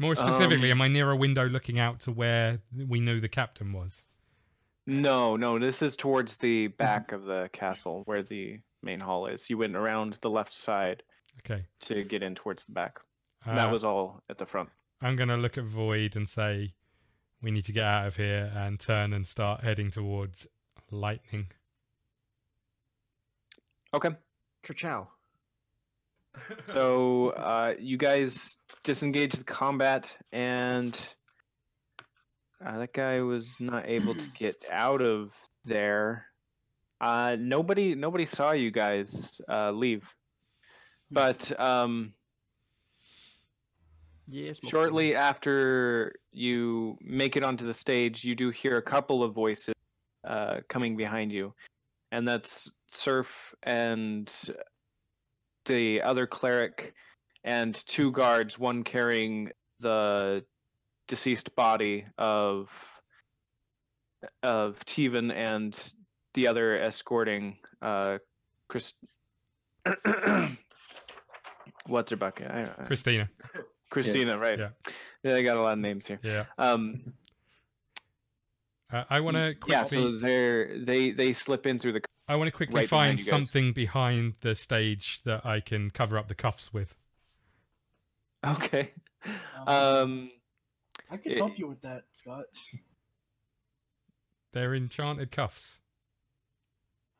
More specifically, am I near a window looking out to where we knew the captain was? No, this is towards the back of the castle where the main hall is. You went around the left side to get in towards the back. That was all at the front. I'm going to look at Void and say, we need to get out of here, and turn and start heading towards lightning. Okay. Ka-chow. So you guys disengage the combat, and that guy was not able to get out of there. Nobody saw you guys leave, but yes, shortly after you make it onto the stage, you do hear a couple of voices coming behind you, and that's Surf and the other cleric and 2 guards, one carrying the deceased body of Teven and the other escorting what's her bucket? Christina. Christina, right. Yeah. They got a lot of names here. Yeah. I want to quickly... Yeah, so they slip in through the... I want to quickly find something behind the stage that I can cover up the cuffs with. Okay. I can help you with that, Scott. They're enchanted cuffs.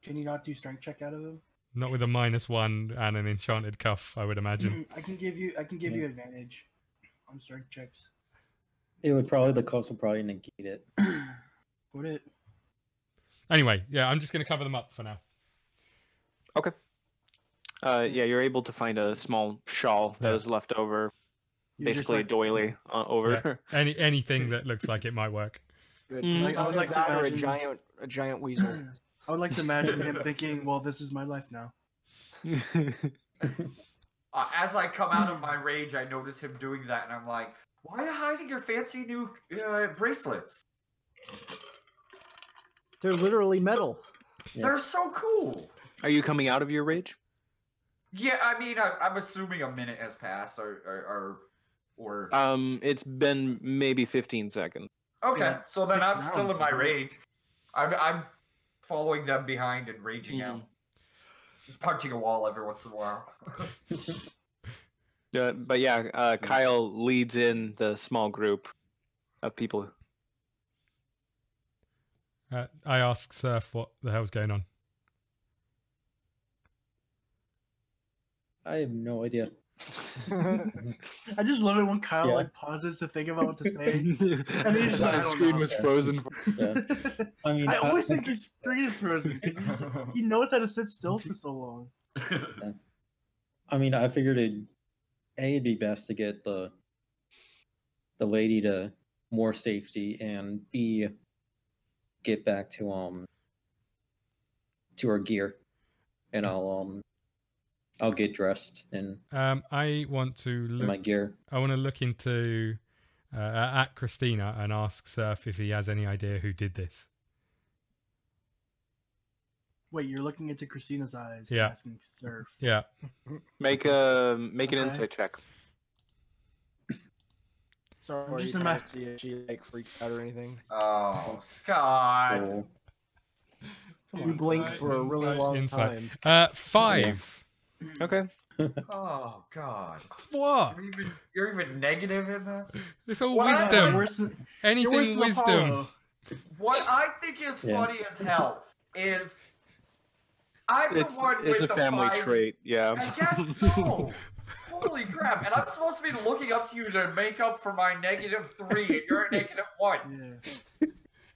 Can you not do strength check out of them? Not with a -1 and an enchanted cuff, I would imagine. I can give you advantage on strength checks. The cost would probably negate it. Would it? Anyway, yeah, I'm just going to cover them up for now. Okay. Yeah, you're able to find a small shawl that was left over, basically a doily over. Yeah. Anything that looks like it might work. Good. I would like to that or imagine a giant weasel. I would like to imagine him thinking, "Well, this is my life now." As I come out of my rage, I notice him doing that, and I'm like, "Why are you hiding your fancy new bracelets? They're literally metal. Yeah. They're so cool." Are you coming out of your rage? Yeah, I mean, I'm assuming a minute has passed, or. It's been maybe 15 seconds. Okay, Yeah, so then 6 I'm still in rounds, my isn't it? rage. I'm following them behind and raging out. Just punching a wall every once in a while. But yeah, Kyle leads in the small group of people. I ask Surf what the hell's going on. I have no idea. I just love it when Kyle like pauses to think about what to say, and then he's just like, "I The don't screen know." was frozen. Yeah. I mean, I always think his screen is frozen because he knows how to sit still for so long. I mean, I figured it'd be best to get the lady to more safety, and B, get back to her gear, and I'll get dressed in I want to my look. gear. I want to look into at Christina and ask Surf if he has any idea who did this. Wait, you're looking into Christina's eyes, Yeah. asking Surf. Yeah. Make an insight check. Sorry, Just you ima- can't see if she like freaks out or anything. Oh, Scott. So, You blink Insight, for a really insight, long insight. time. 5. Okay. Oh God. What? You're even negative in this. It's all What? You're wisdom. worse than- you're Anything worse than wisdom. Apollo. What I think is Yeah. funny as hell is I'm the one It's with a the family 5. trait. Yeah. I guess so. Holy crap! And I'm supposed to be looking up to you to make up for my -3, and you're a -1. Yeah.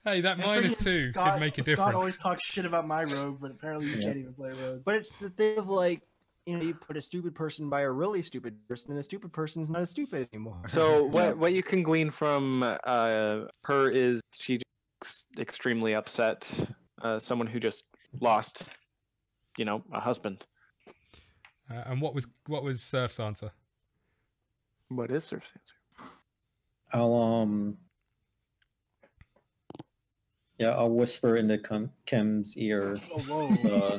Hey, that And -2 freaking could Scott, make a Scott always difference. talks shit about my rogue, but apparently you Yeah. can't even play rogue. But it's the thing of like, you put a stupid person by a really stupid person, and the stupid person's not as stupid anymore. So what you can glean from her is she's extremely upset. Someone who just lost, a husband. And what was Surf's answer? What is Surf's answer? I'll whisper into Kem's ear. Oh, whoa.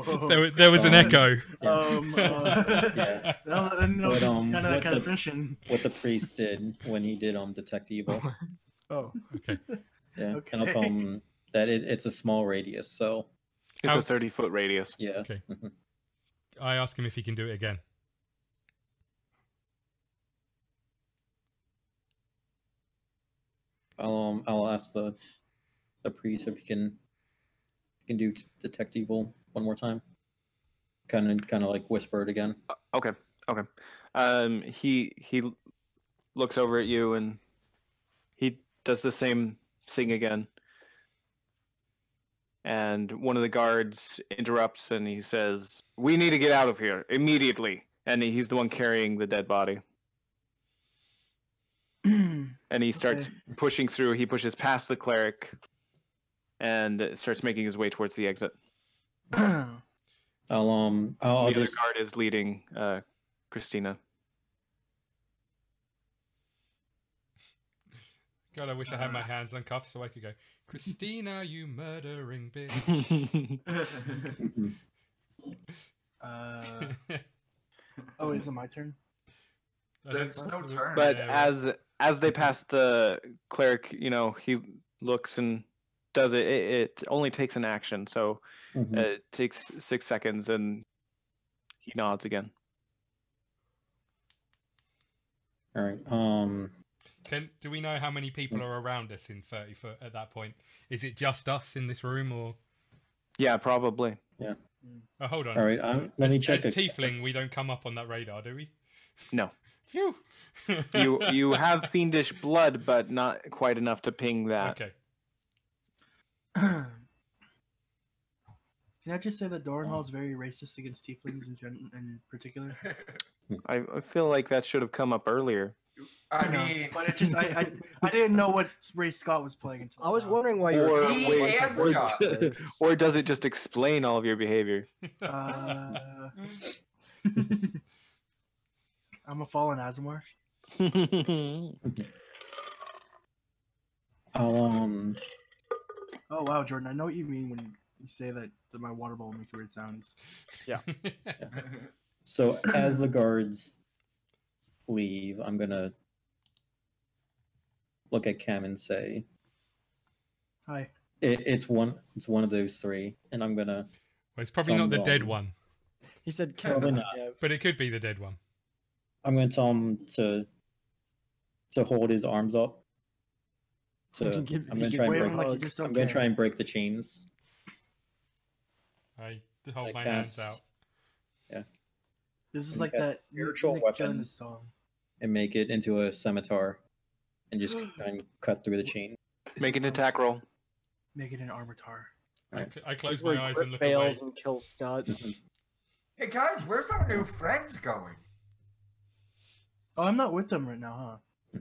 Whoa. There was an echo. Yeah. No, But, it's kind of that what kind of the- tension. What the priest did when he did detect evil. Oh, Okay. Yeah, Okay. and I'll tell him that it's a small radius. So It's How- a 30-foot radius. yeah. Okay. I ask him if he can do it again. I'll ask the priest if he can do detect evil one more time. Kind of like whisper it again. Okay. He looks over at you and he does the same thing again. And one of the guards interrupts and he says, "We need to get out of here immediately." And he's the one carrying the dead body. And he starts pushing through. He pushes past the cleric and starts making his way towards the exit. I'll The other just guard is leading Christina. God, I wish I had my hands uncuffed so I could go, Christina, you murdering bitch. Oh, is it my turn? That's no turn. But Yeah, as they pass the cleric, he looks and does it. It only takes an action, so it takes 6 seconds, and he nods again. all right. Do we know how many people are around us in 30 foot at that point? Is it just us in this room, or? Yeah, probably. Oh, hold on. All right. Let me check. As Tiefling, we don't come up on that radar, do we? No. Phew. You have fiendish blood, but not quite enough to ping that. Okay. Can Can I just say that Doranhal is very racist against tieflings in particular? I feel like that should have come up earlier. I mean, but it just I didn't know what race Scott was playing until I was now. wondering why you were or does it just explain all of your behavior? I'm a fallen Azamar. Oh wow, Jordan, I know what you mean when you say that my water ball will make weird sounds. Yeah. So as the guards leave, I'm gonna look at Cam and say, "Hi." It's one of those three, and I'm gonna. Well, it's probably not the dead one. He said, probably not. But it could be the dead one. I'm gonna tell him to hold his arms up. I'm gonna try and break the chains. I hold my hands out. Yeah. This is like that spiritual Nick weapon Jonas song. And make it into a scimitar, and just try and cut through the chain. Make it an attack roll. Make it an armatar. I close my eyes and look fails away. And kills Scott. hey guys, where's our new friends going? Oh, I'm not with them right now, huh?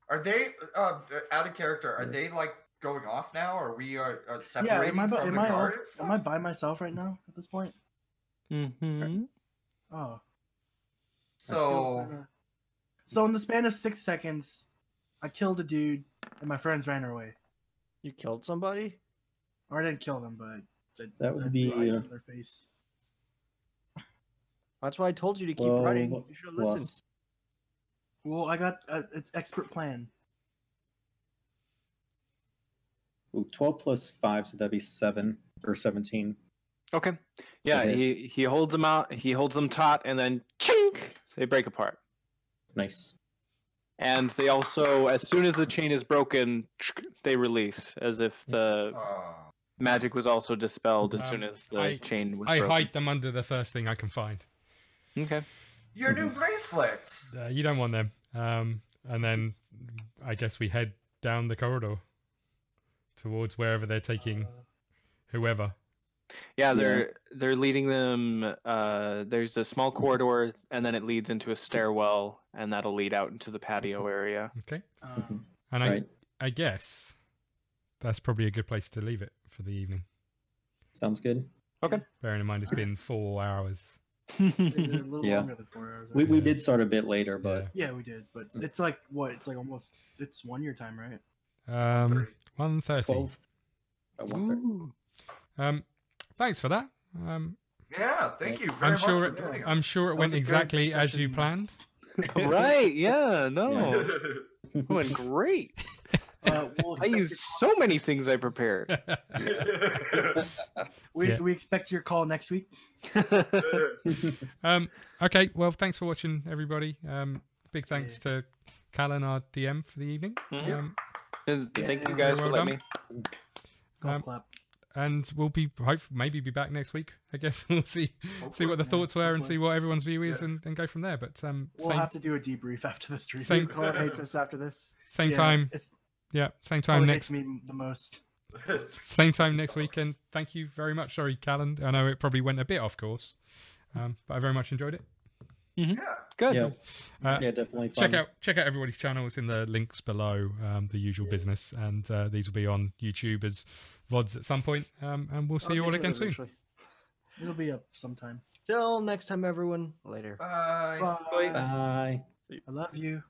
Are they out of character? Are they like going off now? Or are we separating am I guard? Am I by myself right now at this point? Mm-hmm. Oh. So in the span of 6 seconds, I killed a dude, and my friends ran away. You killed somebody? Or I didn't kill them, but that would be ice in their face. That's why I told you to keep running. You should have listened. Well, I got it's expert plan. Ooh, 12 plus 5, so that'd be 7 or 17. Okay. Yeah, Okay. He holds them out. He holds them taut, and then chink, they break apart. Nice. And they also, as soon as the chain is broken, they release, as if the magic was also dispelled as soon as the chain was broken. I hide them under the first thing I can find. Okay. Your new bracelets. You don't want them. And then I guess we head down the corridor towards wherever they're taking whoever. Yeah, they're leading them. There's a small corridor, and then it leads into a stairwell, and that'll lead out into the patio area. Okay. And I guess that's probably a good place to leave it for the evening. Sounds good. Okay. Bearing in mind it's been 4 hours. A little longer than 4 hours. We did start a bit later, but yeah, we did. But it's like what? It's like almost. It's 1 year time, right? 1:30. 1:30. Thanks for that. Yeah, thank you very much for joining us. I'm sure it went exactly as you planned. Right? Yeah. No. It went great. I used so many things I prepared. We expect your call next week. Okay, well, thanks for watching, everybody. Big thanks to Callan, our DM, for the evening. Thank you guys for letting me. Golf clap. And we'll be maybe be back next week. I guess we'll see what the thoughts were and see what everyone's view is and go from there. But we'll have to do a debrief after the stream. Same Colin hates us after this. Same time. Yeah, same time next. Hates me the most. Same time next week. And thank you very much. Sorry, Callan. I know it probably went a bit off course, but I very much enjoyed it. Mm-hmm. Yeah, good. Yeah, definitely fun. Check out everybody's channels in the links below, the usual business, and these will be on YouTube as VODs at some point, and we'll see you all again soon. It'll be up sometime. Till next time, everyone. Later. Bye. Bye. I love you.